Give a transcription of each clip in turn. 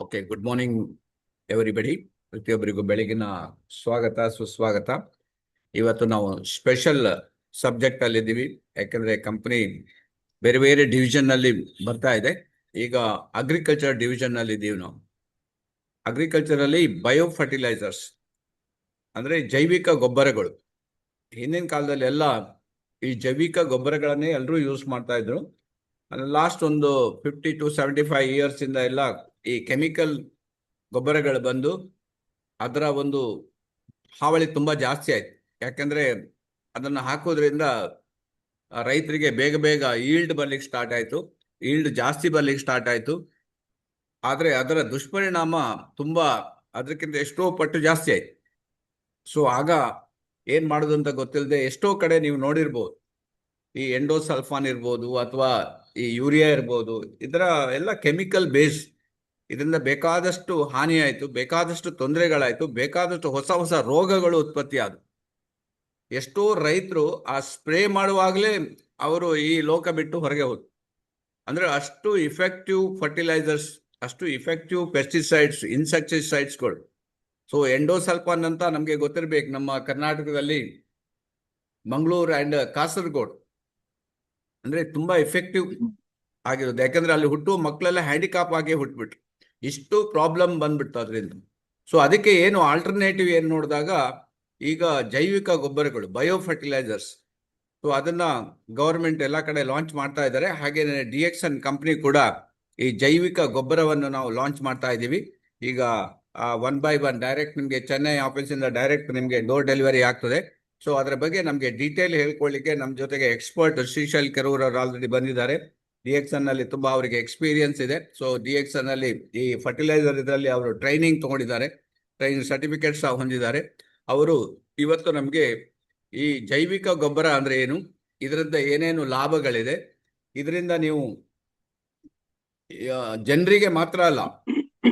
Okay, good morning everybody. ಪ್ರತಿಯೊಬ್ಬರಿಗೂ ಬೆಳಗಿನ ಸ್ವಾಗತ ಸುಸ್ವಾಗತ. ಇವತ್ತು ನಾವು ಸ್ಪೆಷಲ್ ಸಬ್ಜೆಕ್ಟ್ ಅಲ್ಲಿ ಇದ್ದೀವಿ, ಯಾಕಂದ್ರೆ ಕಂಪನಿ ಬೇರೆ ಬೇರೆ ಡಿವಿಷನ್ ನಲ್ಲಿ ಬರ್ತಾ ಇದೆ. ಈಗ ಅಗ್ರಿಕಲ್ಚರ್ ಡಿವಿಷನ್ ನಲ್ಲಿ ಇದ್ದೀವಿ ನಾವು. ಅಗ್ರಿಕಲ್ಚರ್ ಅಲ್ಲಿ ಬಯೋ ಫರ್ಟಿಲೈಸರ್ಸ್ ಅಂದ್ರೆ ಜೈವಿಕ ಗೊಬ್ಬರಗಳು. ಹಿಂದಿನ ಕಾಲದಲ್ಲಿ ಎಲ್ಲ ಈ ಜೈವಿಕ ಗೊಬ್ಬರಗಳನ್ನೇ ಎಲ್ಲರೂ ಯೂಸ್ ಮಾಡ್ತಾ ಇದ್ರು. ಲಾಸ್ಟ್ ಒಂದು 50 to 75 ಇಯರ್ಸ್ ಇಂದ ಎಲ್ಲ ಈ ಕೆಮಿಕಲ್ ಗೊಬ್ಬರಗಳು ಬಂದು ಅದರ ಒಂದು ಹಾವಳಿ ತುಂಬಾ ಜಾಸ್ತಿ ಆಯ್ತು. ಯಾಕಂದ್ರೆ ಅದನ್ನು ಹಾಕೋದ್ರಿಂದ ರೈತರಿಗೆ ಬೇಗ ಬೇಗ ಈಲ್ಡ್ ಬರ್ಲಿಕ್ಕೆ ಸ್ಟಾರ್ಟ್ ಆಯ್ತು, ಈಲ್ಡ್ ಜಾಸ್ತಿ ಬರ್ಲಿಕ್ಕೆ ಸ್ಟಾರ್ಟ್ ಆಯ್ತು. ಆದ್ರೆ ಅದರ ದುಷ್ಪರಿಣಾಮ ತುಂಬಾ ಅದಕ್ಕಿಂತ ಎಷ್ಟೋ ಪಟ್ಟು ಜಾಸ್ತಿ ಆಯ್ತು. ಸೊ ಆಗ ಏನ್ ಮಾಡೋದು ಅಂತ ಗೊತ್ತಿಲ್ಲದೆ ಎಷ್ಟೋ ಕಡೆ ನೀವು ನೋಡಿರ್ಬೋದು, ಈ ಎಂಡೋಸಲ್ಫಾನ್ ಇರ್ಬೋದು ಅಥವಾ ಈ ಯೂರಿಯಾ ಇರ್ಬೋದು, ಇದರ ಎಲ್ಲ ಕೆಮಿಕಲ್ ಬೇಸ್. ಇದರಿಂದ ಬೇಕಾದಷ್ಟು ಹಾನಿ ಆಯಿತು, ಬೇಕಾದಷ್ಟು ತೊಂದರೆಗಳಾಯಿತು, ಬೇಕಾದಷ್ಟು ಹೊಸ ಹೊಸ ರೋಗಗಳು ಉತ್ಪತ್ತಿ ಆದವು. ಎಷ್ಟೋ ರೈತರು ಆ ಸ್ಪ್ರೇ ಮಾಡುವಾಗಲೇ ಅವರು ಈ ಲೋಕ ಬಿಟ್ಟು ಹೊರಗೆ ಹೋದ್ರು. ಅಂದ್ರೆ ಅಷ್ಟು ಇಫೆಕ್ಟಿವ್ ಫರ್ಟಿಲೈಸರ್ಸ್, ಅಷ್ಟು ಇಫೆಕ್ಟಿವ್ ಪೆಸ್ಟಿಸೈಡ್ಸ್, ಇನ್ಸೆಕ್ಟಿಸೈಡ್ಸ್ಗಳು. ಸೊ ಎಂಡೋಸಲ್ಫಾನ್ ಅಂತ ನಮಗೆ ಗೊತ್ತಿರ್ಬೇಕು, ನಮ್ಮ ಕರ್ನಾಟಕದಲ್ಲಿ ಮಂಗಳೂರು ಅಂಡ್ ಕಾಸರಗೋಡು ಅಂದ್ರೆ ತುಂಬಾ ಎಫೆಕ್ಟಿವ್ ಆಗಿರೋದು. ಯಾಕಂದ್ರೆ ಅಲ್ಲಿ ಹುಟ್ಟುವ ಮಕ್ಕಳೆಲ್ಲ ಹ್ಯಾಂಡಿಕಾಪ್ ಆಗಿ ಹುಟ್ಟುಬಿಟ್ರು, ಇಷ್ಟು ಪ್ರಾಬ್ಲಮ್ ಬಂದ್ಬಿಡ್ತು ಅದರಿಂದ. ಸೊ ಅದಕ್ಕೆ ಏನು ಆಲ್ಟರ್ನೇಟಿವ್ ಏನು ನೋಡಿದಾಗ ಈಗ ಜೈವಿಕ ಗೊಬ್ಬರಗಳು, ಬಯೋ ಫರ್ಟಿಲೈಸರ್ಸ್. ಸೊ ಅದನ್ನ ಗವರ್ಮೆಂಟ್ ಎಲ್ಲ ಕಡೆ ಲಾಂಚ್ ಮಾಡ್ತಾ ಇದ್ದಾರೆ. ಹಾಗೇನೆ DXN ಕಂಪನಿ ಕೂಡ ಈ ಜೈವಿಕ ಗೊಬ್ಬರವನ್ನು ನಾವು ಲಾಂಚ್ ಮಾಡ್ತಾ ಇದ್ದೀವಿ. ಈಗ 1 by 1 ಡೈರೆಕ್ಟ್ ನಿಮಗೆ ಚೆನ್ನೈ ಆಫೀಸಿಂದ ಡೈರೆಕ್ಟ್ ನಿಮಗೆ ಡೋರ್ ಡೆಲಿವರಿ ಆಗ್ತದೆ. ಸೊ ಅದರ ಬಗ್ಗೆ ನಮಗೆ ಡೀಟೇಲ್ ಹೇಳ್ಕೊಳ್ಳಿಕ್ಕೆ ನಮ್ಮ ಜೊತೆಗೆ ಎಕ್ಸ್ಪರ್ಟ್ ಶ್ರೀಶೈಲ್ ಕೆರೂರ್ ಅವರು ಆಲ್ರೆಡಿ ಬಂದಿದ್ದಾರೆ. DXN ನಲ್ಲಿ ತುಂಬಾ ಅವರಿಗೆ ಎಕ್ಸ್ಪೀರಿಯನ್ಸ್ ಇದೆ. ಸೊ DXN ಅಲ್ಲಿ ಈ ಫರ್ಟಿಲೈಸರ್ ಇದರಲ್ಲಿ ಅವರು ಟ್ರೈನಿಂಗ್ ತಗೊಂಡಿದ್ದಾರೆ, ಟ್ರೈನಿಂಗ್ ಸರ್ಟಿಫಿಕೇಟ್ಸ್ ಹೊಂದಿದ್ದಾರೆ. ಅವರು ಇವತ್ತು ನಮಗೆ ಈ ಜೈವಿಕ ಗೊಬ್ಬರ ಅಂದ್ರೆ ಏನು, ಇದರಿಂದ ಏನೇನು ಲಾಭಗಳಿದೆ, ಇದರಿಂದ ನೀವು ಜನರಿಗೆ ಮಾತ್ರ ಅಲ್ಲ,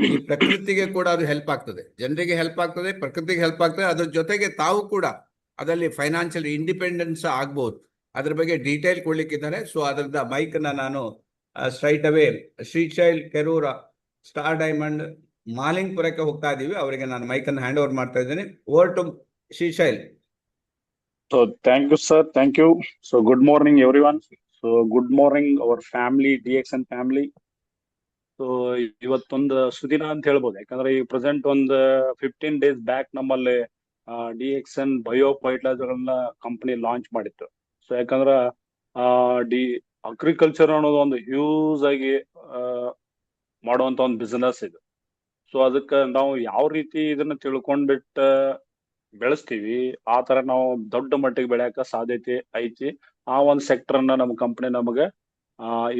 ಈ ಪ್ರಕೃತಿಗೆ ಕೂಡ ಅದು ಹೆಲ್ಪ್ ಆಗ್ತದೆ. ಜನರಿಗೆ ಹೆಲ್ಪ್ ಆಗ್ತದೆ, ಪ್ರಕೃತಿಗೆ ಹೆಲ್ಪ್ ಆಗ್ತದೆ. ಅದ್ರ ಜೊತೆಗೆ ತಾವು ಕೂಡ ಅದರಲ್ಲಿ ಫೈನಾನ್ಷಿಯಲ್ ಇಂಡಿಪೆಂಡೆನ್ಸ್ ಆಗ್ಬಹುದು. ಅದ್ರ ಬಗ್ಗೆ ಡೀಟೇಲ್ ಕೊಡ್ಲಿಕ್ಕಿದ್ದಾರೆ. ಸೊ ಅದರಿಂದ ಮೈಕ್ ನಾನು straight away Shrishail Kerur star diamond ಮಾಲಿಂಗ್ಪುರಕ್ಕೆ ಹೋಗ್ತಾ ಇದ್ದೀವಿ. ಅವರಿಗೆ ನಾನು ಮೈಕ್ ಅನ್ನು ಹ್ಯಾಂಡ್ ಓವರ್ ಮಾಡ್ತಾ ಇದ್ದೇನೆ. Over to Shrishail. So thank you, sir. Thank you. So good morning, everyone. So good morning, our family, DXN family. So ಇವತ್ತೊಂದು ಸುದಿನ ಅಂತ ಹೇಳ್ಬೋದು. ಯಾಕಂದ್ರೆ ಈ ಪ್ರೆಸೆಂಟ್ ಒಂದು 15 days ಬ್ಯಾಕ್ ನಮ್ಮಲ್ಲಿ DXN ಬಯೋ ಫರ್ಟಿಲೈಸರ್ಗಳನ್ನ ಕಂಪನಿ ಲಾಂಚ್ ಮಾಡಿತ್ತು. ಸೊ ಯಾಕಂದ್ರ ಅಗ್ರಿಕಲ್ಚರ್ ಅನ್ನೋದು ಒಂದು ಹ್ಯೂಜ್ ಆಗಿ ಮಾಡುವಂತ ಒಂದು ಬಿಸಿನೆಸ್ ಇದು. ಸೊ ಅದಕ್ಕೆ ನಾವು ಯಾವ ರೀತಿ ಇದನ್ನ ತಿಳ್ಕೊಂಡ್ಬಿಟ್ಟು ಬೆಳೆಸ್ತೀವಿ, ಆ ತರ ನಾವು ದೊಡ್ಡ ಮಟ್ಟಿಗೆ ಬೆಳೆಯಕ ಸಾಧ್ಯತೆ ಐತಿ. ಆ ಒಂದು ಸೆಕ್ಟರ್ ಅನ್ನ ನಮ್ಮ ಕಂಪನಿ ನಮಗೆ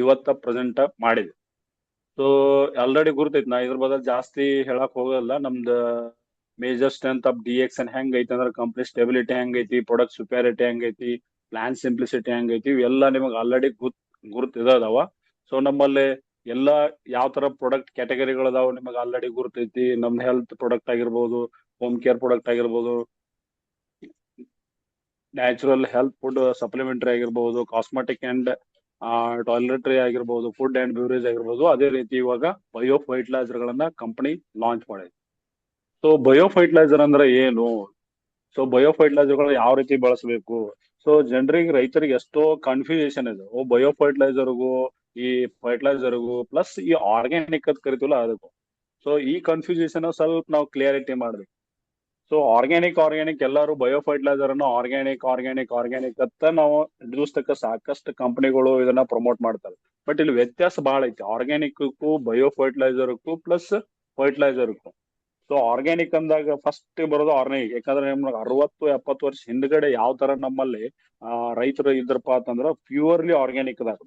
ಇವತ್ತ ಪ್ರೆಸೆಂಟ್ ಮಾಡಿದೆ. ಸೊ ಆಲ್ರೆಡಿ ಗುರ್ತೈತಿ, ನಾ ಇದ್ರ ಬದಲು ಜಾಸ್ತಿ ಹೇಳಕ್ ಹೋಗಲ್ಲ. ನಮ್ದು ಮೇಜರ್ ಸ್ಟ್ರೆಂತ್ ಆಫ್ DXN ಹೆಂಗ್ ಐತಿ ಅಂದ್ರೆ ಕಂಪ್ನಿ ಸ್ಟೆಬಿಲಿಟಿ ಹೆಂಗ್ ಐತಿ, ಪ್ರಾಡಕ್ಟ್ ಸುಪ್ಯಾರಿಟಿ ಹೆಂಗ್ ಐತಿ, ಪ್ಲಾನ್ ಸಿಂಪ್ಲಿಸಿಟಿ ಹೆಂಗ್ ಐತಿ, ಇವೆಲ್ಲ ನಿಮಗೆ ಆಲ್ರೆಡಿ ಗುರ್ತಿದಾವ. ಸೊ ನಮ್ಮಲ್ಲಿ ಎಲ್ಲ ಯಾವ ತರ ಪ್ರಾಡಕ್ಟ್ ಕ್ಯಾಟಗರಿಗಳದಾವ ನಿಮಗೆ ಆಲ್ರೆಡಿ ಗುರ್ತೈತಿ. ನಮ್ದು ಹೆಲ್ತ್ ಪ್ರಾಡಕ್ಟ್ ಆಗಿರ್ಬೋದು, ಹೋಮ್ ಕೇರ್ ಪ್ರಾಡಕ್ಟ್ ಆಗಿರ್ಬೋದು, ನ್ಯಾಚುರಲ್ ಹೆಲ್ತ್ ಫುಡ್ ಸಪ್ಲಿಮೆಂಟರಿ ಆಗಿರ್ಬೋದು, ಕಾಸ್ಮೆಟಿಕ್ ಅಂಡ್ ಟಾಯ್ಲೆಟರಿ ಆಗಿರ್ಬೋದು, ಫುಡ್ ಅಂಡ್ ಬ್ಯೂರೇಜ್ ಆಗಿರ್ಬೋದು. ಅದೇ ರೀತಿ ಇವಾಗ ಬಯೋ ಫರ್ಟಿಲೈಸರ್ ಗಳನ್ನ ಕಂಪನಿ ಲಾಂಚ್ ಮಾಡಿದೆ. ಸೊ ಬಯೋ ಫರ್ಟಿಲೈಸರ್ ಅಂದ್ರೆ ಏನು, ಸೊ ಬಯೋ ಫರ್ಟಿಲೈಸರ್ ಗಳನ್ನ ಯಾವ ರೀತಿ ಬಳಸಬೇಕು. ಸೊ ಜನರಿಗೆ, ರೈತರಿಗೆ ಎಷ್ಟೋ ಕನ್ಫ್ಯೂಷನ್ ಇದೆ. ಬಯೋ ಫರ್ಟಿಲೈಸರ್ಗೂ ಈ ಫರ್ಟಿಲೈಸರ್ಗೂ ಪ್ಲಸ್ ಈ ಆರ್ಗ್ಯಾನಿಕ್ ಅಂತ ಕರಿತೀವಲ್ಲ ಅದಕ್ಕೂ. ಸೊ ಈ ಕನ್ಫ್ಯೂಷನ್ ಸ್ವಲ್ಪ ನಾವು ಕ್ಲಿಯರಿಟಿ ಮಾಡ್ಬೇಕು. ಸೊ ಆರ್ಗ್ಯಾನಿಕ್ ಎಲ್ಲರೂ ಬಯೋ ಫರ್ಟಿಲೈಸರ್ ಅನ್ನು ಆರ್ಗ್ಯಾನಿಕ್ ಅಂತ ನಾವು ಹಿಡಿಸ್ತಕ್ಕ ಸಾಕಷ್ಟು ಕಂಪನಿಗಳು ಇದನ್ನ ಪ್ರಮೋಟ್ ಮಾಡ್ತಾರೆ. ಬಟ್ ಇಲ್ಲಿ ವ್ಯತ್ಯಾಸ ಬಹಳ ಐತಿ ಆರ್ಗ್ಯಾನಿಕ್ಗೂ ಬಯೋ ಫರ್ಟಿಲೈಸರ್ಗೂ ಪ್ಲಸ್ ಫರ್ಟಿಲೈಸರ್ಗೂ. ಸೊ ಆರ್ಗ್ಯಾನಿಕ್ ಅಂದಾಗ ಫಸ್ಟ್ ಬರೋದು ಆರ್ಗ್ಯಾನಿಕ್. ಯಾಕಂದ್ರೆ ನಮ್ಗೆ 60-70 ವರ್ಷ ಹಿಂದ್ಗಡೆ ಯಾವ ತರ ನಮ್ಮಲ್ಲಿ ರೈತರು ಇದ್ರಪ್ಪ ಅಂತಂದ್ರ ಪ್ಯೂರ್ಲಿ ಆರ್ಗ್ಯಾನಿಕ್ ಅದಾಗ.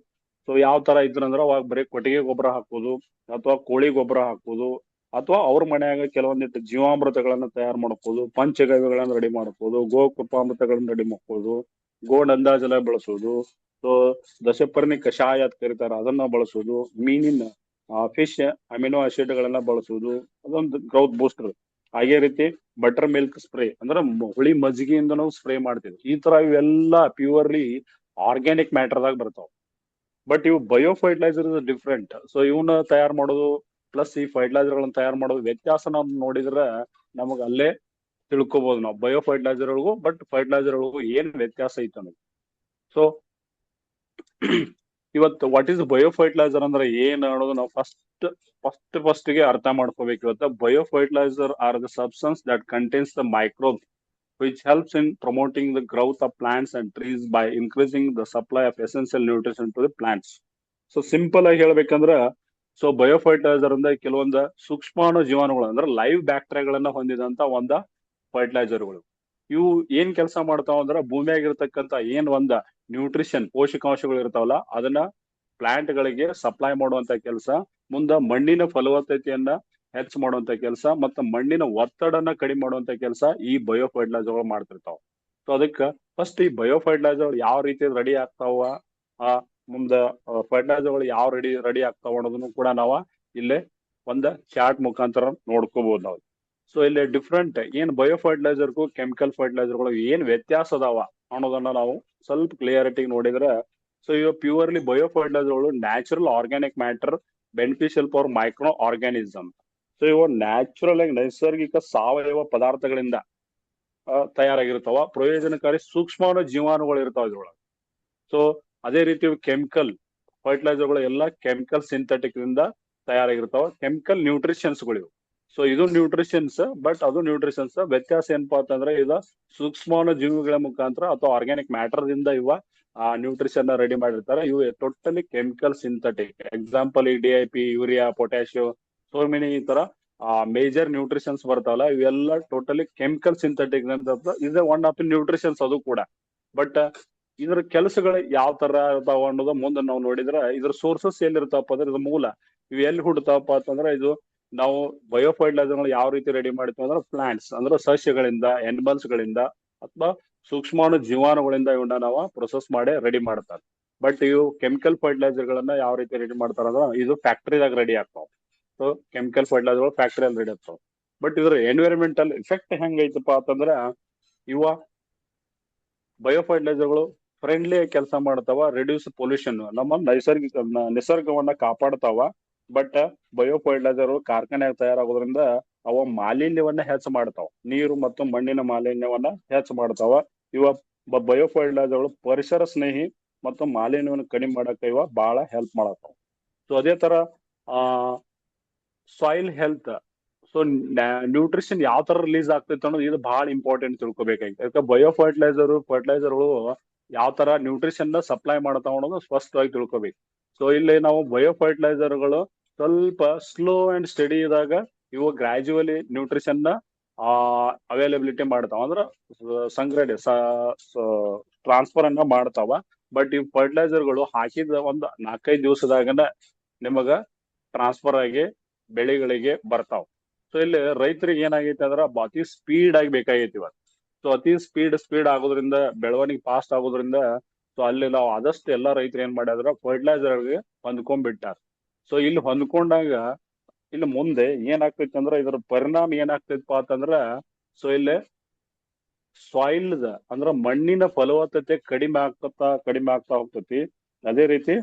ಸೊ ಯಾವ ತರ ಇದ್ರಂದ್ರ ಅವಾಗ ಬರೀ ಕೊಟ್ಟಿಗೆ ಗೊಬ್ಬರ ಹಾಕೋದು, ಅಥವಾ ಕೋಳಿ ಗೊಬ್ಬರ ಹಾಕೋದು, ಅಥವಾ ಅವ್ರ ಮನ್ಯಾಗ ಕೆಲವೊಂದಿಟ್ಟು ಜೀವಾಮೃತಗಳನ್ನ ತಯಾರು ಮಾಡ್ಕೋದು, ಪಂಚಗವ್ಯಗಳನ್ನ ರೆಡಿ ಮಾಡ್ಕೋದು, ಗೋ ಕೃಪಾಮೃತಗಳನ್ನ ರೆಡಿ ಮಾಡ್ಕೋದು, ಗೋಡ್ ಅಂದಾಜೆಲ್ಲ ಬಳಸೋದು. ಸೊ ದಶಪರ್ಣಿ ಕಷಾಯ ಅಂತ ಕರೀತಾರ, ಅದನ್ನ ಬಳಸೋದು, ಮೀನಿನ ಫಿಶ್ ಅಮಿನೋ ಆಸಿಡ್ ಗಳನ್ನ ಬಳಸೋದು, ಅದೊಂದು ಗ್ರೌತ್ ಬೂಸ್ಟರ್. ಹಾಗೆ ರೀತಿ ಬಟರ್ ಮಿಲ್ಕ್ ಸ್ಪ್ರೇ ಅಂದ್ರೆ ಹುಳಿ ಮಜ್ಜಿಗೆಯಿಂದ ನಾವು ಸ್ಪ್ರೇ ಮಾಡ್ತೀವಿ. ಈ ತರ ಇವೆಲ್ಲ ಪ್ಯೂರ್ಲಿ ಆರ್ಗ್ಯಾನಿಕ್ ಮ್ಯಾಟರ್ದಾಗ ಬರ್ತಾವ. ಬಟ್ ಇವು ಬಯೋ ಫರ್ಟಿಲೈಸರ್ ಡಿಫ್ರೆಂಟ್. ಸೊ ಇವನ್ನ ತಯಾರು ಮಾಡೋದು ಪ್ಲಸ್ ಈ ಫರ್ಟಿಲೈಸರ್ ಗಳನ್ನ ತಯಾರು ಮಾಡೋದು ವ್ಯತ್ಯಾಸ ನಾವು ನೋಡಿದ್ರೆ ನಮಗ್ ಅಲ್ಲೇ ತಿಳ್ಕೊಬಹುದು ನಾವು ಬಯೋ ಫರ್ಟಿಲೈಸರ್ ಒಳಗೂ ಬಟ್ ಫರ್ಟಿಲೈಸರ್ ಒಳಗೂ ಏನ್ ವ್ಯತ್ಯಾಸ ಐತೆ ಅನ್ನೋದು. ಸೊ ಇವತ್ತು ವಾಟ್ ಈಸ್ ಬಯೋ ಫರ್ಟಿಲೈಸರ್ ಅಂದ್ರೆ ಏನ್ ಅನ್ನೋದು ನಾವು ಫಸ್ಟ್ ಗೆ ಅರ್ಥ ಮಾಡ್ಕೋಬೇಕು. ಇವತ್ತು bio fertilizer are the substance that contains the microbe which helps in promoting the growth of plants and trees by increasing the supply of essential nutrition to the plants. So simple ಆಗಿ ಹೇಳ್ಬೇಕಂದ್ರ so bio fertiliser ಅಂದ್ರೆ ಕೆಲವೊಂದು ಸೂಕ್ಷ್ಮಾಣು ಜೀವಾಣುಗಳು ಅಂದ್ರೆ live ಬ್ಯಾಕ್ಟೀರಿಯಾಗಳನ್ನ ಹೊಂದಿದಂತ ಒಂದ ಫರ್ಟಿಲೈಸರ್ಗಳು. ಇವು ಏನ್ ಕೆಲಸ ಮಾಡ್ತಾವ ಅಂದ್ರ ಭೂಮಿಯಾಗಿರ್ತಕ್ಕಂತ ಏನ್ ಒಂದ ನ್ಯೂಟ್ರಿಷನ್ ಪೋಷಕಾಂಶಗಳು ಇರ್ತಾವಲ್ಲ ಅದನ್ನ ಪ್ಲಾಂಟ್ ಗಳಿಗೆ ಸಪ್ಲೈ ಮಾಡುವಂತ ಕೆಲಸ, ಮುಂದ ಮಣ್ಣಿನ ಫಲವತ್ತತೆಯನ್ನ ಹೆಚ್ಚು ಮಾಡುವಂತ ಕೆಲಸ ಮತ್ತು ಮಣ್ಣಿನ ಒತ್ತಡನ ಕಡಿಮೆ ಮಾಡುವಂತ ಕೆಲಸ ಈ ಬಯೋ ಫರ್ಟಿಲೈಸರ್ ಮಾಡ್ತಿರ್ತಾವ. ಸೊ ಅದಕ್ಕ ಫಸ್ಟ್ ಈ ಬಯೋ ಫರ್ಟಿಲೈಸರ್ ಯಾವ ರೀತಿ ರೆಡಿ ಆಗ್ತಾವ, ಆ ಮುಂದ ಫರ್ಟಿಲೈಸರ್ಗಳು ಯಾವ ರೆಡಿ ಆಗ್ತಾವ ಅನ್ನೋದನ್ನು ಕೂಡ ನಾವ ಇಲ್ಲೇ ಒಂದ ಚಾರ್ಟ್ ಮುಖಾಂತರ ನೋಡ್ಕೋಬಹುದು ನಾವು. ಸೊ ಇಲ್ಲಿ ಡಿಫ್ರೆಂಟ್ ಏನ್ ಬಯೋ ಫರ್ಟಿಲೈಸರ್ಗೂ ಕೆಮಿಕಲ್ ಫರ್ಟಿಲೈಸರ್ಗಳು ಏನ್ ವ್ಯತ್ಯಾಸ ಅದಾವ ಅನ್ನೋದನ್ನ ನಾವು ಸ್ವಲ್ಪ ಕ್ಲಿಯರಿಟಿ ನೋಡಿದ್ರೆ, ಸೊ ಇವ ಪ್ಯೂರ್ಲಿ ಬಯೋ ಫರ್ಟಿಲೈಸರ್ಗಳು natural organic matter beneficial for micro organism. So ಇವು ನ್ಯಾಚುರಲ್ ಆಗಿ ನೈಸರ್ಗಿಕ ಸಾವಯವ ಪದಾರ್ಥಗಳಿಂದ ತಯಾರಾಗಿರ್ತಾವ. ಪ್ರಯೋಜನಕಾರಿ ಸೂಕ್ಷ್ಮಾಣು ಜೀವಾಣುಗಳು ಇರ್ತಾವ ಇದ್ರೊಳಗೆ. ಸೊ ಅದೇ ರೀತಿ ಕೆಮಿಕಲ್ ಫರ್ಟಿಲೈಸರ್ಗಳು ಎಲ್ಲ ಕೆಮಿಕಲ್ ಸಿಂಥೆಟಿಕ್ ದಿಂದ ತಯಾರಾಗಿರ್ತಾವ. ಕೆಮಿಕಲ್ ನ್ಯೂಟ್ರಿಷನ್ಸ್ಗಳು. ಸೊ ಇದು ನ್ಯೂಟ್ರಿಷನ್ಸ್ ಬಟ್ ಅದು ನ್ಯೂಟ್ರಿಷನ್ಸ್ ವ್ಯತ್ಯಾಸ ಏನಪ್ಪಾ ಅಂತಂದ್ರೆ ಇದು ಸೂಕ್ಷ್ಮಾಣು ಜೀವಿಗಳ ಮುಖಾಂತರ ಅಥವಾ ಆರ್ಗ್ಯಾನಿಕ್ ಮ್ಯಾಟರ್ ದಿಂದ ಇವ ನ್ಯೂಟ್ರಿಷನ್ ರೆಡಿ ಮಾಡಿರ್ತಾರೆ. ಇವು ಟೋಟಲಿ ಕೆಮಿಕಲ್ ಸಿಂಥೆಟಿಕ್. ಎಕ್ಸಾಂಪಲ್ ಈ DIP, urea, potassium, so many ಈ ತರ ಮೇಜರ್ ನ್ಯೂಟ್ರಿಷನ್ಸ್ ಬರ್ತಾವಲ್ಲ ಇವೆಲ್ಲ ಟೋಟಲಿ ಕೆಮಿಕಲ್ ಸಿಂಥೆಟಿಕ್ ಇದು ಒನ್ ಆಫ್ ನ್ಯೂಟ್ರಿಷನ್ಸ್ ಅದು ಕೂಡ. ಬಟ್ ಇದ್ರ ಕೆಲಸಗಳು ಯಾವ ತರ ಇರ್ತಾವ ಅನ್ನೋದು ಮುಂದೆ ನಾವು ನೋಡಿದ್ರೆ ಇದ್ರ ಸೋರ್ಸಸ್ ಎಲ್ಲಿ ಇರ್ತಾವಪ್ಪ ಅಂದ್ರೆ ಇದು ಮೂಲ ಇವು ಎಲ್ಲಿ ಹುಡ್ತಾವಪ್ಪ ಅಂತಂದ್ರೆ ಇದು ನಾವು ಬಯೋ ಫರ್ಟಿಲೈಸರ್ ಯಾವ ರೀತಿ ರೆಡಿ ಮಾಡ್ತೀವಿ ಅಂದ್ರೆ ಪ್ಲಾಂಟ್ಸ್ ಅಂದ್ರೆ ಸಸ್ಯಗಳಿಂದ, ಅನಿಮಲ್ಸ್ ಗಳಿಂದ ಅಥವಾ ಸೂಕ್ಷ್ಮಾಣು ಜೀವಾಣುಗಳಿಂದ ಇವನ್ನ ನಾವು ಪ್ರೊಸೆಸ್ ಮಾಡಿ ರೆಡಿ ಮಾಡ್ತಾರೆ. ಬಟ್ ಇವು ಕೆಮಿಕಲ್ ಫರ್ಟಿಲೈಸರ್ ಗಳನ್ನ ಯಾವ ರೀತಿ ರೆಡಿ ಮಾಡ್ತಾರ ಅಂದ್ರೆ ಇದು ಫ್ಯಾಕ್ಟರಿದಾಗ ರೆಡಿ ಆಗ್ತಾವ. ಸೊ ಕೆಮಿಕಲ್ ಫರ್ಟಿಲೈಸರ್ ಫ್ಯಾಕ್ಟರಿಯಲ್ಲಿ ರೆಡಿ ಆಗ್ತಾವ. ಬಟ್ ಇದ್ರ ಎನ್ವಿರಾನ್ಮೆಂಟಲ್ ಎಫೆಕ್ಟ್ ಹೆಂಗೈತಪ್ಪ ಅಂತಂದ್ರ ಇವ ಬಯೋ ಫರ್ಟಿಲೈಸರ್ಗಳು ಫ್ರೆಂಡ್ಲಿ ಕೆಲಸ ಮಾಡ್ತಾವ, ರಿಡ್ಯೂಸ್ ಪೊಲ್ಯೂಷನ್ ನಮ್ಮ ನಿಸರ್ಗವನ್ನ ಕಾಪಾಡ್ತಾವ. ಬಟ್ ಬಯೋ ಫರ್ಟಿಲೈಸರ್ ಕಾರ್ಖಾನೆ ತಯಾರಾಗೋದ್ರಿಂದ ಅವ ಮಾಲಿನ್ಯವನ್ನ ಹೆಚ್ಚು ಮಾಡ್ತಾವ, ನೀರು ಮತ್ತು ಮಣ್ಣಿನ ಮಾಲಿನ್ಯವನ್ನ ಹೆಚ್ಚು ಮಾಡ್ತಾವ. ಇವ ಬಯೋ ಫರ್ಟಿಲೈಸರ್ಗಳು ಪರಿಸರ ಸ್ನೇಹಿ ಮತ್ತು ಮಾಲಿನ್ಯವನ್ನು ಕಡಿಮೆ ಮಾಡಕ್ಕೆ ಇವ ಬಹಳ ಹೆಲ್ಪ್ ಮಾಡತಾವ. ಸೊ ಅದೇ ತರ ಸಾಯಿಲ್ ಹೆಲ್ತ್. ಸೊ ನ್ಯೂಟ್ರಿಷನ್ ಯಾವ ತರ ರಿಲೀಸ್ ಆಗ್ತೈತೆ ಅನ್ನೋದು ಇದು ಬಹಳ ಇಂಪಾರ್ಟೆಂಟ್ ತಿಳ್ಕೊಬೇಕಾಗಿತ್ತು. ಯಾಕೆ ಬಯೋ ಫರ್ಟಿಲೈಸರ್ಗಳು ಯಾವ ತರ ನ್ಯೂಟ್ರಿಷನ್ ನ ಸಪ್ಲೈ ಮಾಡ್ತಾವ ಅನ್ನೋದು ಸ್ಪಷ್ಟವಾಗಿ ತಿಳ್ಕೊಬೇಕು. ಸೊ ಇಲ್ಲಿ ನಾವು ಬಯೋ ಫರ್ಟಿಲೈಸರ್ಗಳು ಸ್ವಲ್ಪ ಸ್ಲೋ ಅಂಡ್ ಸ್ಟಡಿ ಇದ್ದಾಗ ಇವು ಗ್ರಾಜುವಲಿ ನ್ಯೂಟ್ರಿಷನ್ ನ ಅವೈಲಬಿಲಿಟಿ ಮಾಡ್ತಾವ ಅಂದ್ರ ಸಂಗ್ರಹಣೆ ಟ್ರಾನ್ಸ್ಫರ್ ಅನ್ನ ಮಾಡ್ತಾವ. ಬಟ್ ಇವ್ ಫರ್ಟಿಲೈಸರ್ಗಳು ಹಾಕಿದ ಒಂದ್ 4-5 ದಿವಸದಾಗನ ನಿಮಗ ಟ್ರಾನ್ಸ್ಫರ್ ಆಗಿ ಬೆಳೆಗಳಿಗೆ ಬರ್ತಾವ. ಸೊ ಇಲ್ಲಿ ರೈತರಿಗೆ ಏನಾಗೈತಿ ಅಂದ್ರ ಅತಿ ಸ್ಪೀಡ್ ಆಗಿ ಬೇಕಾಗೈತಿ ಇವತ್ತು. ಸೊ ಅತಿ ಸ್ಪೀಡ್ ಆಗೋದ್ರಿಂದ ಬೆಳವಣಿಗೆ ಫಾಸ್ಟ್ ಆಗೋದ್ರಿಂದ ಸೊ ಅಲ್ಲಿ ನಾವು ಆದಷ್ಟು ಎಲ್ಲಾ ರೈತರು ಏನ್ ಮಾಡ್ಯಾದ್ರ ಫರ್ಟಿಲೈಸರ್ಗೆ ಹೊಂದ್ಕೊಂಡ್ಬಿಟ್ಟಾರ. ಸೊ ಇಲ್ಲಿ ಹೊಂದ್ಕೊಂಡಾಗ ಇಲ್ಲಿ ಮುಂದೆ ಏನಾಗ್ತೈತಿ ಅಂದ್ರ ಇದ್ರ ಪರಿಣಾಮ ಏನಾಗ್ತೈತಪ್ಪ ಅಂತಂದ್ರ ಸೊ ಇಲ್ಲಿ ಸಾಯಿಲ್ ಅಂದ್ರ ಮಣ್ಣಿನ ಫಲವತ್ತತೆ ಕಡಿಮೆ ಆಗ್ತಾ ಹೋಗ್ತೈತಿ. ಅದೇ ರೀತಿ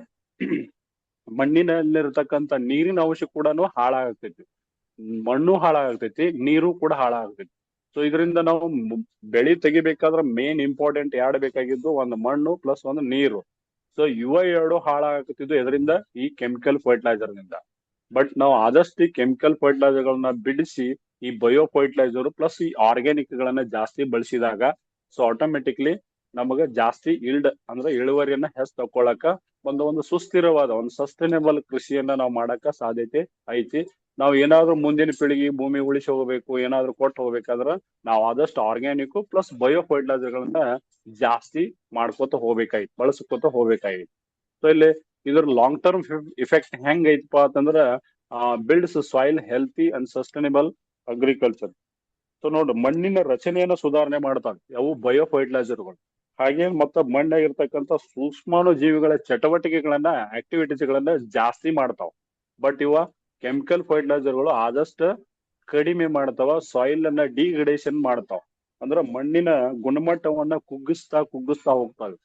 ಮಣ್ಣಿನಲ್ಲಿರ್ತಕ್ಕಂಥ ನೀರಿನ ಅಂಶ ಕೂಡ ಹಾಳಾಗ್ತೈತಿ, ಮಣ್ಣು ಹಾಳಾಗ್ತೈತಿ, ನೀರು ಕೂಡ ಹಾಳಾಗ್ತೈತಿ. ಸೊ ಇದರಿಂದ ನಾವು ಬೆಳಿ ತೆಗಿಬೇಕಾದ್ರೆ ಮೇನ್ ಇಂಪಾರ್ಟೆಂಟ್ ಎರಡು ಬೇಕಾಗಿದ್ದು ಒಂದು ಮಣ್ಣು ಪ್ಲಸ್ ಒಂದು ನೀರು. ಸೊ ಇವ ಎರಡು ಹಾಳಾಗ್ತಿದ್ದು ಇದರಿಂದ ಈ ಕೆಮಿಕಲ್ ಫರ್ಟಿಲೈಸರ್ ನಿಂದ. ಬಟ್ ನಾವು ಆದಷ್ಟು ಈ ಕೆಮಿಕಲ್ ಫರ್ಟಿಲೈಸರ್ ಗಳನ್ನ ಬಿಡಿಸಿ ಈ ಬಯೋ ಫರ್ಟಿಲೈಸರ್ ಪ್ಲಸ್ ಈ ಆರ್ಗ್ಯಾನಿಕ್ ಗಳನ್ನ ಜಾಸ್ತಿ ಬಳಸಿದಾಗ ಸೊ ಆಟೋಮೆಟಿಕ್ಲಿ ನಮಗ ಜಾಸ್ತಿ ಇಲ್ಡ್ ಅಂದ್ರೆ ಇಳುವರಿಯನ್ನ ಹೆಚ್ಚು ತಕೊಳಕ ಒಂದು ಸುಸ್ಥಿರವಾದ ಒಂದು ಸಸ್ಟೈನೇಬಲ್ ಕೃಷಿಯನ್ನ ನಾವು ಮಾಡಕ ಸಾಧ್ಯತೆ ಐತಿ. ನಾವು ಏನಾದ್ರೂ ಮುಂದಿನ ಪೀಳಿಗೆ ಭೂಮಿ ಉಳಿಸಿ ಹೋಗ್ಬೇಕು, ಏನಾದ್ರೂ ಕೊಟ್ಟು ಹೋಗ್ಬೇಕಾದ್ರ ನಾವು ಆದಷ್ಟು ಆರ್ಗ್ಯಾನಿಕ್ ಪ್ಲಸ್ ಬಯೋ ಫರ್ಟಿಲೈಸರ್ ಗಳನ್ನ ಜಾಸ್ತಿ ಮಾಡ್ಕೋತ ಬಳಸ್ಕೋತ ಹೋಗ್ಬೇಕಾಗಿತ್ತು. ಸೊ ಇಲ್ಲಿ ಇದ್ರ ಲಾಂಗ್ ಟರ್ಮ್ ಇಫೆಕ್ಟ್ ಹೆಂಗ್ ಐತಪ್ಪ ಅಂತಂದ್ರ builds soil healthy and sustainable agriculture. So ನೋಡ್ರಿ ಮಣ್ಣಿನ ರಚನೆಯನ್ನ ಸುಧಾರಣೆ ಮಾಡ್ತಾವೆ ಅವು ಬಯೋ ಫರ್ಟಿಲೈಸರ್ಗಳು. ಹಾಗೆ ಮತ್ತ ಮಣ್ಣಾಗಿರ್ತಕ್ಕಂಥ ಸೂಕ್ಷ್ಮಾಣು ಜೀವಿಗಳ ಚಟುವಟಿಕೆಗಳನ್ನ ಆಕ್ಟಿವಿಟೀಸ್ ಗಳನ್ನ ಜಾಸ್ತಿ ಮಾಡ್ತಾವ. ಬಟ್ ಇವ ಕೆಮಿಕಲ್ ಫರ್ಟಿಲೈಸರ್ಗಳು ಆದಷ್ಟು ಕಡಿಮೆ ಮಾಡ್ತಾವ, ಸಾಯಿಲ್ ಅನ್ನ ಡಿಗ್ರೇಡೇಷನ್ ಮಾಡ್ತಾವ. ಅಂದ್ರ ಮಣ್ಣಿನ ಗುಣಮಟ್ಟವನ್ನ ಕುಗ್ಗಿಸ್ತಾ ಹೋಗ್ತಾವೆ.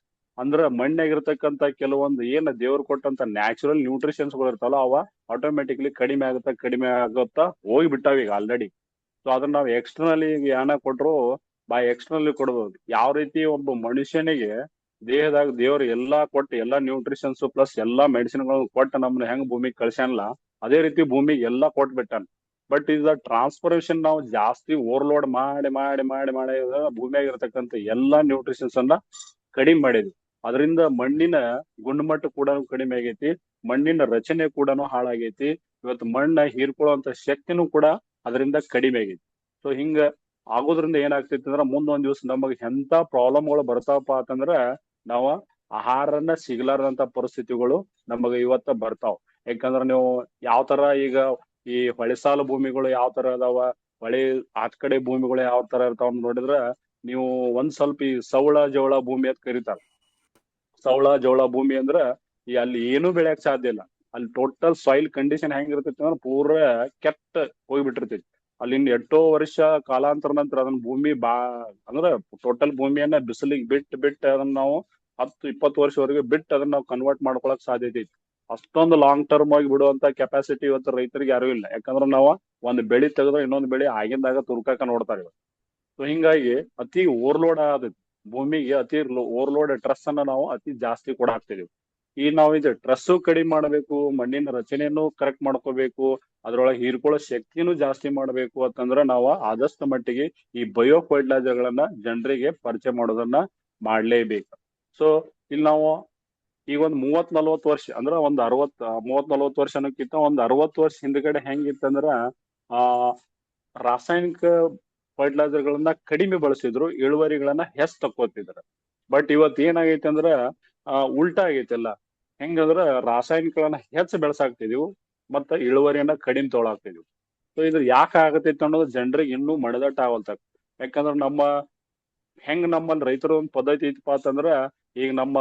ಅಂದ್ರ ಮಣ್ಣಾಗಿರ್ತಕ್ಕಂತ ಕೆಲವೊಂದು ಏನ್ ದೇವ್ರು ಕೊಟ್ಟಂತ ನ್ಯಾಚುರಲ್ ನ್ಯೂಟ್ರಿಷನ್ಸ್ ಗಳು ಇರ್ತಾವಲ್ಲ ಅವ ಆಟೋಮೆಟಿಕ್ಲಿ ಕಡಿಮೆ ಆಗುತ್ತಾ ಹೋಗ್ಬಿಟ್ಟಾವ ಈಗ ಆಲ್ರೆಡಿ. ಸೊ ಅದನ್ನ ನಾವು ಎಕ್ಸ್ಟರ್ನಲಿ ಯಾನ ಕೊಟ್ರು ಬೈ ಎಕ್ಸ್ಟರ್ನಲಿ ಕೊಡ್ಬೋದು. ಯಾವ ರೀತಿ ಒಬ್ಬ ಮನುಷ್ಯನಿಗೆ ದೇಹದಾಗ ದೇವ್ರು ಎಲ್ಲಾ ಕೊಟ್ಟು ಎಲ್ಲಾ ನ್ಯೂಟ್ರಿಷನ್ಸ್ ಪ್ಲಸ್ ಎಲ್ಲಾ ಮೆಡಿಸಿನ್ ಗಳು ಕೊಟ್ಟು ನಮ್ನ ಹೆಂಗ್ ಭೂಮಿಗೆ ಕಳ್ಸ್ಯಾನಲ್ಲ ಅದೇ ರೀತಿ ಭೂಮಿಗೆ ಎಲ್ಲಾ ಕೊಟ್ಬಿಟ್ಟಾನ. ಬಟ್ ಇದ ಟ್ರಾನ್ಸ್ಪರೇಷನ್ ನಾವು ಜಾಸ್ತಿ ಓವರ್ಲೋಡ್ ಮಾಡಿ ಭೂಮಿಯಾಗ ಇರತಕ್ಕಂತ ಎಲ್ಲಾ ನ್ಯೂಟ್ರಿಷನ್ಸ್ ಅನ್ನ ಕಡಿಮೆ ಮಾಡಿದ್ವಿ. ಅದರಿಂದ ಮಣ್ಣಿನ ಗುಣಮಟ್ಟ ಕೂಡ ಕಡಿಮೆ ಆಗೈತಿ, ಮಣ್ಣಿನ ರಚನೆ ಕೂಡ ಹಾಳಾಗೈತಿ. ಇವತ್ತು ಮಣ್ಣ ಹೀರ್ಕೊಳ್ಳುವಂತ ಶಕ್ತಿನೂ ಕೂಡ ಅದರಿಂದ ಕಡಿಮೆ ಆಗೈತಿ. ಸೊ ಹಿಂಗ ಆಗೋದ್ರಿಂದ ಏನಾಗ್ತೈತಿ ಅಂದ್ರ ಮುಂದೊಂದ್ ದಿವ್ಸ ನಮಗ್ ಎಂತ ಪ್ರಾಬ್ಲಮ್ಗಳು ಬರ್ತಾವಪ್ಪ ಅಂತಂದ್ರ ನಾವ ಆಹಾರನ ಸಿಗ್ಲಾರ್ದಂತ ಪರಿಸ್ಥಿತಿಗಳು ನಮಗ ಇವತ್ತ ಬರ್ತಾವ. ಯಾಕಂದ್ರ ನೀವು ಯಾವ ತರ ಈಗ ಈ ಹೊಳೆಸಾಲು ಭೂಮಿಗಳು ಯಾವ ತರ ಅದಾವ, ಹೊಳೆ ಆಚ ಕಡೆ ಭೂಮಿಗಳು ಯಾವ ತರ ಇರ್ತಾವ ನೋಡಿದ್ರ ನೀವು ಒಂದ್ ಸ್ವಲ್ಪ ಈ ಸವಳ ಜವಳ ಭೂಮಿ ಅಂತ ಕರೀತಾರ. ಸವಳ ಜವಳ ಭೂಮಿ ಅಂದ್ರ ಈ ಅಲ್ಲಿ ಏನೂ ಬೆಳೆಯಕ್ ಸಾಧ್ಯ ಇಲ್ಲ. ಅಲ್ಲಿ ಟೋಟಲ್ ಸಾಯಿಲ್ ಕಂಡೀಷನ್ ಹೆಂಗಿರ್ತೈತಿ ಅಂದ್ರೆ ಪೂರ ಕೆಟ್ಟ ಹೋಗ್ಬಿಟ್ಟಿರ್ತೈತಿ. ಅಲ್ಲಿಂದ ಎಷ್ಟೋ ವರ್ಷ ಕಾಲಾಂತರ ನಂತರ ಅದನ್ನ ಭೂಮಿ ಅಂದ್ರ ಟೋಟಲ್ ಭೂಮಿಯನ್ನ ಬಿಸಿಲಿಗೆ ಬಿಟ್ಟು ಅದನ್ನ ನಾವು 10-20 ವರ್ಷವರೆಗೆ ಬಿಟ್ಟು ಅದನ್ನ ನಾವು ಕನ್ವರ್ಟ್ ಮಾಡ್ಕೊಳಕ್ ಸಾಧ್ಯತೆ ಐತಿ. ಅಷ್ಟೊಂದು ಲಾಂಗ್ ಟರ್ಮ್ ಆಗಿ ಬಿಡುವಂತ ಕೆಪಾಸಿಟಿ ಇವತ್ತು ರೈತರಿಗೆ ಯಾರು ಇಲ್ಲ. ಯಾಕಂದ್ರ ನಾವು ಒಂದ್ ಬೆಳಿ ತೆಗೆದ್ರೆ ಇನ್ನೊಂದ್ ಬೆಳಿ ಆಗಿಂದಾಗ ತುರ್ಕಾಕ ನೋಡ್ತಾರೆ ಇವತ್ತು. ಸೊ ಹಿಂಗಾಗಿ ಅತಿ ಓವರ್ಲೋಡ್ ಆದೈತಿ ಭೂಮಿಗೆ, ಅತಿ ಓವರ್ಲೋಡ್ ಟ್ರಸ್ ಅನ್ನ ನಾವು ಅತಿ ಜಾಸ್ತಿ ಕೊಡಾಕ್ತಿದೀವಿ. ಈ ನಾವು ಇದು ಟ್ರಸ್ಸು ಕಡಿಮೆ ಮಾಡಬೇಕು, ಮಣ್ಣಿನ ರಚನೆಯನ್ನು ಕರೆಕ್ಟ್ ಮಾಡ್ಕೋಬೇಕು, ಅದ್ರೊಳಗೆ ಹೀರ್ಕೊಳ್ಳೋ ಶಕ್ತಿನೂ ಜಾಸ್ತಿ ಮಾಡ್ಬೇಕು ಅಂತಂದ್ರ ನಾವು ಆದಷ್ಟು ಮಟ್ಟಿಗೆ ಈ ಬಯೋ ಫರ್ಟಿಲೈಸರ್ ಗಳನ್ನ ಜನರಿಗೆ ಪರಿಚಯ ಮಾಡೋದನ್ನ ಮಾಡ್ಲೇಬೇಕು. ಸೊ ಇಲ್ಲಿ ನಾವು ಈಗ ಒಂದ್ 30-40 ವರ್ಷ ಅಂದ್ರ ಒಂದ್ 30-40 ವರ್ಷ ಅನ್ನೋಕ್ಕಿಂತ ಒಂದ್ 60 ವರ್ಷ ಹಿಂದ್ಗಡೆ ಹೆಂಗಿತ್ತಂದ್ರ ಆ ರಾಸಾಯನಿಕ ಫರ್ಟಿಲೈಸರ್ ಗಳನ್ನ ಕಡಿಮೆ ಬಳಸಿದ್ರು, ಇಳುವರಿಗಳನ್ನ ಹೆಚ್ಚ್ ತಕ್ಕೋತಿದ್ರು. ಬಟ್ ಇವತ್ ಏನಾಗೈತೆ ಅಂದ್ರ ಉಲ್ಟಾ ಆಗೈತೆಲ್ಲ. ಹೆಂಗಂದ್ರ ರಾಸಾಯನಿಕಗಳನ್ನ ಹೆಚ್ಚು ಬೆಳೆಸಾಕ್ತಿದೀವಿ ಮತ್ತ ಇಳುವರಿಯನ್ನ ಕಡಿಮೆ ತೊಗೊಳಾಕ್ತಿದೀವಿ. ಸೊ ಇದು ಯಾಕೆ ಆಗತೈತಿ ಅನ್ನೋದು ಜನರಿಗೆ ಇನ್ನೂ ಮನದಟ್ಟ ಆಗವಲ್ತ. ಯಾಕಂದ್ರ ಹೆಂಗ್ ನಮ್ಮಲ್ಲಿ ರೈತರ ಒಂದ್ ಪದ್ಧತಿ ಐತಿಪಾ ಅಂತಂದ್ರ ಈಗ ನಮ್ಮ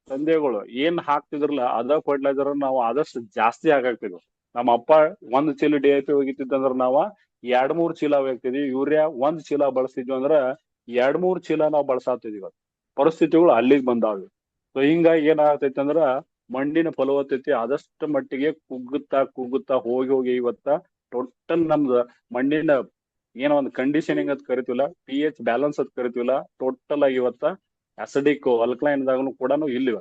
ತಂದೆಗಳು ಏನ್ ಹಾಕ್ತಿದ್ರಲ್ಲ ಅದ ಫರ್ಟಿಲೈಸರ್ ನಾವು ಆದಷ್ಟು ಜಾಸ್ತಿ ಹಾಕಾಕ್ತಿದ್ವಿ. ನಮ್ಮ ಅಪ್ಪ ಒಂದ್ ಚೀಲ DAP ಹೋಗಿತ್ತಿತ್ತಂದ್ರ ನಾವ 2-3 ಚೀಲ ಹೋಗ್ತಿದ್ವಿ. ಯೂರಿಯಾ 1 ಚೀಲ ಬಳಸ್ತಿದ್ವಿ ಅಂದ್ರ 2-3 ಚೀಲ ನಾವು ಬಳಸಾತಿದ್ವಿ. ಪರಿಸ್ಥಿತಿಗಳು ಅಲ್ಲಿಗೆ ಬಂದಾವ. ಸೊ ಹಿಂಗಾಗಿ ಏನಾಗ್ತೈತಿ ಅಂದ್ರ ಮಣ್ಣಿನ ಫಲವತ್ತತೆ ಆದಷ್ಟು ಮಟ್ಟಿಗೆ ಕುಗ್ಗುತ್ತಾ ಹೋಗಿ ಇವತ್ತ ಟೋಟಲ್ ನಮ್ದು ಮಣ್ಣಿನ ಏನೋ ಒಂದು ಕಂಡೀಷನಿಂಗ್ ಅಂತ ಕರಿತೀವಲ್ಲ, pH ಬ್ಯಾಲೆನ್ಸ್ ಅಂತ ಕರಿತೀವಲ್ಲ, ಟೋಟಲ್ ಆಗಿ ಇವತ್ತ ಅಸಿಡಿಕ್ ಅಲ್ಕಲೈನ್ ದಾಗನು ಕೂಡ ಇಲ್ಲಿವ.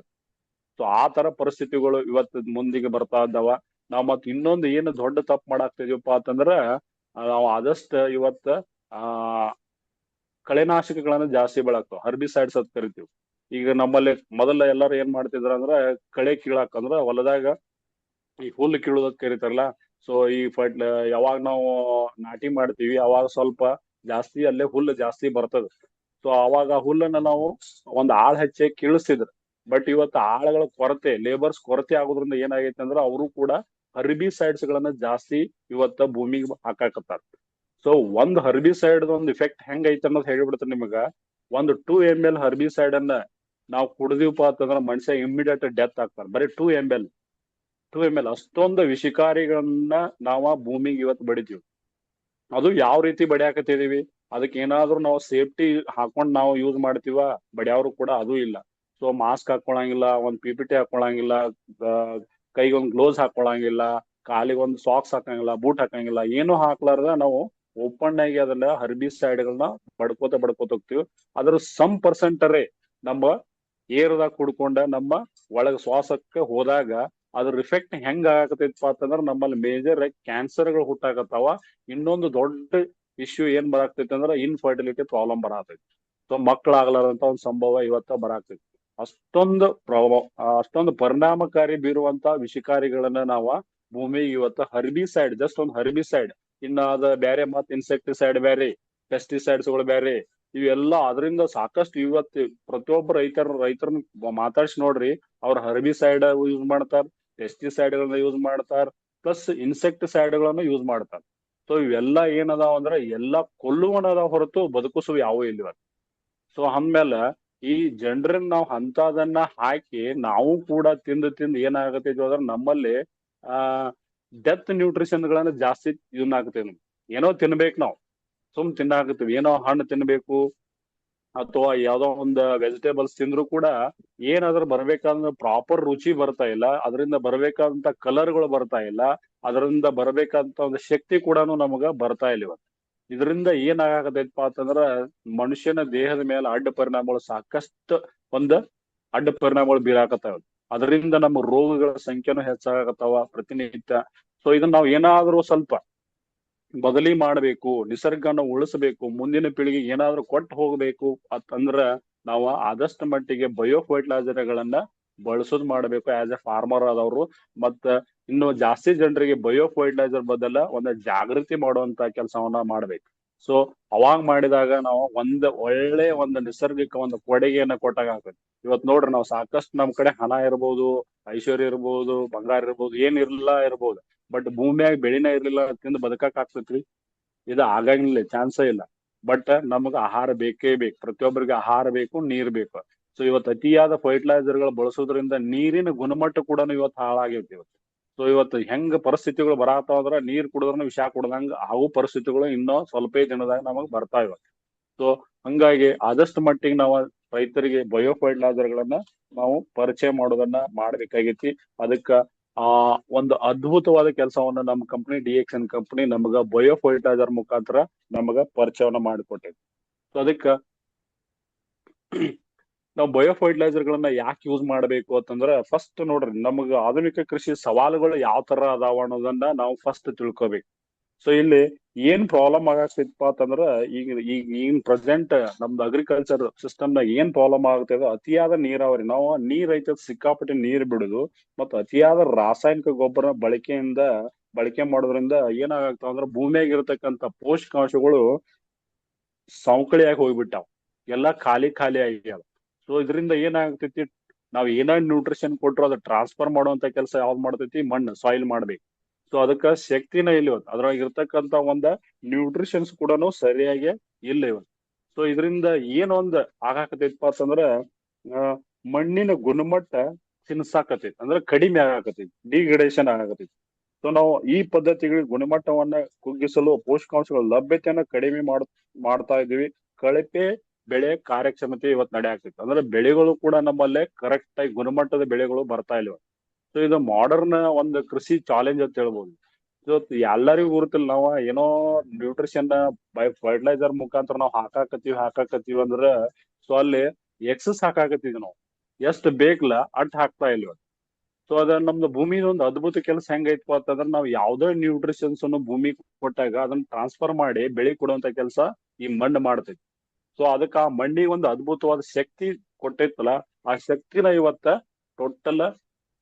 ಸೊ ಆ ತರ ಪರಿಸ್ಥಿತಿಗಳು ಇವತ್ತು ಮುಂದಿಗೆ ಬರ್ತಾ ಇದ್ದಾವ. ನಾವ್ ಮತ್ ಇನ್ನೊಂದು ಏನು ದೊಡ್ಡ ತಪ್ಪು ಮಾಡಾಕ್ತಿದೀವಪ್ಪ ಅಂತಂದ್ರ ನಾವು ಆದಷ್ಟು ಇವತ್ತ ಆ ಕಳೆನಾಶಕಗಳನ್ನ ಜಾಸ್ತಿ ಬಳಾಕ್ತಾವ, ಹರ್ಬಿಸೈಡ್ಸ್ ಅಂತ ಕರಿತೀವಿ. ಈಗ ನಮ್ಮಲ್ಲಿ ಮೊದಲ ಎಲ್ಲಾರು ಏನ್ ಮಾಡ್ತಿದ್ರ ಅಂದ್ರ ಕಳೆ ಕೀಳಾಕ್ ಅಂದ್ರ ಹೊಲದಾಗ ಈ ಹುಲ್ಲು ಕೀಳುದಕ್ ಕರಿತಾರಲ್ಲ. ಸೊ ಈ ಯಾವಾಗ ನಾವು ನಾಟಿ ಮಾಡ್ತೀವಿ ಅವಾಗ ಸ್ವಲ್ಪ ಜಾಸ್ತಿ ಅಲ್ಲೇ ಹುಲ್ಲು ಜಾಸ್ತಿ ಬರ್ತದ. ಸೊ ಅವಾಗ ಹುಲ್ಲನ್ನ ನಾವು ಒಂದ್ ಆಳ್ ಹಚ್ಚಿ ಕೀಳಿಸ್ತಿದ್ರು. ಬಟ್ ಇವತ್ತು ಆಳುಗಳ ಕೊರತೆ, ಲೇಬರ್ಸ್ ಕೊರತೆ ಆಗೋದ್ರಿಂದ ಏನಾಗೈತೆ ಅಂದ್ರೆ ಅವರು ಕೂಡ ಹರ್ಬಿಸೈಡ್ಸ್ ಗಳನ್ನ ಜಾಸ್ತಿ ಇವತ್ತ ಭೂಮಿಗೆ ಹಾಕಾಕತ್ತಾರ. ಸೊ ಒಂದ್ ಹರ್ಬಿಸೈಡ್ ಒಂದು ಇಫೆಕ್ಟ್ ಹೆಂಗ್ ಐತೆ ಅನ್ನೋದು ಹೇಳ್ಬಿಡ್ತಾರೆ ನಿಮಗ. ಒಂದು 2 ml ಹರ್ಬಿಸೈಡ್ ಅನ್ನ ನಾವು ಕುಡ್ದಿವಪ್ಪ ಅಂತಂದ್ರ ಮನುಷ್ಯ ಇಮ್ಮಿಡಿಯೇಟ್ ಡೆತ್ ಆಗ್ತಾರೆ. ಬರೀ 2 ml ಅಷ್ಟೊಂದು ವಿಷಕಾರಿಗಳನ್ನ ನಾವ ಭೂಮಿಗೆ ಇವತ್ತು ಬಡಿತೀವಿ. ಅದು ಯಾವ ರೀತಿ ಬಡಿಯಾಕತ್ತಿದೀವಿ, ಅದಕ್ಕೆ ಏನಾದ್ರು ನಾವು ಸೇಫ್ಟಿ ಹಾಕೊಂಡ್ ನಾವು ಯೂಸ್ ಮಾಡ್ತೀವ, ಬಡಿಯವ್ರು ಕೂಡ ಅದು ಇಲ್ಲ. ಸೊ ಮಾಸ್ಕ್ ಹಾಕೊಳಂಗಿಲ್ಲ, ಒಂದ್ PPT ಹಾಕೊಳಂಗಿಲ್ಲ, ಕೈಗೊಂದ್ ಗ್ಲೋವ್ಸ್ ಹಾಕೊಳಂಗಿಲ್ಲ, ಕಾಲಿಗೆ ಒಂದು ಸಾಕ್ಸ್ ಹಾಕಂಗಿಲ್ಲ, ಬೂಟ್ ಹಾಕಂಗಿಲ್ಲ, ಏನು ಹಾಕ್ಲಾರ್ದ ನಾವು ಓಪನ್ ಆಗಿ ಅದನ್ನ ಹರ್ಬಿಸೈಡ್ ಗಳನ್ನ ಬಡ್ಕೋತ ಹೋಗ್ತೀವಿ. ಅದ್ರ ಸಮ್ ಪರ್ಸೆಂಟರೇ ನಮ್ಮ ಏರ್ದಾಗ ಕುಡ್ಕೊಂಡ ನಮ್ಮ ಒಳಗ ಶ್ವಾಸಕ್ಕೆ ಹೋದಾಗ ಅದ್ರ ಇಫೆಕ್ಟ್ ಹೆಂಗ್ ಆಗತೈತಪ್ಪ ಅಂತಂದ್ರ ನಮ್ಮಲ್ಲಿ ಮೇಜರ್ ಕ್ಯಾನ್ಸರ್ ಗಳು ಹುಟ್ಟಾಕತ್ತಾವ. ಇನ್ನೊಂದು ದೊಡ್ಡ ಇಶ್ಯೂ ಏನ್ ಬರಾಕ್ತೈತಿ ಅಂದ್ರ ಇನ್ಫರ್ಟಿಲಿಟಿ ಪ್ರಾಬ್ಲಮ್ ಬರಾತೈತಿ. ಸೊ ಮಕ್ಕಳಾಗ್ಲಾರಂತ ಒಂದ್ ಸಂಭವ ಇವತ್ತ ಬರಾಕ್ತೈತಿ. ಅಷ್ಟೊಂದು ಪರಿಣಾಮಕಾರಿ ಬೀರುವಂತ ವಿಷಕಾರಿಗಳನ್ನ ನಾವ ಭೂಮಿಗೆ ಇವತ್ತ ಹರ್ಬಿಸೈಡ್, ಜಸ್ಟ್ ಒಂದು ಹರ್ಬಿಸೈಡ್, ಇನ್ನ ಅದ ಬೇರೆ ಮತ್ ಇನ್ಸೆಕ್ಟಿಸೈಡ್ ಬೇರೆ, ಪೆಸ್ಟಿಸೈಡ್ಸ್ ಗಳು ಬೇರೆ, ಇವೆಲ್ಲ ಅದರಿಂದ ಸಾಕಷ್ಟು ಇವತ್ತು ಪ್ರತಿಯೊಬ್ಬ ರೈತರನ್ನ ಮಾತಾಡ್ಸಿ ನೋಡ್ರಿ, ಅವ್ರ ಹರ್ಬಿಸೈಡ್ ಯೂಸ್ ಮಾಡ್ತಾರ, ಪೆಸ್ಟಿಸೈಡ್ ಗಳನ್ನ ಯೂಸ್ ಮಾಡ್ತಾರ, ಪ್ಲಸ್ ಇನ್ಸೆಕ್ಟಿಸೈಡ್ ಗಳನ್ನ ಯೂಸ್ ಮಾಡ್ತಾರ. ಸೊ ಇವೆಲ್ಲ ಏನದಾವ ಅಂದ್ರ ಎಲ್ಲಾ ಕೊಲ್ಲುವನದಾವ ಹೊರತು ಬದುಕಿಸುವ ಯಾವ ಇಲ್ವ. ಸೊ ಅಂದ್ಮೇಲೆ ಈ ಜನರನ್ನ ನಾವು ಅಂತದನ್ನ ಹಾಕಿ ನಾವು ಕೂಡ ತಿಂದು ಏನಾಗತೈತಿ ಅಂದ್ರೆ ನಮ್ಮಲ್ಲಿ ಡೆತ್ ನ್ಯೂಟ್ರಿಷನ್ ಗಳನ್ನ ಜಾಸ್ತಿ ಯೂಸ್ ಆಗ್ತೇವೆ. ಏನೋ ತಿನ್ಬೇಕು ನಾವು, ಸುಮ್ ತಿನ್ನಾಕತ್ತೀವಿ, ಏನೋ ಹಣ್ಣು ತಿನ್ಬೇಕು, ಅಥವಾ ಯಾವ್ದೋ ಒಂದು ವೆಜಿಟೇಬಲ್ಸ್ ತಿಂದ್ರು ಕೂಡ ಏನಾದ್ರೂ ಬರ್ಬೇಕಾದ ಪ್ರಾಪರ್ ರುಚಿ ಬರ್ತಾ ಇಲ್ಲ, ಅದರಿಂದ ಬರ್ಬೇಕಾದಂತ ಕಲರ್ಗಳು ಬರ್ತಾ ಇಲ್ಲ, ಅದರಿಂದ ಬರ್ಬೇಕಾದಂತ ಒಂದು ಶಕ್ತಿ ಕೂಡ ನಮಗ ಬರ್ತಾ ಇಲ್ಲ ಇವತ್ತು. ಇದರಿಂದ ಏನಾಗತೈತಪ್ಪ ಅಂತಂದ್ರ ಮನುಷ್ಯನ ದೇಹದ ಮೇಲೆ ಅಡ್ಡ ಪರಿಣಾಮಗಳು ಸಾಕಷ್ಟು ಒಂದ್ ಅಡ್ಡ ಪರಿಣಾಮಗಳು ಬೀರಾಕತ್ತಾವ. ಅದರಿಂದ ನಮ್ಮ ರೋಗಗಳ ಸಂಖ್ಯೆನೂ ಹೆಚ್ಚಾಗತ್ತಾವ ಪ್ರತಿನಿತ್ಯ. ಸೊ ಇದನ್ನ ನಾವು ಏನಾದ್ರೂ ಸ್ವಲ್ಪ ಬದಲಿ ಮಾಡಬೇಕು, ನಿಸರ್ಗನ ಉಳಿಸಬೇಕು, ಮುಂದಿನ ಪೀಳಿಗೆಗೆ ಏನಾದ್ರೂ ಕೊಟ್ಟು ಹೋಗ್ಬೇಕು ಅಂತಂದ್ರ ನಾವು ಆದಷ್ಟು ಮಟ್ಟಿಗೆ ಬಯೋ ಫರ್ಟಿಲೈಸರ್ಗಳನ್ನ ಬಳಸೋದ್ ಮಾಡ್ಬೇಕು ಆಸ್ ಎ ಫಾರ್ಮರ್ ಆದವರು. ಮತ್ತ ಇನ್ನು ಜಾಸ್ತಿ ಜನರಿಗೆ ಬಯೋ ಫರ್ಟಿಲೈಸರ್ ಬದಲ ಒಂದು ಜಾಗೃತಿ ಮಾಡುವಂತ ಕೆಲಸವನ್ನ ಮಾಡ್ಬೇಕು. ಸೊ ಅವಾಗ್ ಮಾಡಿದಾಗ ನಾವು ಒಳ್ಳೆ ಒಂದು ನಿಸರ್ಗಕ್ಕೆ ಒಂದು ಕೊಡುಗೆಯನ್ನ ಕೊಟ್ಟಾಗ ಆಗ್ತದೆ. ಇವತ್ ನೋಡ್ರಿ ನಾವು ಸಾಕಷ್ಟು ನಮ್ ಕಡೆ ಹಣ ಇರ್ಬೋದು, ಐಶ್ವರ್ಯ ಇರ್ಬೋದು, ಬಂಗಾರ ಇರ್ಬೋದು, ಏನ್ ಇರ್ಬೋದು, ಬಟ್ ಭೂಮಿಯಾಗ ಬೆಳಿನ ಇರ್ಲಿಲ್ಲ ತಿಂದು ಬದುಕಕ್ ಆಗ್ತೈತ್ರಿ? ಇದು ಆಗಂಗಿಲ್ಲ, ಚಾನ್ಸೇ ಇಲ್ಲ. ಬಟ್ ನಮಗ ಆಹಾರ ಬೇಕೇ ಬೇಕು, ಪ್ರತಿಯೊಬ್ಬರಿಗೆ ಆಹಾರ ಬೇಕು, ನೀರ್ ಬೇಕು. ಸೊ ಇವತ್ತು ಅತಿಯಾದ ಫರ್ಟಿಲೈಸರ್ಗಳು ಬಳಸೋದ್ರಿಂದ ನೀರಿನ ಗುಣಮಟ್ಟ ಕೂಡ ಇವತ್ತು ಹಾಳಾಗೈತಿ ಇವತ್ತು. ಸೊ ಇವತ್ತು ಹೆಂಗ್ ಪರಿಸ್ಥಿತಿಗಳು ಬರಾತಾವ ಅಂದ್ರ ನೀರ್ ಕುಡಿದ್ರೂ ವಿಷ ಕುಡ್ದಂಗ ಅವು ಪರಿಸ್ಥಿತಿಗಳು ಇನ್ನೂ ಸ್ವಲ್ಪ ದಿನದಾಗ ನಮಗ್ ಬರ್ತಾ ಇವ. ಸೊ ಹಂಗಾಗಿ ಆದಷ್ಟು ಮಟ್ಟಿಗೆ ನಾವು ರೈತರಿಗೆ ಬಯೋ ಫರ್ಟಿಲೈಸರ್ಗಳನ್ನ ನಾವು ಪರಿಚಯ ಮಾಡೋದನ್ನ ಮಾಡ್ಬೇಕಾಗೈತಿ. ಅದಕ್ಕ ಒಂದು ಅದ್ಭುತವಾದ ಕೆಲಸವನ್ನ ನಮ್ಮ ಕಂಪನಿ DXN ಕಂಪನಿ ನಮಗ ಬಯೋ ಫರ್ಟಿಲೈಸರ್ ಮುಖಾಂತರ ನಮಗ ಪರಿಚಯವನ್ನ ಮಾಡಿಕೊಟ್ಟೈತಿ. ಸೊ ಅದಕ್ಕ ನಾವು ಬಯೋ ಫರ್ಟಿಲೈಸರ್ಗಳನ್ನ ಯಾಕೆ ಯೂಸ್ ಮಾಡ್ಬೇಕು ಅಂತಂದ್ರ, ಫಸ್ಟ್ ನೋಡ್ರಿ ನಮಗ ಆಧುನಿಕ ಕೃಷಿ ಸವಾಲುಗಳು ಯಾವ ತರ ಅದಾವ ಅನ್ನೋದನ್ನ ನಾವು ಫಸ್ಟ್ ತಿಳ್ಕೊಬೇಕು. ಸೊ ಇಲ್ಲಿ ಏನ್ ಪ್ರಾಬ್ಲಮ್ ಆಗತೈತಪ್ಪ ಅಂತಂದ್ರ, ಈಗ ಪ್ರೆಸೆಂಟ್ ನಮ್ದು ಅಗ್ರಿಕಲ್ಚರ್ ಸಿಸ್ಟಮ್ ನಾಗ ಏನ್ ಪ್ರಾಬ್ಲಮ್ ಆಗುತ್ತದೆ, ಅತಿಯಾದ ನೀರಾವರಿ. ನಾವು ನೀರ್ ಐತೆ ಸಿಕ್ಕಾಪಟ್ಟೆ ನೀರ್ ಬಿಡುದು ಮತ್ತು ಅತಿಯಾದ ರಾಸಾಯನಿಕ ಗೊಬ್ಬರ ಬಳಕೆ ಮಾಡೋದ್ರಿಂದ ಏನಾಗತ್ತಾವ ಅಂದ್ರ ಭೂಮಿಯಾಗ ಇರತಕ್ಕಂತ ಪೋಷಕಾಂಶಗಳು ಸವಕಳಿಯಾಗಿ ಹೋಗ್ಬಿಟ್ಟಾವ, ಎಲ್ಲಾ ಖಾಲಿ ಆಗ್ಯಾವ. ಸೊ ಇದರಿಂದ ಏನಾಗ್ತೈತಿ, ನಾವ್ ಏನ ನ್ಯೂಟ್ರಿಷನ್ ಕೊಟ್ರು ಅದು ಟ್ರಾನ್ಸ್ಫರ್ ಮಾಡುವಂತ ಕೆಲಸ ಯಾವ್ದು ಮಾಡ್ತೈತಿ, ಮಣ್ಣು ಸಾಯಿಲ್ ಮಾಡ್ಬೇಕು. ಸೊ ಅದಕ್ಕ ಶಕ್ತಿನ ಇಲ್ಲ ಇವತ್ತು, ಅದ್ರೊಳಗೆ ಇರ್ತಕ್ಕಂತ ಒಂದ ನ್ಯೂಟ್ರಿಷನ್ಸ್ ಕೂಡ ಸರಿಯಾಗಿ ಇಲ್ಲ ಇವತ್ತು. ಸೊ ಇದರಿಂದ ಏನೊಂದ್ ಆಗಾಕತೈತಪ್ಪ ಅಂತಂದ್ರ ಮಣ್ಣಿನ ಗುಣಮಟ್ಟ ಹಿನ್ಸಾಕತೈತಿ, ಅಂದ್ರೆ ಕಡಿಮೆ ಆಗಾಕತೈತಿ, ಡಿಗ್ರೇಡೇಷನ್ ಆಗಾಕತೈತಿ. ಸೊ ನಾವು ಈ ಪದ್ಧತಿಗಳಿಗೆ ಗುಣಮಟ್ಟವನ್ನ ಕುಗ್ಗಿಸಲು ಪೋಷಕಾಂಶಗಳ ಲಭ್ಯತೆಯನ್ನ ಕಡಿಮೆ ಮಾಡ್ತಾ ಇದೀವಿ. ಕಳಪೆ ಬೆಳೆ ಕಾರ್ಯಕ್ಷಮತೆ ಇವತ್ತು ನಡೆಯಾಗ್ತೈತಿ, ಅಂದ್ರೆ ಬೆಳೆಗಳು ಕೂಡ ನಮ್ಮಲ್ಲೇ ಕರೆಕ್ಟ್ ಆಗಿ ಗುಣಮಟ್ಟದ ಬೆಳೆಗಳು ಬರ್ತಾ ಇಲ್ಲ. ಸೊ ಇದು ಮಾಡರ್ನ್ ಒಂದು ಕೃಷಿ ಚಾಲೆಂಜ್ ಅಂತ ಹೇಳ್ಬೋದು. ಸೊ ಎಲ್ಲರಿಗೂ ಗುರುತಿಲ್ಲ, ನಾವು ಏನೋ ನ್ಯೂಟ್ರಿಷನ್ ಬೈ ಫರ್ಟಿಲೈಸರ್ ಮುಖಾಂತರ ನಾವು ಹಾಕಾಕತ್ತೀವಿ ಅಂದ್ರ ಸೊ ಅಲ್ಲಿ ಎಕ್ಸಸ್ ಹಾಕಾಕತ್ತೀವಿ ನಾವು, ಎಷ್ಟ್ ಬೇಕಲ್ಲ ಅಟ್ ಹಾಕ್ತಾ ಇಲ್ವ. ಸೊ ಅದ ನಮ್ದು ಭೂಮಿದ ಒಂದು ಅದ್ಭುತ ಕೆಲಸ ಹೆಂಗೈತಪ್ಪ ಅಂತಂದ್ರ, ನಾವು ಯಾವ್ದೇ ನ್ಯೂಟ್ರಿಷನ್ಸ್ ಅನ್ನು ಭೂಮಿ ಕೊಟ್ಟಾಗ ಅದನ್ನ ಟ್ರಾನ್ಸ್ಫರ್ ಮಾಡಿ ಬೆಳೆ ಕೊಡುವಂತ ಕೆಲಸ ಈ ಮಣ್ಣು ಮಾಡ್ತೈತಿ. ಸೊ ಅದಕ್ಕ ಆ ಮಣ್ಣಿಗೆ ಒಂದು ಅದ್ಭುತವಾದ ಶಕ್ತಿ ಕೊಟ್ಟೈತಲ್ಲ, ಆ ಶಕ್ತಿನ ಇವತ್ತ ಟೋಟಲ್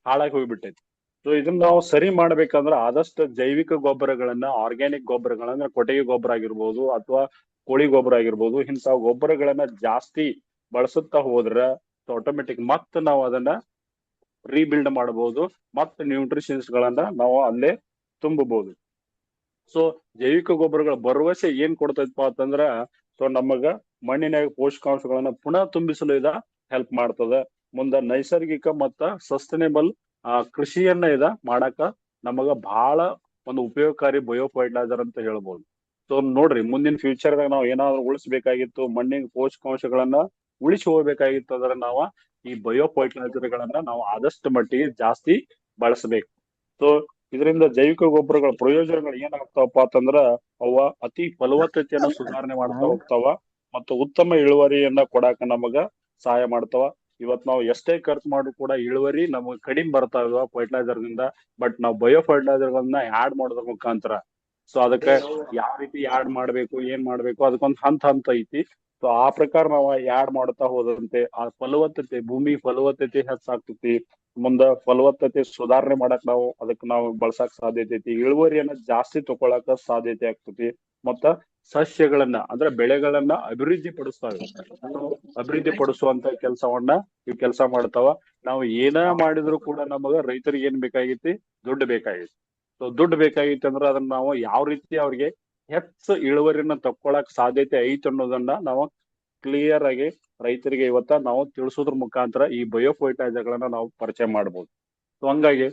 ಹಾಳಾಗಿ ಹೋಗ್ಬಿಟ್ಟೈತಿ. ಸೊ ಇದನ್ನ ನಾವು ಸರಿ ಮಾಡ್ಬೇಕಂದ್ರ ಆದಷ್ಟು ಜೈವಿಕ ಗೊಬ್ಬರಗಳನ್ನ, ಆರ್ಗ್ಯಾನಿಕ್ ಗೊಬ್ಬರಗಳನ್ನ, ಕೊಟ್ಟಿಗೆ ಗೊಬ್ಬರ ಆಗಿರ್ಬೋದು ಅಥವಾ ಕೋಳಿ ಗೊಬ್ಬರ ಆಗಿರ್ಬೋದು, ಇಂಥ ಗೊಬ್ಬರಗಳನ್ನ ಜಾಸ್ತಿ ಬಳಸುತ್ತಾ ಹೋದ್ರ ಆಟೋಮೆಟಿಕ್ ಮತ್ ನಾವು ಅದನ್ನ ರೀಬಿಲ್ಡ್ ಮಾಡಬಹುದು, ಮತ್ತೆ ನ್ಯೂಟ್ರಿಷನ್ಸ್ ಗಳನ್ನ ನಾವು ಅಲ್ಲೇ ತುಂಬಬಹುದು. ಸೊ ಜೈವಿಕ ಗೊಬ್ಬರಗಳ ಭರವಸೆ ಏನ್ ಕೊಡ್ತೈತಪ್ಪ ಅಂತಂದ್ರ, ಸೊ ನಮಗ ಮಣ್ಣಿನಾಗ ಪೋಷಕಾಂಶಗಳನ್ನ ಪುನಃ ತುಂಬಿಸಲು ಇದ ಹೆಲ್ಪ್ ಮಾಡ್ತದ. ಮುಂದ ನೈಸರ್ಗಿಕ ಮತ್ತ ಸಸ್ಟೈನೇಬಲ್ ಕೃಷಿಯನ್ನ ಮಾಡಾಕ ನಮಗ ಬಹಳ ಒಂದು ಉಪಯೋಗಕಾರಿ ಬಯೋ ಫರ್ಟಿಲೈಸರ್ ಅಂತ ಹೇಳ್ಬೋದು. ಸೊ ನೋಡ್ರಿ ಮುಂದಿನ ಫ್ಯೂಚರ್ದಾಗ ನಾವು ಏನಾದ್ರು ಉಳಿಸಬೇಕಾಗಿತ್ತು, ಮಣ್ಣಿನ ಪೋಷಕಾಂಶಗಳನ್ನ ಉಳಿಸಿ ಹೋಗ್ಬೇಕಾಗಿತ್ತು ಅಂದ್ರೆ ನಾವು ಈ ಬಯೋ ಫರ್ಟಿಲೈಸರ್ಗಳನ್ನ ನಾವು ಆದಷ್ಟು ಮಟ್ಟಿಗೆ ಜಾಸ್ತಿ ಬಳಸಬೇಕು. ಸೊ ಇದರಿಂದ ಜೈವಿಕ ಗೊಬ್ಬರಗಳ ಪ್ರಯೋಜನಗಳು ಏನಾಗ್ತಾವಪ್ಪ ಅಂತಂದ್ರ, ಅವ ಅತಿ ಫಲವತ್ತತೆಯನ್ನ ಸುಧಾರಣೆ ಮಾಡ್ತಾ ಹೋಗ್ತಾವ ಮತ್ತು ಉತ್ತಮ ಇಳುವರಿಯನ್ನ ಕೊಡಾಕ ನಮಗ ಸಹಾಯ ಮಾಡ್ತಾವ. ಇವತ್ ನಾವು ಎಷ್ಟೇ ಖರ್ಚು ಮಾಡಿದ್ರು ಕೂಡ ಇಳುವರಿ ನಮಗ್ ಕಡಿಮೆ ಬರ್ತಾವ ಫರ್ಟಿಲೈಸರ್ ದಿಂದ. ಬಟ್ ನಾವು ಬಯೋ ಫರ್ಟಿಲೈಸರ್ ಗಳನ್ನ ಆಡ್ ಮಾಡೋದ್ರ ಮುಖಾಂತರ, ಸೊ ಅದಕ್ಕೆ ಯಾವ ರೀತಿ ಆಡ್ ಮಾಡ್ಬೇಕು, ಏನ್ ಮಾಡ್ಬೇಕು, ಅದಕ್ಕೊಂದ್ ಹಂತ ಐತಿ. ಸೊ ಆ ಪ್ರಕಾರ ನಾವು ಆಡ್ ಮಾಡ್ತಾ ಹೋದಂತೆ ಆ ಫಲವತ್ತತೆ, ಭೂಮಿ ಫಲವತ್ತತೆ ಹೆಚ್ಚಾಗ್ತೈತಿ. ಮುಂದ ಫಲವತ್ತತೆ ಸುಧಾರಣೆ ಮಾಡಕ್ ನಾವು ಬಳಸಕ್ ಸಾಧ್ಯತೆ ಐತಿ, ಇಳುವರಿಯನ್ನ ಜಾಸ್ತಿ ತಗೊಳಕ ಸಾಧ್ಯತೆ ಆಗ್ತೈತಿ. ಮತ್ತ ಸಸ್ಯಗಳನ್ನ ಅಂದ್ರೆ ಬೆಳೆಗಳನ್ನ ಅಭಿವೃದ್ಧಿ ಪಡಿಸುವಂತ ಕೆಲಸವನ್ನ ಇವ್ ಕೆಲಸ ಮಾಡ್ತಾವ. ನಾವು ಏನ ಮಾಡಿದ್ರು ಕೂಡ ನಮಗ ರೈತರಿಗೆ ಏನ್ ಬೇಕಾಗೈತಿ, ದುಡ್ಡು ಬೇಕಾಗೈತಿ. ಸೊ ದುಡ್ಡು ಬೇಕಾಗಿತ್ತು ಅಂದ್ರೆ ಅದನ್ನ ನಾವು ಯಾವ ರೀತಿ ಅವ್ರಿಗೆ ಹೆಚ್ಚು ಇಳುವರಿನ ತಕ್ಕೊಳಕ್ ಸಾಧ್ಯತೆ ಐತಿ ಅನ್ನೋದನ್ನ ನಾವು ಕ್ಲಿಯರ್ ಆಗಿ ರೈತರಿಗೆ ಇವತ್ತ ನಾವು ತಿಳಿಸೋದ್ರ ಮುಖಾಂತರ ಈ ಬಯೋ ಫರ್ಟಿಲೈಸರ್ ಗಳನ್ನ ನಾವು ಪರಿಚಯ ಮಾಡ್ಬೋದು. ಸೊ ಹಂಗಾಗಿ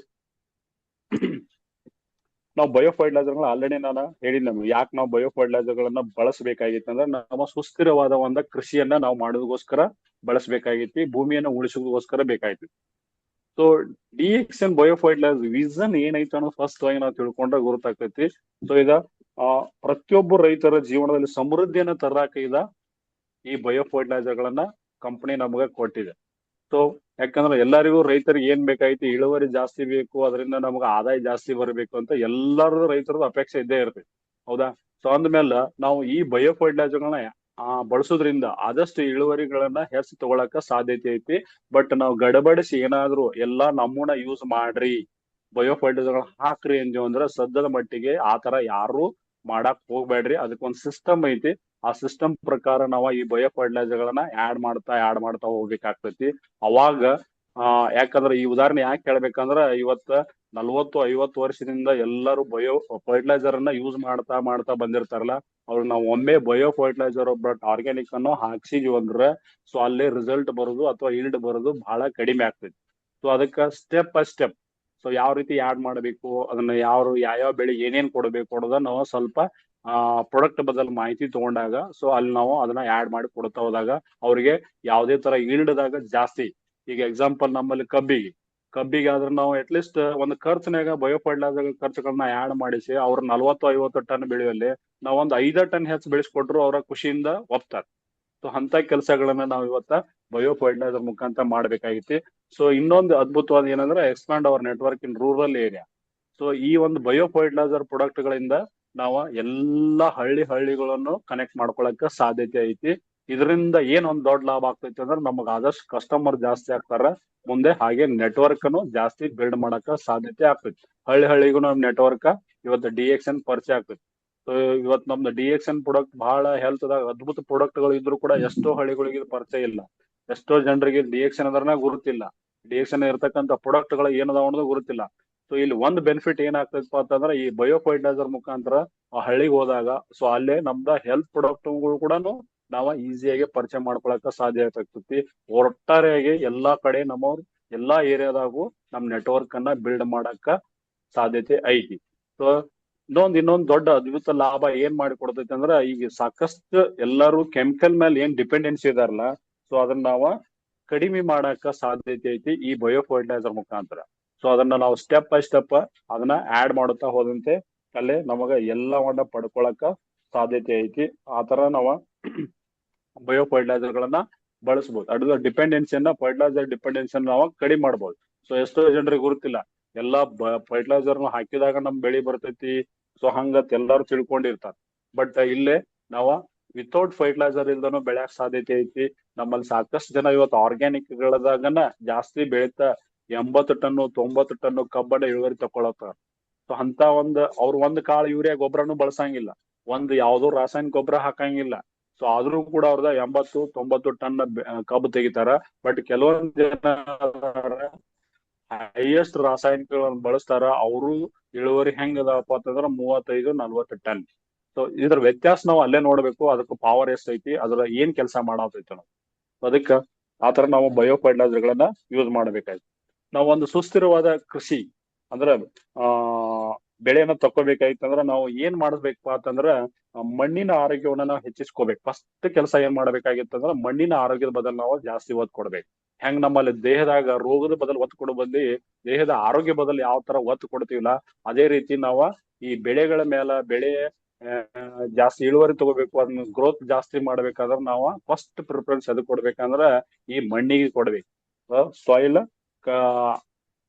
ನಾವು ಬಯೋ ಫರ್ಟಿಲೈಸರ್ ಆಲ್ರೆಡಿ ನಾನು ಹೇಳಿದ್ ನಮ್ಗೆ ಯಾಕೆ ನಾವು ಬಯೋ ಫರ್ಟಿಲೈಸರ್ ಗಳನ್ನ ಬಳಸಬೇಕಾಗಿತ್ತು ಅಂದ್ರೆ ನಮ್ಮ ಸುಸ್ಥಿರವಾದ ಒಂದು ಕೃಷಿಯನ್ನ ನಾವು ಮಾಡೋದಕ್ಕೋಸ್ಕರ ಬಳಸಬೇಕಾಗಿತ್ತು, ಭೂಮಿಯನ್ನ ಉಳಿಸೋದಕ್ಕೋಸ್ಕರ ಬೇಕಾಯ್ತು. So DXN bio fertiliser vision ಏನೈತೆ ಅನ್ನೋದು ಫಸ್ಟ್ ಆಗಿ ನಾವು ತಿಳ್ಕೊಂಡ್ರೆ ಗುರುತಾಗ್ತೈತಿ. ಸೊ ಪ್ರತಿಯೊಬ್ಬ ರೈತರ ಜೀವನದಲ್ಲಿ ಸಮೃದ್ಧಿಯನ್ನ ತರಾಕ ಈ ಬಯೋ ಫರ್ಟಿಲೈಸರ್ ಗಳನ್ನ ಕಂಪನಿ ನಮ್ಗೆ ಕೊಟ್ಟಿದೆ. ಸೊ ಯಾಕಂದ್ರೆ ಎಲ್ಲರಿಗೂ ರೈತರಿಗೆ ಏನ್ ಬೇಕಾಯ್ತು, ಇಳುವರಿ ಜಾಸ್ತಿ ಬೇಕು, ಅದರಿಂದ ನಮ್ಗೆ ಆದಾಯ ಜಾಸ್ತಿ ಬರಬೇಕು ಅಂತ ಎಲ್ಲರದು ರೈತರದ್ದು ಅಪೇಕ್ಷೆ ಇದ್ದೇ ಇರ್ತೈತಿ, ಹೌದಾ? ಸೊ ಅಂದ್ಮೇಲೆ ನಾವು ಈ ಬಯೋ ಫರ್ಟಿಲೈಸರ್ ಗಳನ್ನ ಬಳಸೋದ್ರಿಂದ ಆದಷ್ಟು ಇಳುವರಿಗಳನ್ನ ಹೆಚ್ಚು ತಗೊಳಕ ಸಾಧ್ಯತೆ ಐತಿ. ಬಟ್ ನಾವು ಗಡಬಡಿಸಿ ಏನಾದ್ರು ಎಲ್ಲಾ ನಮೂನ ಯೂಸ್ ಮಾಡ್ರಿ, ಬಯೋ ಫರ್ಟಿಲೈಸರ್ ಹಾಕ್ರಿ ಅಂದ್ವಿ ಅಂದ್ರೆ ಸದ್ಯದ ಮಟ್ಟಿಗೆ ಆತರ ಯಾರು ಮಾಡಾಕ್ ಹೋಗ್ಬೇಡ್ರಿ. ಅದಕ್ಕೊಂದ್ ಸಿಸ್ಟಮ್ ಐತಿ, ಆ ಸಿಸ್ಟಮ್ ಪ್ರಕಾರ ನಾವು ಈ ಬಯೋ ಫರ್ಟಿಲೈಸರ್ ಗಳನ್ನ ಆಡ್ ಮಾಡ್ತಾ ಹೋಗ್ಬೇಕಾಗ್ತೈತಿ. ಅವಾಗ ಯಾಕಂದ್ರೆ ಈ ಉದಾಹರಣೆ ಯಾಕೆ ಹೇಳ್ಬೇಕಂದ್ರ ಇವತ್ತ 40-50 ವರ್ಷದಿಂದ ಎಲ್ಲರೂ ಬಯೋ ಫರ್ಟಿಲೈಸರ್ ಅನ್ನ ಯೂಸ್ ಮಾಡ್ತಾ ಬಂದಿರ್ತಾರಲ್ಲ, ಅವ್ರು ನಾವು ಒಮ್ಮೆ ಬಯೋ ಫರ್ಟಿಲೈಸರ್ ಬಟ್ ಆರ್ಗ್ಯಾನಿಕ್ ಅನ್ನು ಹಾಕ್ಸಿದ್ವಿ ಅಂದ್ರೆ ಸೊ ಅಲ್ಲೇ ರಿಸಲ್ಟ್ ಬರೋದು ಅಥವಾ ಈಲ್ಡ್ ಬರೋದು ಬಹಳ ಕಡಿಮೆ ಆಗ್ತೈತಿ. ಸೊ ಅದಕ್ಕ ಸ್ಟೆಪ್ ಬೈ ಸ್ಟೆಪ್ ಸೊ ಯಾವ ರೀತಿ ಆಡ್ ಮಾಡಬೇಕು, ಅದನ್ನ ಯಾವ ಬೆಳೆ ಏನೇನ್ ಕೊಡಬೇಕು ಅನ್ನೋದನ್ನ ನಾವು ಸ್ವಲ್ಪ ಪ್ರಾಡಕ್ಟ್ ಬದಲು ಮಾಹಿತಿ ತಗೊಂಡಾಗ ಸೊ ಅಲ್ಲಿ ನಾವು ಅದನ್ನ ಆಡ್ ಮಾಡಿ ಕೊಡ್ತಾ ಹೋದಾಗ ಅವ್ರಿಗೆ ಯಾವುದೇ ತರ ಈಲ್ಡ್ದಾಗ ಜಾಸ್ತಿ. ಈಗ ಎಕ್ಸಾಂಪಲ್ ನಮ್ಮಲ್ಲಿ ಕಬ್ಬಿಗೆ ಆದ್ರೆ ನಾವು ಅಟ್ಲೀಸ್ಟ್ ಒಂದು ಖರ್ಚಿನಾಗ ಬಯೋ ಫರ್ಟಿಲೈಸರ್ ಖರ್ಚುಗಳನ್ನ ಆಡ್ ಮಾಡಿಸಿ ಅವ್ರ 40-50 ಟನ್ ಬೆಳೆಯುವಲ್ಲಿ ನಾವ್ ಒಂದು 5 ಟನ್ ಹೆಚ್ಚು ಬೆಳೆಸ್ಕೊಟ್ರು ಅವರ ಖುಷಿಯಿಂದ ಒಪ್ತಾರೆ. ಸೊ ಅಂತ ಕೆಲಸಗಳನ್ನ ನಾವು ಇವತ್ತ ಬಯೋ ಫರ್ಟಿಲೈಸರ್ ಮುಖಾಂತರ ಮಾಡ್ಬೇಕಾಗಿತಿ. ಸೊ ಇನ್ನೊಂದು ಅದ್ಭುತವಾದ ಏನಂದ್ರೆ expand our network in rural area. So ಈ ಒಂದು ಬಯೋ ಫರ್ಟಿಲೈಸರ್ ಪ್ರಾಡಕ್ಟ್ ಗಳಿಂದ ನಾವು ಎಲ್ಲಾ ಹಳ್ಳಿಗಳನ್ನು ಕನೆಕ್ಟ್ ಮಾಡ್ಕೊಳಕ ಸಾಧ್ಯತೆ ಐತಿ. ಇದರಿಂದ ಏನ್ ಒಂದ್ ದೊಡ್ಡ ಲಾಭ ಆಗ್ತೈತಿ ಅಂದ್ರೆ ನಮಗ್ ಆದಷ್ಟು ಕಸ್ಟಮರ್ ಜಾಸ್ತಿ ಆಗ್ತಾರ ಮುಂದೆ, ಹಾಗೆ ನೆಟ್ವರ್ಕ್ ಅನ್ನು ಜಾಸ್ತಿ ಬಿಲ್ಡ್ ಮಾಡಕ ಸಾಧ್ಯತೆ ಆಗ್ತೈತಿ. ಹಳ್ಳಿಗೂ ನಮ್ ನೆಟ್ವರ್ಕ್ ಇವತ್ತು DXN ಪರಿಚಯ ಆಗ್ತೈತಿ. ಸೊ ಇವತ್ತು ನಮ್ದು DXN ಪ್ರಾಡಕ್ಟ್ ಬಹಳ ಹೆಲ್ತ್ ದಾಗ ಅದ್ಭುತ ಪ್ರಾಡಕ್ಟ್ ಗಳು ಇದ್ರು ಕೂಡ ಎಷ್ಟೋ ಹಳ್ಳಿಗಳಿಗೆ ಪರಿಚಯ ಇಲ್ಲ, ಎಷ್ಟೋ ಜನರಿಗೆ DXN ಅದನ್ನ ಗುರುತಿಲ್ಲ, DXN ಇರ್ತಕ್ಕಂಥ ಪ್ರಾಡಕ್ಟ್ ಗಳು ಏನದಾವ ಅನ್ನೋದು ಗುರುತಿಲ್ಲ. ಸೊ ಇಲ್ಲಿ ಒಂದು ಬೆನಿಫಿಟ್ ಏನಾಗ್ತೈತಪ್ಪ ಅಂತಂದ್ರೆ ಈ ಬಯೋ ಫರ್ಟಿಲೈಸರ್ ಮುಖಾಂತರ ಆ ಹಳ್ಳಿಗೆ ಹೋದಾಗ ಸೊ ಅಲ್ಲೇ ನಮ್ದ ಹೆಲ್ತ್ ಪ್ರಾಡಕ್ಟ್ಗಳು ಕೂಡ ನಾವು ಈಸಿಯಾಗಿ ಪರಿಚಯ ಮಾಡ್ಕೊಳಕ ಸಾಧ್ಯ ಆಗ್ತೈತಿ. ಒಟ್ಟಾರೆಯಾಗಿ ಎಲ್ಲಾ ಕಡೆ ನಮ್ಮವ್ರು ಎಲ್ಲಾ ಏರಿಯಾದಾಗೂ ನಮ್ ನೆಟ್ವರ್ಕ್ ಅನ್ನ ಬಿಲ್ಡ್ ಮಾಡಕ ಸಾಧ್ಯತೆ ಐತಿ. ಸೊ ಇನ್ನೊಂದ್ ದೊಡ್ಡ ಅದ್ಭುತ ಲಾಭ ಏನ್ ಮಾಡಿ ಕೊಡ್ತೈತಿ ಅಂದ್ರ ಈಗ ಸಾಕಷ್ಟು ಎಲ್ಲರೂ ಕೆಮಿಕಲ್ ಮೇಲೆ ಏನ್ ಡಿಪೆಂಡೆನ್ಸಿ ಇದಾರಲ್ಲ, ಸೊ ಅದನ್ನ ನಾವ ಕಡಿಮೆ ಮಾಡಕ ಸಾಧ್ಯತೆ ಐತಿ ಈ ಬಯೋ ಫರ್ಟಿಲೈಸರ್ ಮುಖಾಂತರ. ಸೊ ಅದನ್ನ ನಾವು ಸ್ಟೆಪ್ ಬೈ ಸ್ಟೆಪ್ ಅದನ್ನ ಆಡ್ ಮಾಡುತ್ತಾ ಹೋದಂತೆ ಅಲ್ಲೇ ನಮಗ ಎಲ್ಲವನ್ನ ಪಡ್ಕೊಳಕ ಸಾಧ್ಯತೆ ಐತಿ. ಆತರ ನಾವ ಬಯೋ ಫರ್ಟಿಲೈಸರ್ ಗಳನ್ನ ಬಳಸಬಹುದು. ಅದ್ರ ಫರ್ಟಿಲೈಸರ್ ಡಿಪೆಂಡೆನ್ಸಿಯನ್ನ ನಾವು ಕಡಿಮೆ ಮಾಡಬಹುದು. ಸೊ ಎಷ್ಟೋ ಜನರಿಗೆ ಗುರುತಿಲ್ಲ, ಎಲ್ಲಾ ಫರ್ಟಿಲೈಸರ್ ಹಾಕಿದಾಗ ನಮ್ ಬೆಳಿ ಬರ್ತೈತಿ ಸೊ ಹಂಗತ್ ಎಲ್ಲಾರು ತಿಳ್ಕೊಂಡಿರ್ತಾರ. ಬಟ್ ಇಲ್ಲೇ ನಾವ ವಿತೌಟ್ ಫರ್ಟಿಲೈಸರ್ ಇಲ್ದನೂ ಬೆಳ್ಯಾಕ ಸಾಧ್ಯತೆ ಐತಿ. ನಮ್ಮಲ್ಲಿ ಸಾಕಷ್ಟು ಜನ ಇವತ್ತು ಆರ್ಗ್ಯಾನಿಕ್ ಗಳದಾಗನ ಜಾಸ್ತಿ ಬೆಳಿತಾ 80 ಟನ್ನು 90 ಟನ್ನು ಕಬ್ಬನ್ನ ಇಳುವರಿ ತಕೊಳತಾರ. ಸೊ ಅಂತ ಅವ್ರ ಒಂದ್ ಕಾಳು ಯೂರಿಯಾ ಗೊಬ್ಬರನು ಬಳಸಂಗಿಲ್ಲ, ಒಂದ್ ಯಾವ್ದೋ ರಾಸಾಯನಿಕ ಗೊಬ್ಬರ ಹಾಕಂಗಿಲ್ಲ. ಸೊ ಆದ್ರೂ ಕೂಡ ಅವ್ರದ 80-90 ಟನ್ ಕಬ್ಬು ತೆಗಿತಾರ. ಬಟ್ ಕೆಲವೊಂದ್ ಜನ ಹೈಯೆಸ್ಟ್ ರಾಸಾಯನಿಕಗಳನ್ನ ಬಳಸ್ತಾರ, ಅವರು ಇಳುವರಿ ಹೆಂಗದಪ್ಪ ಅಂತಂದ್ರ 35-40 ಟನ್. ಸೊ ಇದ್ರ ವ್ಯತ್ಯಾಸ ನಾವು ಅಲ್ಲೇ ನೋಡ್ಬೇಕು, ಅದಕ್ಕೆ ಪವರ್ ಎಷ್ಟೈತಿ, ಅದ್ರ ಏನ್ ಕೆಲಸ ಮಾಡತೈತಿ ನಾವು. ಅದಕ್ಕ ಆತರ ನಾವು ಬಯೋ ಫರ್ಟಿಲೈಸರ್ ಗಳನ್ನ ಯೂಸ್ ಮಾಡ್ಬೇಕಾಯ್ತು. ನಾವು ಒಂದು ಸುಸ್ಥಿರವಾದ ಕೃಷಿ ಅಂದ್ರ ಬೆಳೆಯನ್ನ ತಕ್ಕೋಬೇಕಾಯ್ತಂದ್ರ ನಾವು ಏನ್ ಮಾಡ್ಬೇಕಪ್ಪ ಅಂತಂದ್ರ ಮಣ್ಣಿನ ಆರೋಗ್ಯವನ್ನ ನಾವು ಹೆಚ್ಚಿಸ್ಕೋಬೇಕು. ಫಸ್ಟ್ ಕೆಲಸ ಏನ್ ಮಾಡ್ಬೇಕಾಗಿತ್ತಂದ್ರ ಮಣ್ಣಿನ ಆರೋಗ್ಯದ ಬದಲು ನಾವು ಜಾಸ್ತಿ ಒತ್ತು ಕೊಡ್ಬೇಕು. ಹೆಂಗ್ ನಮ್ಮಲ್ಲಿ ದೇಹದಾಗ ರೋಗದ ಬದಲು ಒತ್ತು ಕೊಡೋ ಬದ್ಲಿ ದೇಹದ ಆರೋಗ್ಯ ಬದಲು ಯಾವ ತರ ಒತ್ತು ಕೊಡ್ತೀವಿಲ್ಲ, ಅದೇ ರೀತಿ ನಾವು ಈ ಬೆಳೆಗಳ ಬೆಳೆ ಜಾಸ್ತಿ ಇಳುವರಿ ತಗೋಬೇಕು, ಅದನ್ನ ಗ್ರೋತ್ ಜಾಸ್ತಿ ಮಾಡ್ಬೇಕಾದ್ರ ನಾವು ಫಸ್ಟ್ ಪ್ರಿಫರೆನ್ಸ್ ಎದಕ್ ಕೊಡ್ಬೇಕಂದ್ರ ಈ ಮಣ್ಣಿಗೆ ಕೊಡ್ಬೇಕು. ಸಾಯಿಲ್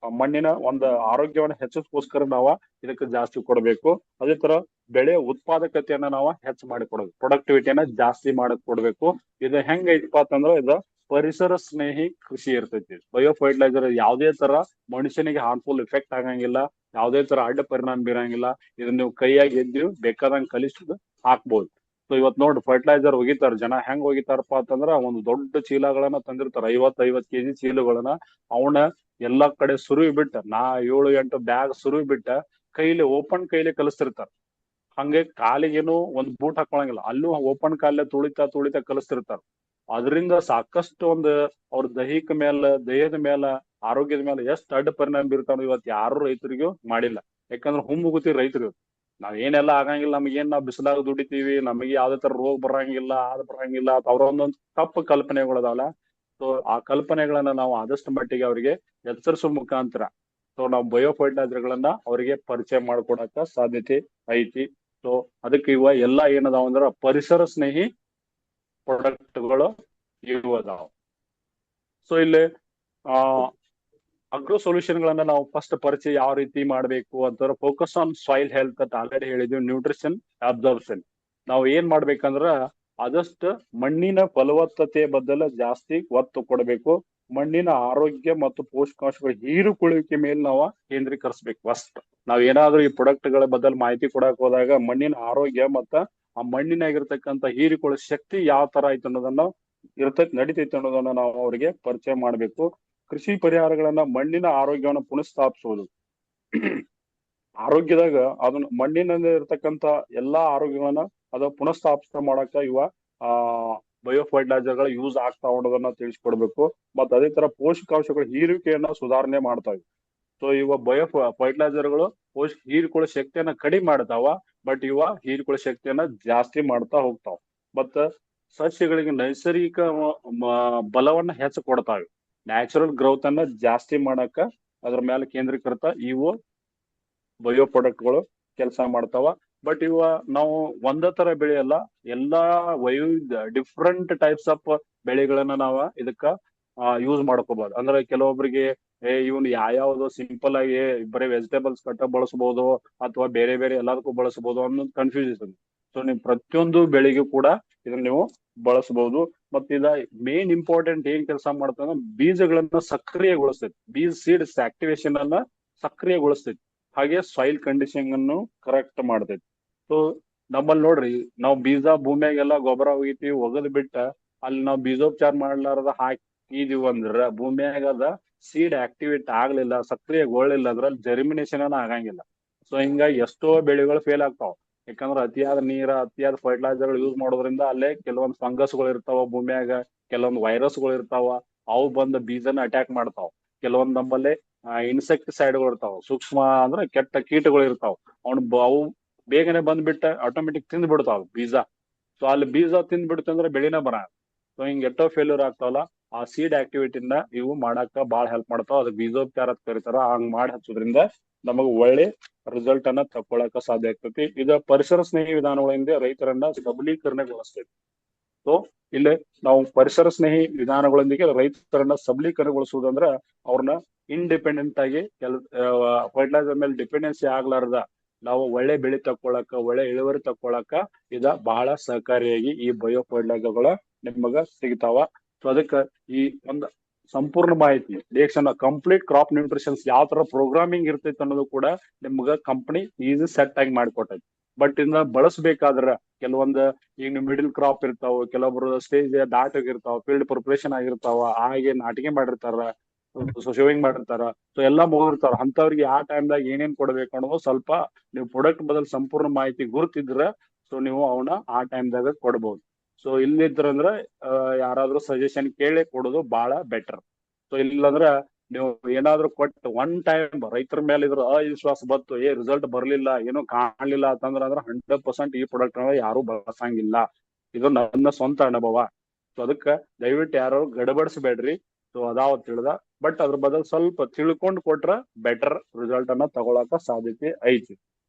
ಮಣ್ಣಿನ ಒಂದು ಆರೋಗ್ಯವನ್ನ ಹೆಚ್ಚಿಸ್ಕೋಸ್ಕರ ನಾವ ಇದಕ್ಕೆ ಜಾಸ್ತಿ ಕೊಡ್ಬೇಕು. ಅದೇ ತರ ಬೆಳೆ ಉತ್ಪಾದಕತೆಯನ್ನ ನಾವು ಹೆಚ್ಚು ಮಾಡಿ ಕೊಡ್ಬೇಕು, ಪ್ರೊಡಕ್ಟಿವಿಟಿಯನ್ನ ಜಾಸ್ತಿ ಮಾಡಕ್ ಕೊಡ್ಬೇಕು. ಇದು ಹೆಂಗ್ ಐತಪ್ಪ ಅಂತಂದ್ರ ಇದು ಪರಿಸರ ಸ್ನೇಹಿ ಕೃಷಿ ಇರ್ತೈತಿ. ಬಯೋ ಫರ್ಟಿಲೈಸರ್ ಯಾವುದೇ ತರ ಮನುಷ್ಯನಿಗೆ ಹಾರ್ಮ್ಫುಲ್ ಎಫೆಕ್ಟ್ ಆಗಂಗಿಲ್ಲ, ಯಾವುದೇ ತರ ಅಡ್ಡ ಪರಿಣಾಮ ಬೀರಂಗಿಲ್ಲ. ಇದನ್ನ ನೀವು ಕೈಯಾಗಿ ಎದ್ದು ಬೇಕಾದಂಗ್ ಕಲಿಸಿದ್ ಹಾಕ್ಬೋದು. ಸೊ ಇವತ್ ನೋಡಿ ಫರ್ಟಿಲೈಸರ್ ಒಗಿತಾರ ಜನ, ಹೆಂಗ್ ಒಗಿತಾರಪ್ಪ ಅಂತಂದ್ರ ಒಂದು ದೊಡ್ಡ ಚೀಲಗಳನ್ನ ತಂದಿರ್ತಾರ, 50 ಕೆಜಿ ಚೀಲಗಳನ್ನ. ಅವನ ಎಲ್ಲಾ ಕಡೆ ಸುರುವಿ ಬಿಟ್ಟ 7-8 ಬ್ಯಾಗ್ ಸುರುವಿ ಬಿಟ್ಟ ಓಪನ್ ಕೈಲಿ ಕಲಿಸ್ತಿರ್ತಾರ. ಹಂಗೆ ಕಾಲಿಗೇನು ಒಂದ್ ಬೂಟ್ ಹಾಕೊಳಂಗಿಲ್ಲ, ಅಲ್ಲೂ ಓಪನ್ ಕಾಲೇ ತುಳಿತಾ ಕಲಿಸ್ತಿರ್ತಾರ. ಅದರಿಂದ ಸಾಕಷ್ಟು ಅವ್ರ ದೇಹದ ಮೇಲೆ ಆರೋಗ್ಯದ ಮೇಲೆ ಎಷ್ಟು ಅಡ್ಡ ಪರಿಣಾಮ ಬೀರ್ತಾವ ಇವತ್ತು ಯಾರು ರೈತರಿಗೂ ಮಾಡಿಲ್ಲ. ಯಾಕಂದ್ರೆ ಹುಮ್ಮುಗುತಿ ರೈತರು. ನಾವ್ ಏನೆಲ್ಲ ಆಗಂಗಿಲ್ಲ, ನಮಗೇನ್ ನಾವ್ ಬಿಸಿಲಾಗ ದುಡಿತೀವಿ, ನಮಗೆ ಯಾವ್ದೇ ತರ ರೋಗ ಬರಂಗಿಲ್ಲ, ಅದ್ ಬರಂಗಿಲ್ಲ, ಅವ್ರ ಒಂದೊಂದು ತಪ್ಪು ಕಲ್ಪನೆಗಳದಾವಲ್ಲ. ಸೊ ಆ ಕಲ್ಪನೆಗಳನ್ನ ನಾವು ಆದಷ್ಟು ಮಟ್ಟಿಗೆ ಅವರಿಗೆ ಎಚ್ಚರಿಸೋ ಮುಖಾಂತರ ಸೊ ನಾವು ಬಯೋ ಫರ್ಟಿಲೈಸರ್ಗಳನ್ನ ಅವರಿಗೆ ಪರಿಚಯ ಮಾಡ್ಕೊಡಕ ಸಾಧ್ಯತೆ ಐತಿ. ಸೊ ಅದಕ್ಕೆ ಇವ ಎಲ್ಲಾ ಏನದಾವ ಅಂದ್ರ ಪರಿಸರ ಸ್ನೇಹಿ ಪ್ರಾಡಕ್ಟ್ಗಳು ಇವು ಅದಾವ. ಸೊ ಇಲ್ಲಿ ಆ ಅಗ್ರೋ ಸೊಲ್ಯೂಷನ್ ಗಳನ್ನ ನಾವು ಫಸ್ಟ್ ಪರಿಚಯ ಯಾವ ರೀತಿ ಮಾಡಬೇಕು ಅಂತಂದ್ರೆ ಫೋಕಸ್ ಆನ್ ಸಾಯಿಲ್ ಹೆಲ್ತ್ ಅಂತ ಆಲ್ರೆಡಿ ಹೇಳಿದ್ವಿ. ನ್ಯೂಟ್ರಿಷನ್ ಅಬ್ಸರ್ಪ್ಷನ್ ನಾವು ಏನ್ ಮಾಡ್ಬೇಕಂದ್ರ ಆದಷ್ಟು ಮಣ್ಣಿನ ಫಲವತ್ತತೆ ಬದಲು ಜಾಸ್ತಿ ಒತ್ತು ಕೊಡಬೇಕು. ಮಣ್ಣಿನ ಆರೋಗ್ಯ ಮತ್ತು ಪೋಷಕಾಂಶಗಳ ಹೀರಿಕೊಳ್ಳುವಿಕೆ ಮೇಲೆ ನಾವು ಕೇಂದ್ರೀಕರಿಸಬೇಕು. ಫಸ್ಟ್ ನಾವ್ ಏನಾದ್ರೂ ಈ ಪ್ರಾಡಕ್ಟ್ ಗಳ ಬದಲು ಮಾಹಿತಿ ಕೊಡಕ್ ಹೋದಾಗ ಮಣ್ಣಿನ ಆರೋಗ್ಯ ಮತ್ತ ಆ ಮಣ್ಣಿನಾಗಿರ್ತಕ್ಕಂಥ ಹೀರಿಕೊಳ್ಳೋ ಶಕ್ತಿ ಯಾವ ತರ ಐತೆ ಅನ್ನೋದನ್ನ ನಡಿತೈತೆ ಅನ್ನೋದನ್ನ ನಾವು ಅವರಿಗೆ ಪರಿಚಯ ಮಾಡ್ಬೇಕು. ಕೃಷಿ ಪರಿಹಾರಗಳನ್ನ ಮಣ್ಣಿನ ಆರೋಗ್ಯವನ್ನು ಪುನಃಸ್ಥಾಪಿಸುವುದು. ಆರೋಗ್ಯದಾಗ ಅದನ್ನ ಮಣ್ಣಿನಲ್ಲಿ ಇರ್ತಕ್ಕಂಥ ಎಲ್ಲಾ ಆರೋಗ್ಯವನ್ನ ಅದ ಪುನಃಸ್ಥಾಪಿತ ಮಾಡಕ ಇವ ಆ ಬಯೋ ಫರ್ಟಿಲೈಸರ್ಗಳ ಯೂಸ್ ಆಗ್ತಾವ ಅನ್ನೋದನ್ನ ತಿಳಿಸ್ಕೊಡ್ಬೇಕು. ಮತ್ತ್ ಅದೇ ತರ ಪೋಷಕಾಂಶಗಳ ಹೀರುವಿಕೆಯನ್ನ ಸುಧಾರಣೆ ಮಾಡ್ತಾವೆ. ಸೊ ಇವ ಬಯೋ ಫರ್ಟಿಲೈಸರ್ಗಳು ಹೀರಿಕೊಳ್ಳೋ ಶಕ್ತಿಯನ್ನ ಕಡಿಮೆ ಮಾಡ್ತಾವ, ಬಟ್ ಇವ ಹೀರಿಕೊಳ್ಳೋ ಶಕ್ತಿಯನ್ನ ಜಾಸ್ತಿ ಮಾಡ್ತಾ ಹೋಗ್ತಾವ. ಮತ್ತ ಸಸ್ಯಗಳಿಗೆ ನೈಸರ್ಗಿಕ ಬಲವನ್ನ ಹೆಚ್ಚು ಕೊಡ್ತಾವೆ. ನ್ಯಾಚುರಲ್ ಗ್ರೋತ್ ಅನ್ನ ಜಾಸ್ತಿ ಮಾಡಕ ಅದ್ರ ಮೇಲೆ ಕೇಂದ್ರೀಕೃತ ಇವು ಬಯೋ ಪ್ರಾಡಕ್ಟ್ಗಳು ಕೆಲಸ ಮಾಡ್ತಾವ. ಬಟ್ ಇವ ನಾವು ಒಂದ ತರ ಬೆಳೆಯಲ್ಲ, ಎಲ್ಲಾ ವೈವಿಧ್ಯ ಡಿಫ್ರೆಂಟ್ ಟೈಪ್ಸ್ ಆಫ್ ಬೆಳೆಗಳನ್ನ ನಾವ ಇದಕ್ಕ ಯೂಸ್ ಮಾಡ್ಕೋಬಹುದು. ಅಂದ್ರೆ ಕೆಲವೊಬ್ಬರಿಗೆ ಇವನ್ ಯಾವ್ಯಾವ್ದು ಸಿಂಪಲ್ ಆಗಿ ಬರೀ ವೆಜಿಟೇಬಲ್ಸ್ ಕಟ್ಟ ಬಳಸಬಹುದು ಅಥವಾ ಬೇರೆ ಬೇರೆ ಎಲ್ಲದಕ್ಕೂ ಬಳಸಬಹುದು ಅನ್ನೋದು ಕನ್ಫ್ಯೂಷನ್. ಸೊ ನೀವು ಪ್ರತಿಯೊಂದು ಬೆಳೆಗೂ ಕೂಡ ಇದನ್ನ ನೀವು ಬಳಸಬಹುದು. ಮತ್ತೆ ಇದ ಮೇನ್ ಇಂಪಾರ್ಟೆಂಟ್ ಏನ್ ಕೆಲಸ ಮಾಡ್ತಂದ್ರೆ ಬೀಜಗಳನ್ನ ಸಕ್ರಿಯಗೊಳಿಸ್ತೈತಿ. ಬೀಜ ಸೀಡ್ಸ್ ಆಕ್ಟಿವೇಶನ್ ಅನ್ನ ಸಕ್ರಿಯಗೊಳಿಸ್ತೈತಿ. ಹಾಗೆ ಸಾಯಿಲ್ ಕಂಡೀಷನ್ ಅನ್ನು ಕರೆಕ್ಟ್ ಮಾಡ್ತೈತಿ. ಸೊ ನಮ್ಮಲ್ಲಿ ನೋಡ್ರಿ, ನಾವು ಬೀಜ ಭೂಮಿಯಾಗೆಲ್ಲ ಗೊಬ್ಬರ ಒಗಿತೀವಿ, ಒಗದ್ ಬಿಟ್ಟ ಅಲ್ಲಿ ನಾವು ಬೀಜೋಪಚಾರ ಮಾಡ್ಲಾರದ ಹಾಕಿದೀವಿ ಅಂದ್ರ ಭೂಮಿಯಾಗ ಅದ ಸೀಡ್ ಆಕ್ಟಿವೇಟ್ ಆಗ್ಲಿಲ್ಲ, ಸಕ್ರಿಯಗೊಳ್ಳಿಲ್ಲ, ಅದ್ರಲ್ಲಿ ಜರ್ಮಿನೇಷನ್ ಅನ್ನ ಆಗಂಗಿಲ್ಲ. ಸೊ ಹಿಂಗಾಗಿ ಎಷ್ಟೋ ಬೆಳೆಗಳು ಫೇಲ್ ಆಗ್ತಾವ. ಯಾಕಂದ್ರೆ ಅತಿಯಾದ ನೀರ, ಅತಿಯಾದ ಫರ್ಟಿಲೈಸರ್ ಯೂಸ್ ಮಾಡೋದ್ರಿಂದ ಅಲ್ಲೇ ಕೆಲವೊಂದು ಫಂಗಸ್ಗಳು ಇರ್ತಾವ ಭೂಮಿಯಾಗ, ಕೆಲವೊಂದು ವೈರಸ್ಗಳು ಇರ್ತಾವ, ಅವು ಬಂದ ಬೀಜನ ಅಟ್ಯಾಕ್ ಮಾಡ್ತಾವ. ಕೆಲವೊಂದ್ ನಮ್ಮಲ್ಲಿ ಇನ್ಸೆಕ್ಟಿಸೈಡ್ಗಳು ಇರ್ತಾವ, ಸೂಕ್ಷ್ಮ ಅಂದ್ರೆ ಕೆಟ್ಟ ಕೀಟಗಳು ಇರ್ತಾವ. ಅವು ಬೇಗನೆ ಬಂದ್ಬಿಟ್ಟ ಆಟೋಮೆಟಿಕ್ ತಿಂದ್ ಬಿಡ್ತಾವ ಬೀಜ. ಸೊ ಅಲ್ಲಿ ಬೀಜ ತಿಂದ್ ಬಿಡ್ತಂದ್ರೆ ಬೆಳಿನ ಬರ. ಸೊ ಹಿಂಗ್ ಎಷ್ಟೋ ಫೇಲ್ಯೂರ್ ಆಗ್ತಾವಲ್ಲ, ಆ ಸೀಡ್ ಆಕ್ಟಿವಿಟಿನ ಇವು ಮಾಡಾಕ ಬಾಳ ಹೆಲ್ಪ್ ಮಾಡ್ತಾವ. ಅದಕ್ಕೆ ಬೀಜೋಪಚಾರ ಅಂತ ಕರೀತಾರ. ಹಂಗ್ ಮಾಡಿ ಹಚ್ಚೋದ್ರಿಂದ ನಮಗ್ ಒಳ್ಳೆ ರಿಸಲ್ಟ್ ಅನ್ನ ತಕೊಳಕ ಸಾಧ್ಯ ಆಗ್ತೈತಿ. ಇದ ಪರಿಸರ ಸ್ನೇಹಿ ವಿಧಾನಗಳಿಂದ ರೈತರನ್ನ ಸಬಲೀಕರಣಗೊಳಿಸ್ತೈತಿ. ಸೊ ಇಲ್ಲಿ ನಾವು ಪರಿಸರ ಸ್ನೇಹಿ ವಿಧಾನಗಳೊಂದಿಗೆ ರೈತರನ್ನ ಸಬಲೀಕರಣಗೊಳಿಸುವುದಂದ್ರ ಅವ್ರನ್ನ ಇಂಡಿಪೆಂಡೆಂಟ್ ಆಗಿ ಫರ್ಟಿಲೈಸರ್ ಮೇಲೆ ಡಿಪೆಂಡೆನ್ಸಿ ಆಗ್ಲಾರ್ದ ನಾವು ಒಳ್ಳೆ ಬೆಳೆ ತಕ್ಕೊಳಕ, ಒಳ್ಳೆ ಇಳುವರಿ ತಕ್ಕೊಳಕ ಇದ ಬಹಳ ಸಹಕಾರಿಯಾಗಿ ಈ ಬಯೋ ಫರ್ಟಿಲೈಸರ್ಗಳ ನಿಮಗ ಸಿಗ್ತಾವ. ಸೊ ಅದಕ್ಕ ಈ ಒಂದ್ ಸಂಪೂರ್ಣ ಮಾಹಿತಿ ಕಂಪ್ಲೀಟ್ ಕ್ರಾಪ್ ನ್ಯೂಟ್ರಿಷನ್ಸ್ ಯಾವ ತರ ಪ್ರೋಗ್ರಾಮಿಂಗ್ ಇರ್ತೈತಿ ಅನ್ನೋದು ಕೂಡ ನಿಮ್ಗ ಕಂಪನಿ ಈಸಿ ಸೆಟ್ ಆಗಿ ಮಾಡ್ಕೊಟ್ಟೈತಿ. ಬಟ್ ಇದನ್ನ ಬಳಸಬೇಕಾದ್ರ ಕೆಲವೊಂದ್ ಈಗ ಮಿಡಿಲ್ ಕ್ರಾಪ್ ಇರ್ತಾವ, ಕೆಲವೊಬ್ರು ಸ್ಟೇಜ್ ದಾಟೋಗಿರ್ತಾವ, ಫೀಲ್ಡ್ ಪ್ರಿಪರೇಷನ್ ಆಗಿರ್ತಾವ, ಹಾಗೆ ನಾಟಿಗೆ ಮಾಡಿರ್ತಾರ, ಶೋವಿಂಗ್ ಮಾಡಿರ್ತಾರ. ಸೊ ಎಲ್ಲಾ ಮುಗಿದಿರ್ತಾರ. ಅಂತವ್ರಿಗೆ ಆ ಟೈಮ್ದಾಗ ಏನೇನ್ ಕೊಡ್ಬೇಕು ಅನ್ನೋದು ಸ್ವಲ್ಪ ನೀವು ಪ್ರಾಡಕ್ಟ್ ಬದಲು ಸಂಪೂರ್ಣ ಮಾಹಿತಿ ಗುರುತಿದ್ರ ಸೊ ನೀವು ಅವನ್ನ ಆ ಟೈಮ್ದಾಗ ಕೊಡ್ಬೋದು. ಸೊ ಇಲ್ಲಿದ್ರಂದ್ರ ಯಾರಾದ್ರೂ ಸಜೆಷನ್ ಕೇಳಿ ಕೊಡೋದು ಬಹಳ ಬೆಟರ್. ಸೊ ಇಲ್ಲಂದ್ರ ನೀವು ಏನಾದ್ರು ಕೊಟ್ಟು ಒನ್ ಟೈಮ್ ರೈತರ ಮೇಲೆ ಇದ್ರ ಅವಿಶ್ವಾಸ ಬತ್ತು, ರಿಸಲ್ಟ್ ಬರ್ಲಿಲ್ಲ, ಏನೋ ಕಾಣ್ಲಿಲ್ಲ ಅಂತಂದ್ರ 100% ಈ ಪ್ರಾಡಕ್ಟ್ ಯಾರು ಬಳಸಂಗಿಲ್ಲ. ಇದು ನನ್ನ ಸ್ವಂತ ಅನುಭವ. ಸೊ ಅದಕ್ಕ ದಯವಿಟ್ಟು ಯಾರು ಗಡಬಡಿಸಬೇಡ್ರಿ. ಸೊ ಅದಾವತ್ ತಿಳಿದ, ಬಟ್ ಅದ್ರ ಬದಲು ಸ್ವಲ್ಪ ತಿಳ್ಕೊಂಡ್ ಕೊಟ್ರ ಬೆಟರ್ ರಿಸಲ್ಟ್ ಅನ್ನ ತಗೊಳಕ ಸಾಧ್ಯತೆ ಐತಿ.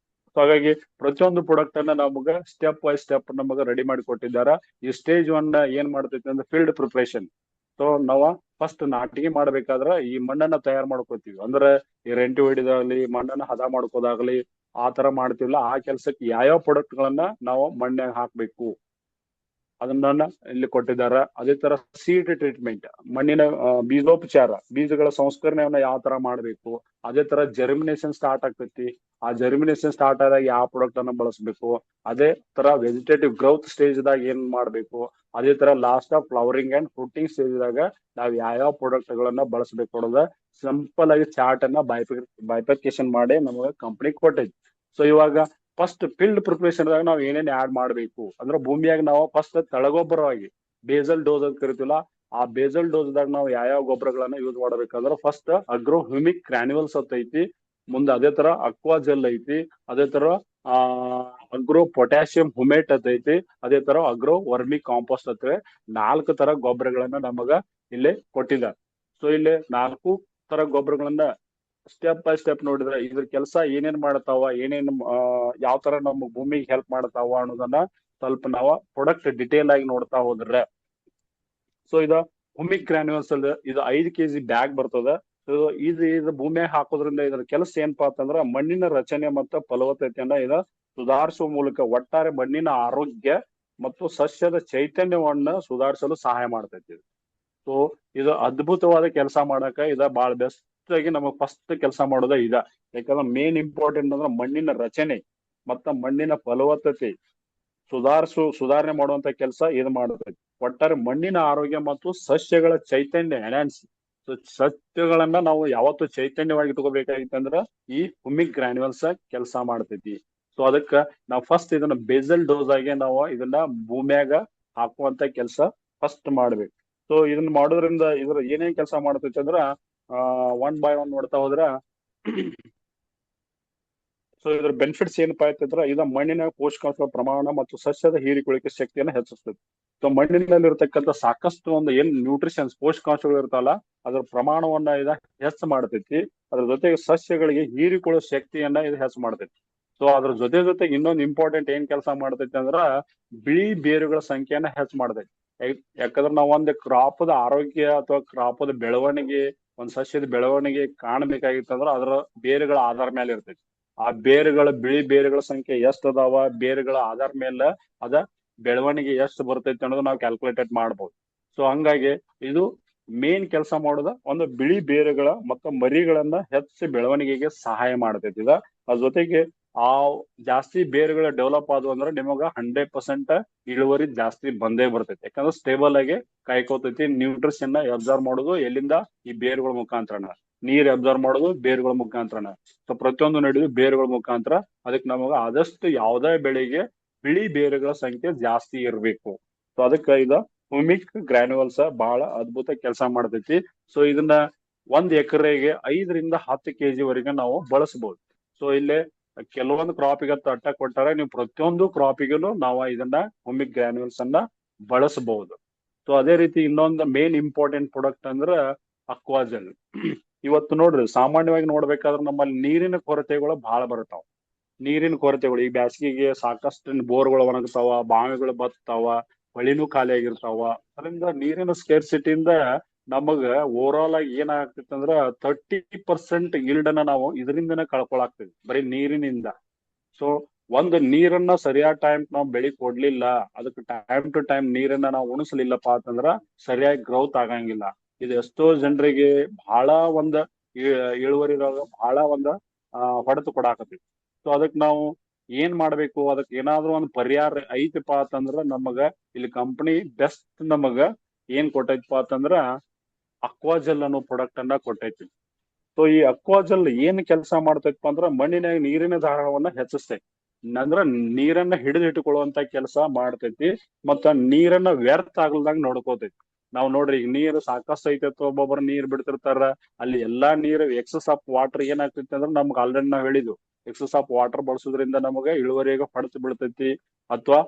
ಸೊ ಹಾಗಾಗಿ ಪ್ರತಿಯೊಂದು ಪ್ರಾಡಕ್ಟ್ ಅನ್ನ ನಮಗ ಸ್ಟೆಪ್ ಬೈ ಸ್ಟೆಪ್ ನಮಗ ರೆಡಿ ಮಾಡಿ ಕೊಟ್ಟಿದ್ದಾರ. ಈ ಸ್ಟೇಜ್ 1 ಏನ್ ಮಾಡ್ತೈತಿ ಅಂದ್ರೆ ಫೀಲ್ಡ್ ಪ್ರಿಪರೇಷನ್. ಸೊ ನಾವ ಫಸ್ಟ್ ನಾಟಿಗೆ ಮಾಡ್ಬೇಕಾದ್ರ ಈ ಮಣ್ಣನ್ನ ತಯಾರು ಮಾಡ್ಕೋತೀವಿ. ಅಂದ್ರೆ ಈ ರೆಂಟಿ ಹೊಡಿದಾಗ್ಲಿ, ಮಣ್ಣನ್ನ ಹದ ಮಾಡ್ಕೋದಾಗ್ಲಿ ಆ ತರ ಮಾಡ್ತೀವಲ್ಲ, ಆ ಕೆಲ್ಸಕ್ಕೆ ಯಾವ್ಯಾವ ಪ್ರಾಡಕ್ಟ್ ಗಳನ್ನ ನಾವು ಮಣ್ಣಾಗ ಹಾಕ್ಬೇಕು ಅದನ್ನ ಇಲ್ಲಿ ಕೊಟ್ಟಿದ್ದಾರೆ. ಅದೇ ತರ ಸೀಡ್ ಟ್ರೀಟ್ಮೆಂಟ್, ಮಣ್ಣಿನ ಬೀಜೋಪಚಾರ, ಬೀಜಗಳ ಸಂಸ್ಕರಣೆಯನ್ನ ಯಾವ ತರ ಮಾಡ್ಬೇಕು. ಅದೇ ತರ ಜರ್ಮಿನೇಷನ್ ಸ್ಟಾರ್ಟ್ ಆಗ್ತೈತಿ. ಆ ಜರ್ಮಿನೇಷನ್ ಸ್ಟಾರ್ಟ್ ಆದಾಗ ಯಾವ ಪ್ರಾಡಕ್ಟ್ ಅನ್ನ ಬಳಸಬೇಕು. ಅದೇ ತರ ವೆಜಿಟೇಟಿವ್ ಗ್ರೌತ್ ಸ್ಟೇಜ್ ದಾಗ ಏನ್ ಮಾಡ್ಬೇಕು. ಅದೇ ತರ last of flowering and fruiting stage ದಾಗ ನಾವ್ ಯಾವ ಪ್ರಾಡಕ್ಟ್ ಗಳನ್ನ ಬಳಸಬೇಕು ಅನ್ನೋದ ಸಿಂಪಲ್ ಆಗಿ ಚಾರ್ಟ್ ಅನ್ನ ಬೈಫರ್ಕೇಶನ್ ಮಾಡಿ ನಮಗೆ ಕಂಪ್ನಿ ಕೊಟ್ಟೈತಿ. ಸೊ ಇವಾಗ ಫಸ್ಟ್ ಫೀಲ್ಡ್ ಪ್ರಿಪರೇಷನ್ ದಾಗ ನಾವ್ ಏನೇನ್ ಆಡ್ ಮಾಡ್ಬೇಕು ಅಂದ್ರೆ ಭೂಮಿಯಾಗ ನಾವು ಫಸ್ಟ್ ತಳಗೊಬ್ಬರವಾಗಿ ಬೇಸಲ್ ಡೋಸ್ ಅಂತ ಕರಿತೀವಲ್ಲ, ಆ ಬೇಸಲ್ ಡೋಸ್ ದಾಗ ನಾವು ಯಾವ ಗೊಬ್ಬರಗಳನ್ನ ಯೂಸ್ ಮಾಡಬೇಕಂದ್ರೆ ಫಸ್ಟ್ ಅಗ್ರೋ ಹ್ಯೂಮಿಕ್ ಗ್ರಾನ್ಯುವಲ್ಸ್ ಅಂತ ಐತಿ. ಮುಂದೆ ಅದೇ ತರ ಅಕ್ವಾ ಜೆಲ್ ಐತಿ, ಅದೇ ತರ ಆ ಅಗ್ರೋ ಪೊಟ್ಯಾಸಿಯಂ ಹುಮೇಟ್ ಅಂತ ಐತಿ, ಅದೇ ತರ ಅಗ್ರೋ ವರ್ಮಿ ಕಾಂಪೋಸ್ಟ್ ಅಂತ 4 ತರ ಗೊಬ್ಬರಗಳನ್ನ ನಮಗ ಇಲ್ಲಿ ಕೊಟ್ಟಿದ್ದಾರೆ. ಸೊ ಇಲ್ಲಿ 4 ತರ ಗೊಬ್ಬರಗಳನ್ನ ಸ್ಟೆಪ್ ಬೈ ಸ್ಟೆಪ್ ನೋಡಿದ್ರೆ ಇದ್ರ ಕೆಲಸ ಏನೇನ್ ಮಾಡ್ತಾವ, ಏನೇನ್ ಯಾವ ತರ ನಮ್ಮ ಭೂಮಿಗೆ ಹೆಲ್ಪ್ ಮಾಡ್ತಾವ ಅನ್ನೋದನ್ನ ಸ್ವಲ್ಪ ನಾವ ಪ್ರಾಡಕ್ಟ್ ಡಿಟೇಲ್ ಆಗಿ ನೋಡ್ತಾ ಹೋದ್ರೆ, ಸೊ ಇದ ಹುಮಿಕ್ ಗ್ರಾನ್ಯೂಲ್ಸ್ ಅಲ್ಲಿ ಇದು 5 kg ಬ್ಯಾಗ್ ಬರ್ತದ. ಸೊ ಇದು ಭೂಮಿಯಾಗ ಹಾಕೋದ್ರಿಂದ ಇದ್ರ ಕೆಲಸ ಏನಪ್ಪಾ ಅಂತಂದ್ರ ಮಣ್ಣಿನ ರಚನೆ ಮತ್ತು ಫಲವತ್ತತೆಯನ್ನ ಇದ ಸುಧಾರಿಸುವ ಮೂಲಕ ಒಟ್ಟಾರೆ ಮಣ್ಣಿನ ಆರೋಗ್ಯ ಮತ್ತು ಸಸ್ಯದ ಚೈತನ್ಯವನ್ನ ಸುಧಾರಿಸಲು ಸಹಾಯ ಮಾಡ್ತೈತಿ. ಸೊ ಇದು ಅದ್ಭುತವಾದ ಕೆಲಸ ಮಾಡಕ ಇದ ಬಹಳ ಬೆಸ್ಟ್ ಆಗಿ ನಮಗ್ ಫಸ್ಟ್ ಕೆಲಸ ಮಾಡೋದ ಇದ. ಯಾಕಂದ್ರೆ ಮೇನ್ ಇಂಪಾರ್ಟೆಂಟ್ ಅಂದ್ರೆ ಮಣ್ಣಿನ ರಚನೆ ಮತ್ತ ಮಣ್ಣಿನ ಫಲವತ್ತತೆ ಸುಧಾರಣೆ ಮಾಡುವಂತ ಕೆಲಸ ಇದು ಮಾಡುತ್ತೈತಿ. ಒಟ್ಟಾರೆ ಮಣ್ಣಿನ ಆರೋಗ್ಯ ಮತ್ತು ಸಸ್ಯಗಳ ಚೈತನ್ಯ ಎನ್ಹಾನ್ಸ್. ಸಸ್ಯಗಳನ್ನ ನಾವು ಯಾವತ್ತು ಚೈತನ್ಯವಾಗಿ ಇಟ್ಕೋಬೇಕಾಗಿತ್ತಂದ್ರ ಈ ಹುಮಿಕ್ ಗ್ರಾನ್ಯುವಲ್ಸ್ ಕೆಲಸ ಮಾಡ್ತೈತಿ. ಸೊ ಅದಕ್ಕ ನಾವು ಫಸ್ಟ್ ಇದನ್ನ ಬೇಸಲ್ ಡೋಸ್ ಆಗಿ ನಾವು ಇದನ್ನ ಭೂಮಿಯಾಗ ಹಾಕುವಂತ ಕೆಲಸ ಫಸ್ಟ್ ಮಾಡ್ಬೇಕು. ಸೊ ಇದನ್ನ ಮಾಡೋದ್ರಿಂದ ಇದ್ರ ಏನೇನ್ ಕೆಲಸ ಮಾಡ್ತೈತಿ ಅಂದ್ರ ಒನ್ ಬೈ ಒನ್ ನೋಡ್ತಾ ಹೋದ್ರ ಸೊ ಇದ್ರ ಬೆನಿಫಿಟ್ಸ್ ಏನಪ್ಪಾ ಅಂತಂದ್ರ ಇದ ಮಣ್ಣಿನ ಪೋಷಕಾಂಶಗಳ ಪ್ರಮಾಣ ಮತ್ತು ಸಸ್ಯದ ಹೀರಿಕೊಳ್ಳಿಕೆ ಶಕ್ತಿಯನ್ನು ಹೆಚ್ಚಿಸ್ತದೆ. ಸೊ ಮಣ್ಣಿನಲ್ಲಿ ಇರತಕ್ಕಂತ ಸಾಕಷ್ಟು ಒಂದು ಏನ್ ನ್ಯೂಟ್ರಿಷನ್ಸ್ ಪೋಷಕಾಂಶಗಳು ಇರ್ತಾವಲ್ಲ ಅದ್ರ ಪ್ರಮಾಣವನ್ನ ಇದ ಹೆಚ್ಚು ಮಾಡ್ತೈತಿ. ಅದ್ರ ಜೊತೆಗೆ ಸಸ್ಯಗಳಿಗೆ ಹೀರಿಕೊಳ್ಳೋ ಶಕ್ತಿಯನ್ನ ಇದು ಹೆಚ್ಚು ಮಾಡ್ತೈತಿ. ಸೊ ಅದ್ರ ಜೊತೆಗೆ ಇನ್ನೊಂದು ಇಂಪಾರ್ಟೆಂಟ್ ಏನ್ ಕೆಲಸ ಮಾಡ್ತೈತಿ ಅಂದ್ರ ಬಿಳಿ ಬೇರುಗಳ ಸಂಖ್ಯೆಯನ್ನ ಹೆಚ್ಚು ಮಾಡ್ತೈತಿ. ಯಾಕಂದ್ರೆ ನಾವ್ ಒಂದ್ ಕ್ರಾಪದ ಆರೋಗ್ಯ ಅಥವಾ ಕ್ರಾಪದ ಬೆಳವಣಿಗೆ, ಒಂದ್ ಸಸ್ಯದ ಬೆಳವಣಿಗೆ ಕಾಣಬೇಕಾಗಿತ್ತಂದ್ರ ಅದರ ಬೇರುಗಳ ಆಧಾರ ಮೇಲೆ ಇರ್ತೈತಿ. ಆ ಬಿಳಿ ಬೇರುಗಳ ಸಂಖ್ಯೆ ಎಷ್ಟ್ ಅದಾವ, ಬೇರುಗಳ ಆಧಾರ ಮೇಲೆ ಅದ ಬೆಳವಣಿಗೆ ಎಷ್ಟು ಬರ್ತೈತಿ ಅನ್ನೋದು ನಾವು ಕ್ಯಾಲ್ಕುಲೇಟೆಡ್ ಮಾಡ್ಬೋದು. ಸೊ ಹಂಗಾಗಿ ಇದು ಮೇನ್ ಕೆಲಸ ಮಾಡೋದ ಒಂದು ಬಿಳಿ ಬೇರುಗಳ ಮತ್ತು ಮರಿಗಳನ್ನ ಹೆಚ್ಚು ಬೆಳವಣಿಗೆಗೆ ಸಹಾಯ ಮಾಡ್ತೈತಿ ಇದ. ಅದ್ರ ಜೊತೆಗೆ ಆ ಜಾಸ್ತಿ ಬೇರುಗಳ ಡೆವಲಪ್ ಆದ್ವು ಅಂದ್ರೆ ನಿಮಗ 100% ಇಳುವರಿ ಜಾಸ್ತಿ ಬಂದೇ ಬರ್ತೈತಿ. ಯಾಕಂದ್ರೆ ಸ್ಟೇಬಲ್ ಆಗಿ ಕಾಯ್ಕೋತೈತಿ. ನ್ಯೂಟ್ರಿಷನ್ ಅಬ್ಸರ್ವ್ ಮಾಡೋದು ಎಲ್ಲಿಂದ ಈ ಬೇರುಗಳ ಮುಖಾಂತರನ, ನೀರ್ ಅಬ್ಸರ್ವ್ ಮಾಡೋದು ಬೇರುಗಳ ಮುಖಾಂತರನ. ಸೊ ಪ್ರತಿಯೊಂದು ನಡೆಯುದು ಬೇರುಗಳ ಮುಖಾಂತರ. ಅದಕ್ಕೆ ನಮಗ ಆದಷ್ಟು ಯಾವ್ದೇ ಬೆಳೆಗೆ ಬಿಳಿ ಬೇರುಗಳ ಸಂಖ್ಯೆ ಜಾಸ್ತಿ ಇರ್ಬೇಕು. ಸೊ ಅದಕ್ಕ ಇದ ಹುಮಿಕ್ ಗ್ರಾನ್ಯುವಲ್ಸ್ ಬಹಳ ಅದ್ಭುತ ಕೆಲಸ ಮಾಡ್ತೈತಿ. ಸೊ ಇದನ್ನ 1 ಎಕರೆಗೆ 5 ರಿಂದ 10 kg ವರೆಗೆ ನಾವು ಬಳಸಬಹುದು. ಸೊ ಇಲ್ಲಿ ಕೆಲವೊಂದು ಕ್ರಾಪಿಗೆ ಅಟ್ಟ ಕೊಟ್ಟಾರೆ, ನೀವು ಪ್ರತಿಯೊಂದು ಕ್ರಾಪಿಗೂ ನಾವು ಇದನ್ನ ಹುಮಿಕ್ ಗ್ರಾನ್ಯುವಲ್ಸ್ ಅನ್ನ ಬಳಸಬಹುದು. ಸೊ ಅದೇ ರೀತಿ ಇನ್ನೊಂದು ಮೇನ್ ಇಂಪಾರ್ಟೆಂಟ್ ಪ್ರಾಡಕ್ಟ್ ಅಂದ್ರ ಅಕ್ವಾಜೆಲ್. ಇವತ್ತು ನೋಡ್ರಿ ಸಾಮಾನ್ಯವಾಗಿ ನೋಡ್ಬೇಕಾದ್ರೆ ನಮ್ಮಲ್ಲಿ ನೀರಿನ ಕೊರತೆಗಳು ಬಹಳ ಬರ್ತಾವ. ನೀರಿನ ಕೊರತೆಗಳು ಈ ಬ್ಯಾಸಿಗೆಗೆ ಸಾಕಷ್ಟು ಬೋರ್ಗಳು ಒಣಗ್ತಾವ, ಬಾವಿಗಳು ಬತ್ತಾವ, ಹೊಳಿನೂ ಖಾಲಿ ಆಗಿರ್ತಾವ. ಅದರಿಂದ ನೀರಿನ ಸ್ಕೇರ್ಸಿಟಿಯಿಂದ ನಮಗ ಓವರ್ ಆಲ್ ಆಗಿ ಏನಾಗ್ತಿತ್ತು ಅಂದ್ರ 30% yield ಅನ್ನ ನಾವು ಇದರಿಂದನೇ ಕಳ್ಕೊಳಾಗ್ತೀವಿ ಬರೀ ನೀರಿನಿಂದ. ಸೊ ಒಂದು ನೀರನ್ನ ಸರಿಯಾದ ಟೈಮ್ ನಾವು ಬೆಳಿ ಕೊಡ್ಲಿಲ್ಲ, ಅದಕ್ಕೆ ಟೈಮ್ ಟು ಟೈಮ್ ನೀರನ್ನ ನಾವು ಉಣಿಸ್ಲಿಲ್ಲಪ್ಪ ಅಂತಂದ್ರ ಸರಿಯಾಗಿ ಗ್ರೌತ್ ಆಗಂಗಿಲ್ಲ. ಇದು ಎಷ್ಟೋ ಜನರಿಗೆ ಬಹಳ ಒಂದ್ ಇಳುವರಿದಾಗ ಬಹಳ ಒಂದ್ ಹೊಡೆತ ಕೊಡಾಕತೈತಿ. ಸೊ ಅದಕ್ ನಾವು ಏನ್ ಮಾಡ್ಬೇಕು, ಅದಕ್ಕೆ ಏನಾದ್ರು ಒಂದು ಪರಿಹಾರ ಐತಿಪ್ಪ ಅಂತಂದ್ರ ನಮಗ ಇಲ್ಲಿ ಕಂಪನಿ ಬೆಸ್ಟ್ ನಮಗ ಏನ್ ಕೊಟ್ಟೈತಿಪಾ ಅಂತಂದ್ರ ಅಕ್ವಾಜೆಲ್ ಅನ್ನೋ ಪ್ರಾಡಕ್ಟ್ ಅನ್ನ ಕೊಟ್ಟೈತಿ. ಸೊ ಈ ಅಕ್ವಾಜೆಲ್ ಏನ್ ಕೆಲಸ ಮಾಡ್ತೈತಿಪ್ಪ ಅಂದ್ರ ಮಣ್ಣಿನ ನೀರಿನ ಧಾರಣವನ್ನ ಹೆಚ್ಚಿಸ್ತೈತಿ. ಅಂದ್ರ ನೀರನ್ನ ಹಿಡಿದಿಟ್ಟುಕೊಳ್ಳುವಂತ ಕೆಲಸ ಮಾಡ್ತೈತಿ. ಮತ್ತ ನೀರನ್ನ ವ್ಯರ್ಥ ಆಗ್ಲದಂಗ ನೋಡ್ಕೋತೈತಿ. ನಾವ್ ನೋಡ್ರಿ ಈಗ ನೀರು ಸಾಕಷ್ಟು ಐತಿ, ಒಬ್ಬೊಬ್ರು ನೀರ್ ಬಿಡ್ತಿರ್ತಾರ, ಅಲ್ಲಿ ಎಲ್ಲಾ ನೀರು ಎಕ್ಸಸ್ ಆಫ್ ವಾಟರ್ ಏನಾಗ್ತೈತಿ ಅಂದ್ರ ನಮ್ಗೆ ಆಲ್ರೆಡಿ ನಾವ್ ಹೇಳಿದ್ವು, ಎಕ್ಸಸ್ ಆಫ್ ವಾಟರ್ ಬಳಸೋದ್ರಿಂದ ನಮಗೆ ಇಳುವರಿಯಾಗ ಹೊಡೆತ ಬೀಳ್ತೈತಿ, ಅಥವಾ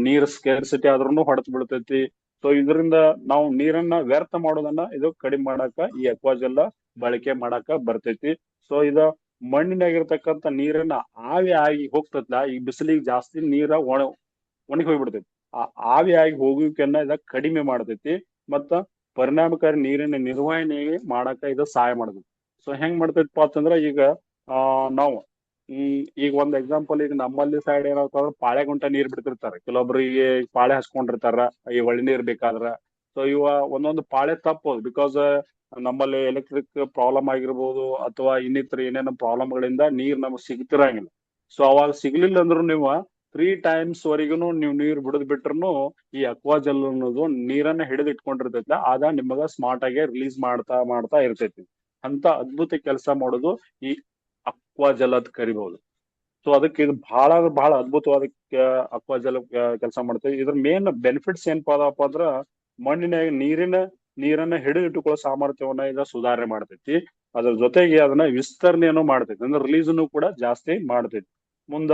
ನೀರ್ ಸ್ಕೇರ್ಸಿಟಿ ಆದ್ರೂ ಹೊಡೆತ ಬೀಳ್ತೈತಿ. ಸೊ ಇದರಿಂದ ನಾವು ನೀರನ್ನ ವ್ಯರ್ಥ ಮಾಡೋದನ್ನ ಇದು ಕಡಿಮೆ ಮಾಡಾಕ ಈ ಅಕ್ವಾಜೆಲ್ ಬಳಕೆ ಮಾಡಾಕ ಬರ್ತೈತಿ. ಸೊ ಇದ ಮಣ್ಣಿನಾಗಿರ್ತಕ್ಕಂಥ ನೀರನ್ನ ಆವಿ ಆಗಿ ಹೋಗ್ತತ್ಲ, ಈ ಬಿಸಿಲಿಗೆ ಜಾಸ್ತಿ ನೀರ ಒಣಗಿ ಹೋಗ್ಬಿಡ್ತೈತಿ. ಆ ಆವಿ ಆಗಿ ಹೋಗುವಿಕೆಯನ್ನ ಇದ ಕಡಿಮೆ ಮಾಡ್ತೈತಿ. ಮತ್ತ ಪರಿಣಾಮಕಾರಿ ನೀರಿನ ನಿರ್ವಹಣೆ ಮಾಡಾಕ ಇದು ಸಹಾಯ ಮಾಡ್ತೈತಿ. ಸೊ ಹೆಂಗ್ ಮಾಡ್ತೈತಿಪಾ ಅಂತಂದ್ರ ಈಗ ನಾವು ಈಗ ಒಂದ್ ಎಕ್ಸಾಂಪಲ್, ಈಗ ನಮ್ಮಲ್ಲಿ ಸೈಡ್ ಏನಾಗ್ತದ್ರ ಪಾಳೆಗುಂಟ ನೀರ್ ಬಿಡ್ತಿರ್ತಾರೆ, ಕೆಲವೊಬ್ರಿಗೆ ಪಾಳೆ ಹಚ್ಕೊಂಡಿರ್ತಾರ ಈ ಒಳ್ಳೆ ನೀರ್ ಬೇಕಾದ್ರ. ಸೊ ಇವ ಒಂದೊಂದು ಪಾಳೆ ತಪ್ಪೋದು, ಬಿಕಾಸ್ ನಮ್ಮಲ್ಲಿ ಎಲೆಕ್ಟ್ರಿಕ್ ಪ್ರಾಬ್ಲಮ್ ಆಗಿರ್ಬೋದು ಅಥವಾ ಇನ್ನಿತರ ಏನೇನೋ ಪ್ರಾಬ್ಲಮ್ ಗಳಿಂದ ನೀರ್ ನಮಗ್ ಸಿಗ್ತಿರಂಗಿಲ್ಲ. ಸೊ ಅವಾಗ ಸಿಗ್ಲಿಲ್ಲ ಅಂದ್ರು ನೀವು 3 times ವರೆಗೂ ನೀವು ನೀರ್ ಬಿಡದ್ ಬಿಟ್ರು ಈ ಅಕ್ವಾಜೆಲ್ ಅನ್ನೋದು ನೀರನ್ನ ಹಿಡಿದು ಇಟ್ಕೊಂಡಿರ್ತೈತಿ, ಆದ ನಿಮಗ ಸ್ಮಾರ್ಟ್ ಆಗಿ ರಿಲೀಸ್ ಮಾಡ್ತಾ ಮಾಡ್ತಾ ಇರ್ತೈತಿ. ಅಂತ ಅದ್ಭುತ ಕೆಲಸ ಮಾಡೋದು ಈ ಅಕ್ವಾಜೆಲ್ ಅಂತ ಕರಿಬಹುದು. ಸೊ ಅದಕ್ಕೆ ಇದು ಬಹಳ ಅದ್ಭುತವಾದ ಅಕ್ವಾಜೆಲ್ ಕೆಲಸ ಮಾಡ್ತೇವೆ. ಇದ್ರ ಮೇನ್ ಬೆನಿಫಿಟ್ಸ್ ಏನಪ್ಪಾ ಅದಪ್ಪ ಅಂದ್ರ ಮಣ್ಣಿನ ನೀರನ್ನ ಹಿಡಿದಿಟ್ಟುಕೊಳ್ಳೋ ಸಾಮರ್ಥ್ಯವನ್ನ ಇದ ಸುಧಾರಣೆ ಮಾಡ್ತೈತಿ. ಅದ್ರ ಜೊತೆಗೆ ಅದನ್ನ ವಿಸ್ತರಣೆಯನ್ನು ಮಾಡ್ತೈತಿ, ಅಂದ್ರೆ ರಿಲೀಸ್ನು ಕೂಡ ಜಾಸ್ತಿ ಮಾಡ್ತೈತಿ. ಮುಂದ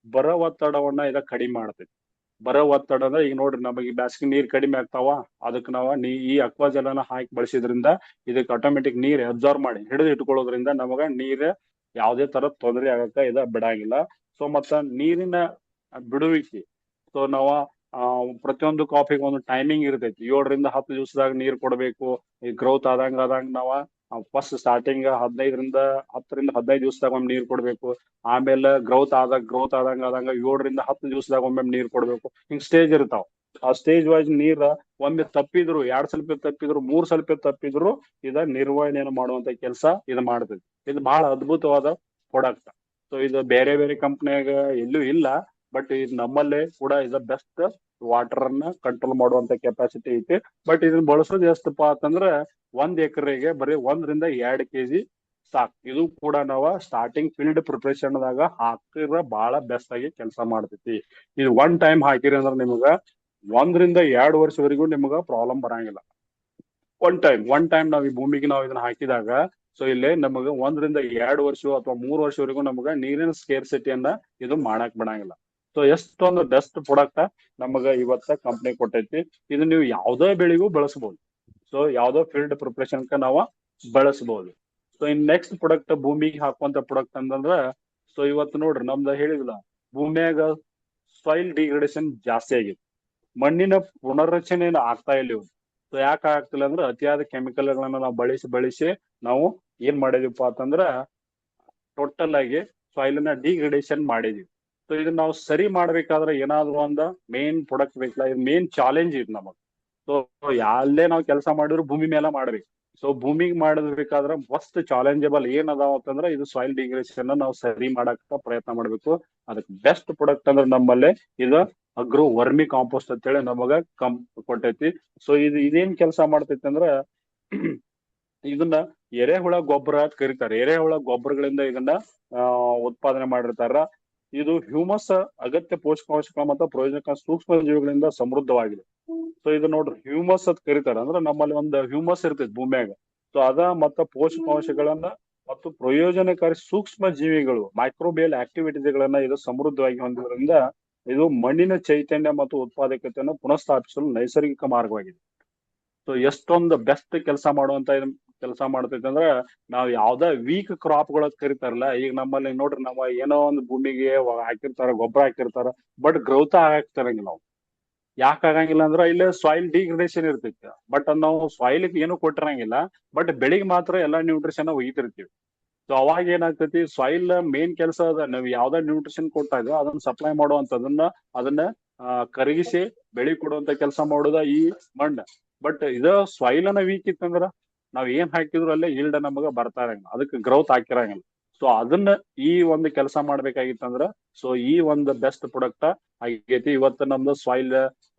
ಬರ ಒತ್ತಡವನ್ನ ಇದ ಕಡಿಮೆ ಮಾಡ್ತೈತಿ. ಬರ ಒತ್ತಡ ಅಂದ್ರೆ ಈಗ ನೋಡ್ರಿ, ನಮಗೆ ಬ್ಯಾಸಿಗೆ ನೀರ್ ಕಡಿಮೆ ಆಗ್ತಾವ, ಅದಕ್ಕೆ ನಾವ ಈ ಅಕ್ವಾ ಜಲನ ಹಾಕಿ ಬಳಸಿದ್ರಿಂದ ಇದಕ್ಕೆ ಆಟೋಮೆಟಿಕ್ ನೀರ್ ಅಬ್ಸಾರ್ವ್ ಮಾಡಿ ಹಿಡಿದು ಇಟ್ಕೊಳ್ಳೋದ್ರಿಂದ ನಮಗ ನೀರ್ ಯಾವುದೇ ತರ ತೊಂದರೆ ಆಗಕ್ಕ ಬಿಡಂಗಿಲ್ಲ. ಸೊ ಮತ್ತ ನೀರಿನ ಬಿಡುವಿಕೆ, ಸೊ ನಾವ ಪ್ರತಿಯೊಂದು ಕಾಫಿಗೆ ಒಂದು ಟೈಮಿಂಗ್ ಇರ್ತೈತಿ. 7ರಿಂದ 10 ದಿವಸದಾಗ ನೀರ್ ಕೊಡ್ಬೇಕು. ಈ ಗ್ರೋತ್ ಆದಂಗ ನಾವ ಫಸ್ಟ್ ಸ್ಟಾರ್ಟಿಂಗ್ 10ರಿಂದ 15 ದಿವಸದಾಗ ಒಮ್ಮೆ ನೀರ್ ಕೊಡ್ಬೇಕು. ಆಮೇಲೆ ಗ್ರೋತ್ ಆದಂಗ 7ರಿಂದ 10 ದಿವಸದಾಗ ಒಮ್ಮೆ ನೀರ್ ಕೊಡ್ಬೇಕು. ಹಿಂಗ್ ಸ್ಟೇಜ್ ಇರ್ತಾವ. ಆ ಸ್ಟೇಜ್ ವೈಸ್ ನೀರ್ ಒಮ್ಮೆ ತಪ್ಪಿದ್ರು, 2 ಸ್ವಲ್ಪ ತಪ್ಪಿದ್ರು, 3 ಸ್ವಲ್ಪ ತಪ್ಪಿದ್ರು ನಿರ್ವಹಣೆಯನ್ನು ಮಾಡುವಂತ ಕೆಲಸ ಇದು ಮಾಡ್ತೈತಿ. ಇದು ಬಹಳ ಅದ್ಭುತವಾದ ಪ್ರಾಡಕ್ಟ್. ಸೊ ಇದು ಬೇರೆ ಬೇರೆ ಕಂಪ್ನಿಯಾಗ ಎಲ್ಲೂ ಇಲ್ಲ, ಬಟ್ ಇದು ನಮ್ಮಲ್ಲೇ ಕೂಡ ಇದು ಬೆಸ್ಟ್ ವಾಟರ್ ಅನ್ನ ಕಂಟ್ರೋಲ್ ಮಾಡುವಂತ ಕೆಪಾಸಿಟಿ ಐತಿ. ಬಟ್ ಇದನ್ನ ಬಳಸೋದು ಎಷ್ಟಪ್ಪ ಅಂತಂದ್ರ 1 ಎಕರೆಗೆ ಬರೀ 1ರಿಂದ 2 kg ಸಾಕು. ಇದು ಕೂಡ ನಾವ ಸ್ಟಾರ್ಟಿಂಗ್ ಫೀಲ್ಡ್ ಪ್ರಿಪರೇಷನ್ ದಾಗ ಹಾಕಿದ್ರ ಬಹಳ ಬೆಸ್ಟ್ ಆಗಿ ಕೆಲಸ ಮಾಡ್ತೈತಿ. ಇದು 1 ಟೈಮ್ ಹಾಕಿರಿ ಅಂದ್ರ ನಿಮಗ 1ರಿಂದ 2 ವರ್ಷವರೆಗೂ ನಿಮಗ ಪ್ರಾಬ್ಲಮ್ ಬರಂಗಿಲ್ಲ. ಒನ್ ಟೈಮ್ ನಾವ್ ಈ ಭೂಮಿಗೆ ನಾವ್ ಇದನ್ನ ಹಾಕಿದಾಗ, ಸೊ ಇಲ್ಲಿ ನಮಗ 1ರಿಂದ 2 ವರ್ಷ ಅಥವಾ 3 ವರ್ಷವರೆಗೂ ನಮಗ ನೀರಿನ ಸ್ಕೇರ್ಸಿಟಿಯನ್ನ ಇದು ಮಾಡಕ್ ಬಿಡಂಗಿಲ್ಲ. ಸೊ ಎಷ್ಟೊಂದು ಬೆಸ್ಟ್ ಪ್ರಾಡಕ್ಟ್ ನಮಗ ಇವತ್ತ ಕಂಪ್ನಿ ಕೊಟ್ಟೈತಿ. ಇದು ನೀವು ಯಾವ್ದೇ ಬೆಳೆಗೂ ಬಳಸಬಹುದು. ಸೊ ಯಾವ್ದೋ ಫೀಲ್ಡ್ ಪ್ರಿಪರೇಷನ್ ನಾವ ಬಳಸಬಹುದು. ಸೊ ಇನ್ ನೆಕ್ಸ್ಟ್ ಪ್ರಾಡಕ್ಟ್ ಭೂಮಿಗೆ ಹಾಕುವಂತ ಪ್ರಾಡಕ್ಟ್ ಅಂತಂದ್ರ, ಸೊ ಇವತ್ತು ನೋಡ್ರಿ ನಮ್ದ ಹೇಳಿದಿಲ್ಲ, ಭೂಮಿಯಾಗ ಸಾಯಿಲ್ ಡಿಗ್ರೇಡೇಷನ್ ಜಾಸ್ತಿ ಆಗೈತಿ. ಮಣ್ಣಿನ ಪುನರ್ರಚನೆ ಆಗ್ತಾ ಇಲ್ಲ ಇವು. ಸೊ ಯಾಕೆ ಆಗ್ತಿಲ್ಲ ಅಂದ್ರೆ ಅತಿಯಾದ ಕೆಮಿಕಲ್ ಗಳನ್ನ ನಾವು ಬಳಸಿ ನಾವು ಏನ್ ಮಾಡಿದೀವಪ್ಪ ಅಂತಂದ್ರ ಟೋಟಲ್ ಆಗಿ ಸಾಯಿಲ್ ನ ಡಿಗ್ರೇಡೇಷನ್ ಮಾಡಿದೀವಿ. ಸೊ ಇದನ್ನ ನಾವು ಸರಿ ಮಾಡ್ಬೇಕಾದ್ರೆ ಏನಾದ್ರು ಒಂದ ಮೇನ್ ಪ್ರಾಡಕ್ಟ್ ಬೇಕಲ್ಲ, ಇದು ಮೇನ್ ಚಾಲೆಂಜ್ ಇದು ನಮಗ್. ಸೊ ಅಲ್ಲೇ ನಾವು ಕೆಲಸ ಮಾಡಿದ್ರು ಭೂಮಿ ಮೇಲೆ ಮಾಡ್ಬೇಕು. ಸೊ ಭೂಮಿಗೆ ಮಾಡಬೇಕಾದ್ರ ಮಸ್ಟ್ ಚಾಲೆಂಜಬಲ್ ಏನ್ ಅದಾವ ಅಂತಂದ್ರ ಇದು ಸಾಯಿಲ್ ಡಿಗ್ರೇಡೇಷನ್ ನಾವು ಸರಿ ಮಾಡಕ ಪ್ರಯತ್ನ ಮಾಡ್ಬೇಕು. ಅದಕ್ಕೆ ಬೆಸ್ಟ್ ಪ್ರಾಡಕ್ಟ್ ಅಂದ್ರೆ ನಮ್ಮಲ್ಲಿ ಇದು ಅಗ್ರೋ ವರ್ಮಿ ಕಾಂಪೋಸ್ಟ್ ಅಂತೇಳಿ ನಮಗ ಕೊಟ್ಟೈತಿ. ಸೊ ಇದೇನ್ ಕೆಲಸ ಮಾಡ್ತೈತಿ ಅಂದ್ರ ಇದನ್ನ ಎರೆಹುಳ ಗೊಬ್ಬರ ಅಂತ ಕರೀತಾರೆ. ಎರೆಹುಳ ಗೊಬ್ಬರಗಳಿಂದ ಇದನ್ನ ಉತ್ಪಾದನೆ ಮಾಡಿರ್ತಾರ. ಇದು ಹ್ಯೂಮಸ್ ಅಗತ್ಯ ಪೋಷಕಾಂಶಗಳ ಮತ್ತು ಪ್ರಯೋಜನಕ ಸೂಕ್ಷ್ಮ ಜೀವಿಗಳಿಂದ ಸಮೃದ್ಧವಾಗಿದೆ. ಸೊ ಇದು ನೋಡ್ರಿ ಹ್ಯೂಮಸ್ ಅಂತ ಕರೀತಾರ. ಅಂದ್ರೆ ನಮ್ಮಲ್ಲಿ ಒಂದು ಹ್ಯೂಮಸ್ ಇರ್ತೈತಿ ಭೂಮಿಯಾಗ. ಸೊ ಅದ ಮತ್ತ ಪೋಷಕಾಂಶಗಳನ್ನ ಮತ್ತು ಪ್ರಯೋಜನಕಾರಿ ಸೂಕ್ಷ್ಮ ಜೀವಿಗಳು ಮೈಕ್ರೋಬಿಯಲ್ ಆಕ್ಟಿವಿಟೀಸ್ಗಳನ್ನ ಇದು ಸಮೃದ್ಧವಾಗಿ ಹೊಂದಿದ್ರಿಂದ ಇದು ಮಣ್ಣಿನ ಚೈತನ್ಯ ಮತ್ತು ಉತ್ಪಾದಕತೆಯನ್ನು ಪುನಃಸ್ಥಾಪಿಸಲು ನೈಸರ್ಗಿಕ ಮಾರ್ಗವಾಗಿದೆ. ಸೊ ಎಷ್ಟೊಂದು ಬೆಸ್ಟ್ ಕೆಲಸ ಮಾಡ್ತೈತೆ ಅಂದ್ರೆ, ನಾವ್ ಯಾವ್ದ ವೀಕ್ ಕ್ರಾಪ್ ಗಳ ಕರಿತಾರಲ್ಲ, ಈಗ ನಮ್ಮಲ್ಲಿ ನೋಡ್ರಿ ನಾವ್ ಏನೋ ಒಂದು ಭೂಮಿಗೆ ಹಾಕಿರ್ತಾರ, ಗೊಬ್ಬರ ಹಾಕಿರ್ತಾರ, ಬಟ್ ಗ್ರೋತ್ ಆಗಂಗಿಲ್ಲ. ನಾವು ಯಾಕೆ ಆಗಂಗಿಲ್ಲ ಅಂದ್ರ ಇಲ್ಲಿ ಸಾಯಿಲ್ ಡಿಗ್ರೇಡೇಷನ್ ಇರ್ತೈತಿ. ಬಟ್ ನಾವು ಸಾಯಿಲ್ ಏನು ಕೊಟ್ಟಿರಂಗಿಲ್ಲ, ಬಟ್ ಬೆಳಿಗ್ಗೆ ಮಾತ್ರ ಎಲ್ಲಾ ನ್ಯೂಟ್ರಿಷನ್ ಒಯ್ತಿರ್ತೀವಿ. ಸೊ ಅವಾಗ ಏನಾಗ್ತೈತಿ, ಸಾಯಿಲ್ ಮೇನ್ ಕೆಲಸ ಅದ, ನಾವ್ ಯಾವ್ದ ನ್ಯೂಟ್ರಿಷನ್ ಕೊಡ್ತಾ ಇದೋ ಅದನ್ನ ಸಪ್ಲೈ ಅದನ್ನ ಕರಗಿಸಿ ಬೆಳಿ ಕೊಡುವಂತ ಕೆಲಸ ಮಾಡೋದ ಈ ಮಣ್ಣು. ಬಟ್ ಇದು ಸಾಯಿಲ್ ಅನ್ನ ವೀಕ್ ಇತ್ತಂದ್ರ ನಾವ್ ಏನ್ ಹಾಕಿದ್ರು ಅಲ್ಲೇ ಈಲ್ಡ್ ನಮಗ ಬರ್ತಾ ಇರಂಗಿಲ್ಲ, ಅದಕ್ಕೆ ಗ್ರೋತ್ ಹಾಕಿರಂಗಿಲ್ಲ. ಸೊ ಅದನ್ನ ಈ ಒಂದು ಕೆಲಸ ಮಾಡ್ಬೇಕಾಗಿತ್ತಂದ್ರ, ಸೊ ಈ ಒಂದು ಬೆಸ್ಟ್ ಪ್ರಾಡಕ್ಟ್ ಆಗೈತಿ. ಇವತ್ತು ನಮ್ದು ಸಾಯಿಲ್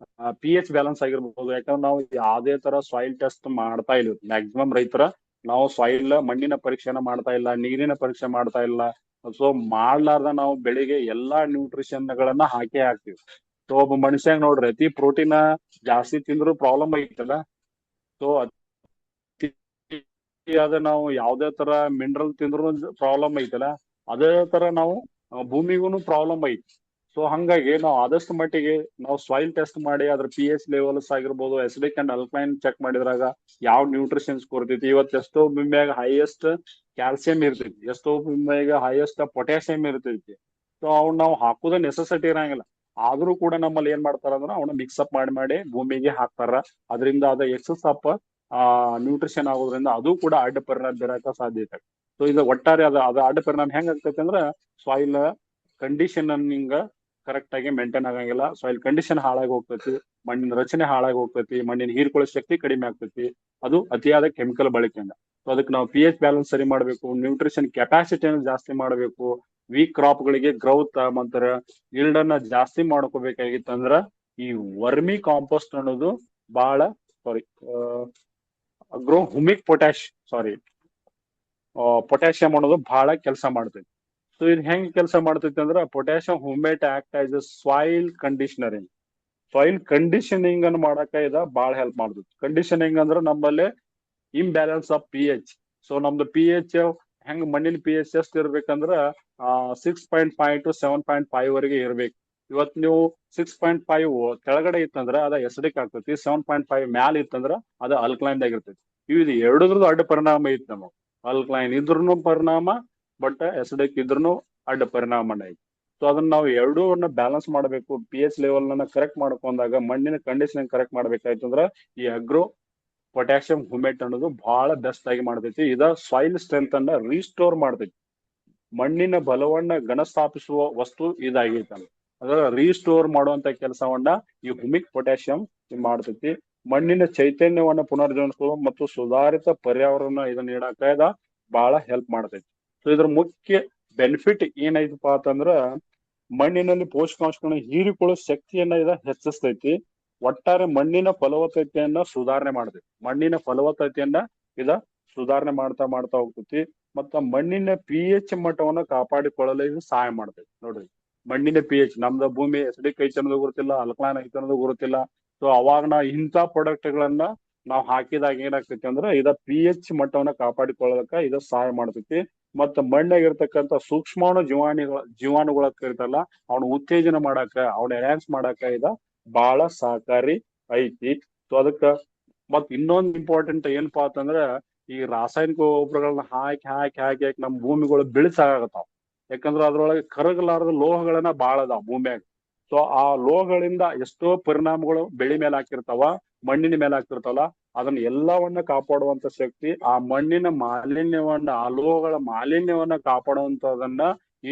pH ಬ್ಯಾಲೆನ್ಸ್ ಆಗಿರ್ಬಹುದು. ಯಾಕಂದ್ರೆ ನಾವು ಯಾವ್ದೇ ತರ ಸಾಯಿಲ್ ಟೆಸ್ಟ್ ಮಾಡ್ತಾ ಇಲ್ಲ ಮ್ಯಾಕ್ಸಿಮಮ್ ರೈತರ. ನಾವು ಸಾಯಿಲ್ ಮಣ್ಣಿನ ಪರೀಕ್ಷೆನ ಮಾಡ್ತಾ ಇಲ್ಲ, ನೀರಿನ ಪರೀಕ್ಷೆ ಮಾಡ್ತಾ ಇಲ್ಲ. ಸೊ ಮಾಡ್ಲಾರ್ದ ನಾವು ಬೆಳಿಗ್ಗೆ ಎಲ್ಲಾ ನ್ಯೂಟ್ರಿಷನ್ ಗಳನ್ನ ಹಾಕ್ತಿವಿ. ಸೊ ಒಬ್ಬ ಮನುಷ್ಯಾಗ ನೋಡ್ರಿ ಅತಿ ಪ್ರೋಟೀನ್ ಜಾಸ್ತಿ ತಿಂದ್ರು ಪ್ರಾಬ್ಲಮ್ ಐತಲ್ಲ. ಸೊ ಅದ ನಾವು ಯಾವ್ದೇ ತರ ಮಿನರಲ್ ತಿಂದ್ರು ಪ್ರಾಬ್ಲಮ್ ಐತಲ್ಲ, ಅದೇ ತರ ನಾವು ಭೂಮಿಗೂ ಪ್ರಾಬ್ಲಮ್ ಐತಿ. ಸೊ ಹಂಗಾಗಿ ನಾವು ಆದಷ್ಟು ಮಟ್ಟಿಗೆ ನಾವು ಸಾಯಿಲ್ ಟೆಸ್ಟ್ ಮಾಡಿ ಅದ್ರ pH ಲೆವೆಲ್ಸ್ ಆಗಿರ್ಬೋದು, ಅಸಿಡಿಕ್ ಅಂಡ್ ಅಲ್ಕಲೈನ್ ಚೆಕ್ ಮಾಡಿದ್ರಾಗ ಯಾವ ನ್ಯೂಟ್ರಿಷನ್ಸ್ ಕೊಡ್ತೈತಿ. ಇವತ್ತು ಎಷ್ಟೋ ಭೂಮಿಯಾಗ ಹೈಯೆಸ್ಟ್ ಕ್ಯಾಲ್ಸಿಯಂ ಇರ್ತೈತಿ, ಎಷ್ಟೋ ಭೂಮಿಯಾಗ ಹೈಯೆಸ್ಟ್ ಪೊಟ್ಯಾಸಿಯಂ ಇರ್ತೈತಿ. ಸೊ ಅವ್ನ ನಾವು ಹಾಕುದ ನೆಸೆಸಿಟಿ ಇರಂಗಿಲ್ಲ. ಆದ್ರೂ ಕೂಡ ನಮ್ಮಲ್ಲಿ ಏನ್ ಮಾಡ್ತಾರ ಅಂದ್ರ ಅವನ್ನ ಮಿಕ್ಸಪ್ ಮಾಡಿ ಭೂಮಿಗೆ ಹಾಕ್ತಾರ. ಅದರಿಂದ ಅದ ಎಕ್ಸಸ್ ಆಫ್ ನ್ಯೂಟ್ರಿಷನ್ ಆಗೋದ್ರಿಂದ ಅದು ಕೂಡ ಅಡ್ಡ ಪರಿಣಾಮ ಬೀರಕ ಸಾಧ್ಯತೆ. ಸೊ ಇದು ಒಟ್ಟಾರೆ ಅದ ಅಡ್ಡ ಪರಿಣಾಮ ಹೆಂಗ್ ಆಗ್ತೈತಿ ಅಂದ್ರ ಸಾಯಿಲ್ ಕಂಡೀಷನಿಂಗ್ ಕರೆಕ್ಟ್ ಆಗಿ ಮೇಂಟೈನ್ ಆಗಂಗಿಲ್ಲ. ಸಾಯಿಲ್ ಕಂಡೀಷನ್ ಹಾಳಾಗಿ ಹೋಗ್ತೈತಿ, ಮಣ್ಣಿನ ರಚನೆ ಹಾಳಾಗಿ ಹೋಗ್ತೈತಿ, ಮಣ್ಣಿನ ಹೀರ್ಕೊಳ್ಳೋ ಶಕ್ತಿ ಕಡಿಮೆ ಆಗ್ತೈತಿ, ಅದು ಅತಿಯಾದ ಕೆಮಿಕಲ್ ಬಳಕೆಯಿಂದ. ಸೊ ಅದಕ್ಕೆ ನಾವು pH ಬ್ಯಾಲೆನ್ಸ್ ಸರಿ ಮಾಡ್ಬೇಕು, ನ್ಯೂಟ್ರಿಷನ್ ಕೆಪಾಸಿಟಿಯನ್ನು ಜಾಸ್ತಿ ಮಾಡ್ಬೇಕು, ವೀಕ್ ಕ್ರಾಪ್ ಗಳಿಗೆ ಗ್ರೌತ್ ಮಂತರ ಈಲ್ಡ್ ಅನ್ನ ಜಾಸ್ತಿ ಮಾಡ್ಕೋಬೇಕಾಗಿತ್ತಂದ್ರ ಈ ವರ್ಮಿ ಕಾಂಪೋಸ್ಟ್ ಅನ್ನೋದು ಬಹಳ ಪೊಟ್ಯಾಷಿಯಂ ಅನ್ನೋದು ಬಹಳ ಕೆಲಸ ಮಾಡ್ತೈತಿ. ಸೊ ಇದು ಹೆಂಗ್ ಕೆಲಸ ಮಾಡ್ತೈತಿ ಅಂದ್ರ potassium humate act as a soil conditionering. Soil conditioning ಅನ್ನು ಮಾಡಕ ಇದ ಬಹಳ ಹೆಲ್ಪ್ ಮಾಡ್ತೈತಿ. ಕಂಡೀಷನಿಂಗ್ ಅಂದ್ರೆ ನಮ್ಮಲ್ಲಿ ಇಂಬ್ಯಾಲೆನ್ಸ್ ಆಫ್ pH. ಸೊ ನಮ್ದು ಪಿ ಎಚ್ ಹೆಂಗ್ ಮಣ್ಣಿನ ಪಿ ಎಚ್ ಎಷ್ಟು ಇರ್ಬೇಕಂದ್ರ 6.5 to 7.5 ವರೆಗೆ ಇರ್ಬೇಕು. ಇವತ್ ನೀವು 6.5 ಕೆಳಗಡೆ ಇತ್ತಂದ್ರ ಅದ ಎಸಿಡಿಕ್ ಆಗ್ತೈತಿ, 7.5 ಮ್ಯಾಲ ಇತ್ತಂದ್ರ ಅದ ಅಲ್ಕಲೈನ್ ಆಗಿರ್ತೈತಿ. ಇದು ಎರಡರದ್ದು ಅಡ್ಡ ಪರಿಣಾಮ ಐತಿ ನಮಗ್. ಅಲ್ಕಲೈನ್ ಇದ್ರೂ ಪರಿಣಾಮ, ಬಟ್ ಎಸಿಡಿಕ್ ಇದ್ರೂ ಅಡ್ಡ ಪರಿಣಾಮ ಐತಿ. ಸೊ ಅದನ್ನ ನಾವು ಎರಡೂನ್ನ ಬ್ಯಾಲೆನ್ಸ್ ಮಾಡಬೇಕು. ಪಿ ಎಚ್ ಲೆವೆಲ್ ನ ಕರೆಕ್ಟ್ ಮಾಡ್ಕೊಂಡಾಗ ಮಣ್ಣಿನ ಕಂಡೀಷನ್ ಕರೆಕ್ಟ್ ಮಾಡ್ಬೇಕಾಯ್ತಂದ್ರ ಈ ಅಗ್ರೋ ಪೊಟ್ಯಾಷಿಯಂ ಹುಮೇಟ್ ಅನ್ನೋದು ಬಹಳ ಬೆಸ್ಟ್ ಆಗಿ ಮಾಡ್ತೈತಿ. ಇದ ಸಾಯಿಲ್ ಸ್ಟ್ರೆಂತ್ ಅನ್ನ ರೀಸ್ಟೋರ್ ಮಾಡ್ತೈತಿ. ಮಣ್ಣಿನ ಬಲವನ್ನ ಘನಸ್ಥಾಪಿಸುವ ವಸ್ತು ಇದಾಗೈತೆ. ಅದರ ರೀಸ್ಟೋರ್ ಮಾಡುವಂತ ಕೆಲಸವನ್ನ ಈ ಹುಮಿಕ್ ಪೊಟ್ಯಾಷಿಯಂ ಮಾಡ್ತೈತಿ. ಮಣ್ಣಿನ ಚೈತನ್ಯವನ್ನ ಪುನರ್ಜೀವನಿಸುವ ಮತ್ತು ಸುಧಾರಿತ ಪರ್ಯಾವರಣ ಇದನ್ನ ನೀಡಾಕ ಇದ ಬಹಳ ಹೆಲ್ಪ್ ಮಾಡ್ತೈತಿ. ಸೊ ಇದ್ರ ಮುಖ್ಯ ಬೆನಿಫಿಟ್ ಏನೈತಪ್ಪ ಅಂತಂದ್ರ ಮಣ್ಣಿನಲ್ಲಿ ಪೋಷಕಾಂಶಗಳನ್ನ ಹೀರಿಕೊಳ್ಳೋ ಶಕ್ತಿಯನ್ನ ಇದ ಹೆಚ್ಚಿಸ್ತೈತಿ. ಒಟ್ಟಾರೆ ಮಣ್ಣಿನ ಫಲವತ್ತತೆಯನ್ನ ಸುಧಾರಣೆ ಮಾಡ್ತೈತಿ. ಮಣ್ಣಿನ ಫಲವತ್ತತೆಯನ್ನ ಇದ ಸುಧಾರಣೆ ಮಾಡ್ತಾ ಮಾಡ್ತಾ ಹೋಗ್ತೈತಿ. ಮತ್ತ ಮಣ್ಣಿನ ಪಿ ಎಚ್ ಮಟ್ಟವನ್ನ ಕಾಪಾಡಿಕೊಳ್ಳಲು ಇದು ಸಹಾಯ ಮಾಡ್ತೈತಿ. ನೋಡ್ರಿ, ಮಣ್ಣಿನ ಪಿ ಎಚ್ ನಮ್ದ ಭೂಮಿ ಎಸಿಡಿಕ್ ಐತಿ ಅನ್ನೋದು ಗೊತ್ತಿಲ್ಲ, ಅಲ್ಕಲೈನ್ ಐತಿ ಅನ್ನೋದು ಗೊತ್ತಿಲ್ಲ. ಸೊ ಅವಾಗ ನಾವು ಇಂಥ ಪ್ರಾಡಕ್ಟ್ ಗಳನ್ನ ನಾವು ಹಾಕಿದಾಗ ಏನಾಗ್ತೈತಿ ಅಂದ್ರೆ ಇದ ಪಿ ಎಚ್ ಮಟ್ಟವನ್ನ ಕಾಪಾಡಿಕೊಳ್ಳಕ ಇದು ಸಹಾಯ ಮಾಡ್ತೈತಿ. ಮತ್ತ ಮಣ್ಣಾಗಿರ್ತಕ್ಕಂಥ ಸೂಕ್ಷ್ಮಾಣು ಜೀವಾಣುಗಳ ಕರಿತಾರಲ್ಲ, ಅವನ ಉತ್ತೇಜನ ಮಾಡಾಕ, ಅವನ ಎನ್ಹಾನ್ಸ್ ಮಾಡಾಕ ಇದ ಬಹಳ ಸಹಕಾರಿ ಐತಿ. ಸೊ ಅದಕ್ಕ ಮತ್ ಇನ್ನೊಂದ್ ಇಂಪಾರ್ಟೆಂಟ್ ಏನಪ್ಪಾ ಅಂತಂದ್ರ ಈ ರಾಸಾಯನಿಕ ಗೊಬ್ಬರಗಳನ್ನ ಹಾಕಿ ಹಾಕಿ ಹಾಕಿ ಹಾಕಿ ನಮ್ ಭೂಮಿಗಳು ಬಿಳಿಸಾಗತ್ತಾವ. ಯಾಕಂದ್ರ ಅದ್ರೊಳಗೆ ಕರಗಲಾರದ ಲೋಹಗಳನ್ನ ಬಾಳ ಅದಾವ ಭೂಮಿಯಾಗ. ಸೊ ಆ ಲೋಹಗಳಿಂದ ಎಷ್ಟೋ ಪರಿಣಾಮಗಳು ಬೆಳಿ ಮೇಲೆ ಹಾಕಿರ್ತಾವ, ಮಣ್ಣಿನ ಮೇಲೆ ಹಾಕಿರ್ತಾವಲ್ಲ, ಅದನ್ನ ಎಲ್ಲವನ್ನ ಕಾಪಾಡುವಂತ ಶಕ್ತಿ ಆ ಮಣ್ಣಿನ ಮಾಲಿನ್ಯವನ್ನ, ಆ ಲೋಹಗಳ ಮಾಲಿನ್ಯವನ್ನ ಕಾಪಾಡುವಂತದನ್ನ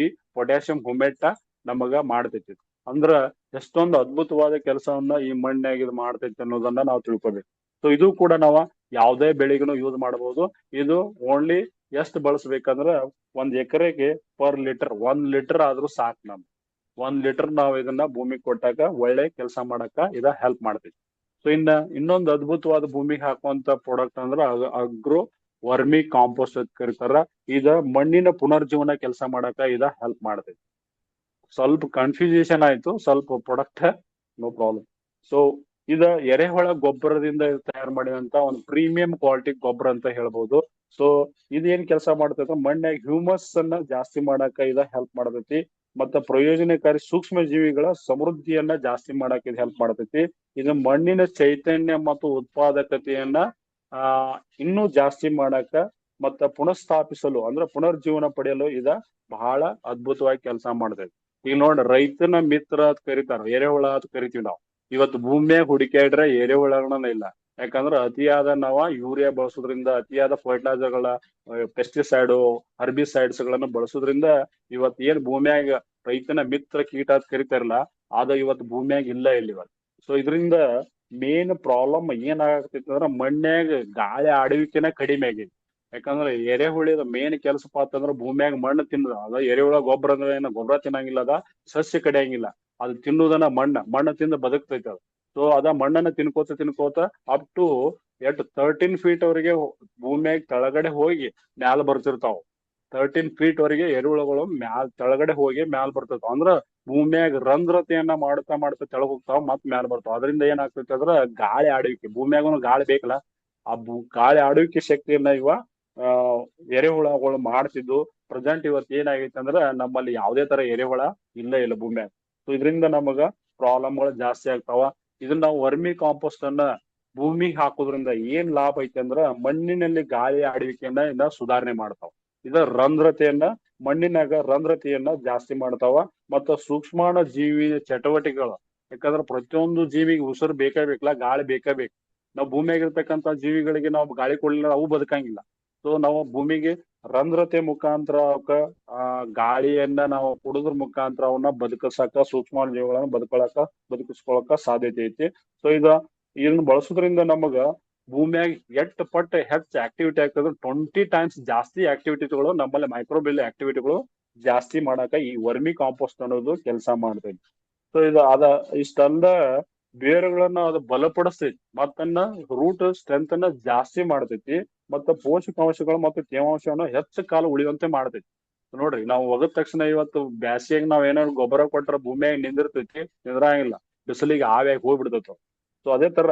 ಈ ಪೊಟ್ಯಾಷಿಯಂ ಹುಮೇಟ ನಮಗ ಮಾಡ್ತೈತಿ. ಅಂದ್ರ ಎಷ್ಟೊಂದು ಅದ್ಭುತವಾದ ಕೆಲಸವನ್ನ ಈ ಮಣ್ಣಾಗ ಇದು ಮಾಡ್ತೈತಿ ಅನ್ನೋದನ್ನ ನಾವು ತಿಳ್ಕೊಬೇಕು. ಸೊ ಇದು ಕೂಡ ನಾವು ಯಾವುದೇ ಬೆಳೆಗೂ ಯೂಸ್ ಮಾಡಬಹುದು. ಇದು ಓನ್ಲಿ ಎಷ್ಟು ಬಳಸ್ಬೇಕಂದ್ರ 1 ಎಕರೆಗೆ ಪರ್ ಲೀಟರ್ 1 ಲೀಟರ್ ಆದ್ರೂ ಸಾಕು. ನಮ್ 1 ಲೀಟರ್ ನಾವು ಇದನ್ನ ಭೂಮಿಗೆ ಕೊಟ್ಟಾಗ ಒಳ್ಳೆ ಕೆಲಸ ಮಾಡಕ ಇದ ಹೆಲ್ಪ್ ಮಾಡ್ತೈತಿ. ಸೊ ಇನ್ನೊಂದು ಅದ್ಭುತವಾದ ಭೂಮಿಗೆ ಹಾಕುವಂತ ಪ್ರಾಡಕ್ಟ್ ಅಂದ್ರ ಅಗ್ರೋ ವರ್ಮಿ ಕಾಂಪೋಸ್ಟ್ ಅಂತ ಕರೀತಾರ. ಇದ ಮಣ್ಣಿನ ಪುನರ್ಜೀವನ ಕೆಲಸ ಮಾಡಕ ಇದ ಹೆಲ್ಪ್ ಮಾಡ್ತೈತಿ. ಸ್ವಲ್ಪ ಕನ್ಫ್ಯೂಷನ್ ಆಯ್ತು, ಸ್ವಲ್ಪ ಪ್ರಾಡಕ್ಟ್ ನೋ ಪ್ರಾಬ್ಲಮ್. ಸೊ ಇದ ಎರೆಹುಳ ಗೊಬ್ಬರದಿಂದ ತಯಾರು ಮಾಡಿದಂತ ಒಂದು ಪ್ರೀಮಿಯಂ ಕ್ವಾಲಿಟಿ ಗೊಬ್ಬರ ಅಂತ ಹೇಳ್ಬೋದು. ಸೊ ಇದೇನ್ ಕೆಲಸ ಮಾಡ್ತೈತೆ, ಮಣ್ಣಾಗ ಹ್ಯೂಮಸ್ ಅನ್ನ ಜಾಸ್ತಿ ಮಾಡಾಕ ಇದ ಹೆಲ್ಪ್ ಮಾಡ್ತೈತಿ. ಮತ್ತ ಪ್ರಯೋಜನಕಾರಿ ಸೂಕ್ಷ್ಮ ಜೀವಿಗಳ ಸಮೃದ್ಧಿಯನ್ನ ಜಾಸ್ತಿ ಮಾಡಾಕ ಇದು ಹೆಲ್ಪ್ ಮಾಡ್ತೈತಿ. ಇದು ಮಣ್ಣಿನ ಚೈತನ್ಯ ಮತ್ತು ಉತ್ಪಾದಕತೆಯನ್ನ ಇನ್ನೂ ಜಾಸ್ತಿ ಮಾಡಾಕ ಮತ್ತ ಪುನಃಸ್ಥಾಪಿಸಲು ಅಂದ್ರೆ ಪುನರ್ಜೀವನ ಪಡೆಯಲು ಇದ ಬಹಳ ಅದ್ಭುತವಾಗಿ ಕೆಲಸ ಮಾಡ್ತೈತಿ. ಈಗ ನೋಡ್ರಿ, ರೈತನ ಮಿತ್ರ ಅಂತ ಕರಿತಾರ, ಎರೆಹುಳ ಅಂತ ಕರಿತೀವಿ ನಾವು. ಇವತ್ತು ಭೂಮಿಯಾಗ ಹುಡುಕ್ಯಾಡ್ರೆ ಎರೆಹುಳಗಳನ್ನ ಇಲ್ಲ. ಯಾಕಂದ್ರ ಅತಿಯಾದ ನಾವ ಯೂರಿಯಾ ಬಳಸೋದ್ರಿಂದ, ಅತಿಯಾದ ಫರ್ಟಿಲೈಸರ್ಗಳ, ಪೆಸ್ಟಿಸೈಡ್, ಹರ್ಬಿಸೈಡ್ಸ್ ಗಳನ್ನ ಬಳಸೋದ್ರಿಂದ ಇವತ್ ಏನ್ ಭೂಮಿಯಾಗ ರೈತನ ಮಿತ್ರ ಕೀಟ ಅಂತ ಕರಿತಾರಲ್ಲ, ಅದ ಇವತ್ತು ಭೂಮಿಯಾಗ ಇಲ್ಲ ಇಲ್ಲಿ ಇವತ್ತು. ಸೊ ಇದರಿಂದ ಮೇನ್ ಪ್ರಾಬ್ಲಮ್ ಏನಾಗತೈತಿ ಅಂದ್ರ ಮಣ್ಯಾಗ ಗಾಳಿ ಆಡುವಿಕೆನ ಕಡಿಮೆ ಆಗೈತಿ. ಯಾಕಂದ್ರ ಎರೆಹುಳಿದ ಮೇನ್ ಕೆಲಸಪ್ಪ ಅಂತಂದ್ರ ಭೂಮಿಯಾಗ ಮಣ್ಣು ತಿನ್ನೋದು. ಅದ ಎರೆಹುಳ ಗೊಬ್ಬರ ಅಂದ್ರೆ ಏನ ಗೊಬ್ಬರ ತಿನ್ನಂಗಿಲ್ಲ, ಅದ ಸಸ್ಯ ಕಡಿಯಂಗಿಲ್ಲ, ಅದು ತಿನ್ನುವುದನ್ನ ಮಣ್ಣು ತಿಂದು ಬದುಕ್ತೈತೆ ಅದು. ಸೊ ಅದ ಮಣ್ಣನ್ನ ತಿನ್ಕೋತ ಅಪ್ ಟು 13 ಫೀಟ್ ವರೆಗೆ ಭೂಮಿಯಾಗ ಕೆಳಗಡೆ ಹೋಗಿ ಮ್ಯಾಲ ಬರ್ತಿರ್ತಾವ. 13 ಫೀಟ್ ವರೆಗೆ ಎರೆಹುಳಗಳು ತೆಳಗಡೆ ಹೋಗಿ ಮ್ಯಾಲ ಬರ್ತಿರ್ತಾವ. ಅಂದ್ರ ಭೂಮಿಯಾಗ ರಂಧ್ರತೆಯನ್ನ ಮಾಡ್ತಾ ಮಾಡ್ತಾ ತೆಳಗ್ ಹೋಗ್ತಾವ, ಮತ್ ಮ್ಯಾಲ ಬರ್ತಾವ. ಅದರಿಂದ ಏನಾಗ್ತೈತಿ ಅಂದ್ರ ಗಾಳಿ ಆಡುವಿಕೆ, ಭೂಮಿಯಾಗ ಗಾಳಿ ಬೇಕಲ್ಲ, ಆ ಗಾಳಿ ಆಡುವಿಕೆ ಶಕ್ತಿಯನ್ನ ಎರೆಹುಳಗಳು ಮಾಡ್ತಿದ್ದು. ಪ್ರೆಸೆಂಟ್ ಇವತ್ತು ಏನಾಗೈತೆ ಅಂದ್ರ ನಮ್ಮಲ್ಲಿ ಯಾವುದೇ ತರ ಎರೆಹುಳ ಇಲ್ಲ ಭೂಮಿಯಾಗ. ಸೊ ಇದರಿಂದ ನಮಗ ಪ್ರಾಬ್ಲಮ್ಗಳು ಜಾಸ್ತಿ ಆಗ್ತಾವ. ಇದನ್ನ ನಾವು ವರ್ಮಿ ಕಾಂಪೋಸ್ಟ್ ಅನ್ನ ಭೂಮಿಗೆ ಹಾಕೋದ್ರಿಂದ ಏನ್ ಲಾಭ ಐತೆ ಅಂದ್ರ ಮಣ್ಣಿನಲ್ಲಿ ಗಾಳಿ ಆಡುವಿಕೆಯನ್ನ ಸುಧಾರಣೆ ಮಾಡ್ತಾವ. ಇದ ಮಣ್ಣಿನಾಗ ರಂಧ್ರತೆಯನ್ನ ಜಾಸ್ತಿ ಮಾಡ್ತಾವ. ಮತ್ತ ಸೂಕ್ಷ್ಮಾಣು ಜೀವಿ ಚಟುವಟಿಕೆಗಳು, ಯಾಕಂದ್ರ ಪ್ರತಿಯೊಂದು ಜೀವಿಗೆ ಉಸಿರು ಬೇಕಲ್ಲ, ಗಾಳಿ ಬೇಕು. ನಾವು ಭೂಮಿಯಾಗಿರ್ತಕ್ಕಂಥ ಜೀವಿಗಳಿಗೆ ನಾವು ಗಾಳಿ ಕೊಡ್ಲಿಲ್ಲ, ಅವು ಬದುಕಂಗಿಲ್ಲ. ಸೊ ನಾವು ಭೂಮಿಗೆ ರಂಧ್ರತೆ ಮುಖಾಂತರ ಅವಕ್ಕ ಗಾಳಿಯನ್ನ ನಾವು ಕುಡಿದ್ರ ಮುಖಾಂತರ ಅವನ್ನ ಬದುಕಸಾಕ, ಸೂಕ್ಷ್ಮಾಣು ಜೀವಿಗಳನ್ನ ಬದುಕಿಸ್ಕೊಳಕ ಸಾಧ್ಯತೆ ಐತಿ. ಸೊ ಇದನ್ನ ಬಳಸೋದ್ರಿಂದ ನಮಗ ಭೂಮಿಯಾಗ ಹೆಚ್ಚು ಆಕ್ಟಿವಿಟಿ ಆಗ್ತದೆ. 20 ಟೈಮ್ಸ್ ಜಾಸ್ತಿ ಆಕ್ಟಿವಿಟಿಗಳು ನಮ್ಮಲ್ಲಿ ಮೈಕ್ರೋಬಿಯಲ್ ಆಕ್ಟಿವಿಟಿಗಳು ಜಾಸ್ತಿ ಮಾಡಾಕ ಈ ವರ್ಮಿ ಕಾಂಪೋಸ್ಟ್ ಅನ್ನೋದು ಕೆಲಸ ಮಾಡ್ತೈತಿ. ಸೊ ಇಷ್ಟೆಲ್ಲ ಬೇರುಗಳನ್ನ ಅದು ಬಲಪಡಿಸ್ತೈತಿ, ಮತ್ತನ್ನ ರೂಟ್ ಸ್ಟ್ರೆಂತ್ ಅನ್ನ ಜಾಸ್ತಿ ಮಾಡ್ತೈತಿ, ಮತ್ತ ಪೋಷಕಾಂಶಗಳು ಮತ್ತು ತೇವಾಂಶವನ್ನ ಹೆಚ್ಚು ಕಾಲ ಉಳಿಯುವಂತೆ ಮಾಡ್ತೈತಿ. ನೋಡ್ರಿ, ನಾವು ಒಗದ ತಕ್ಷಣ ಇವತ್ತು ಬ್ಯಾಸಿಯಾಗ ನಾವ್ ಏನಾದ್ರು ಗೊಬ್ಬರ ಕೊಟ್ರ ಭೂಮಿಯಾಗ ನಿಂದಿರಂಗಿಲ್ಲ, ಬಿಸಿಲಿಗೆ ಆವಿಯಾಗಿ ಹೋಗ್ಬಿಡ್ತೈತಿ. ಸೊ ಅದೇ ತರ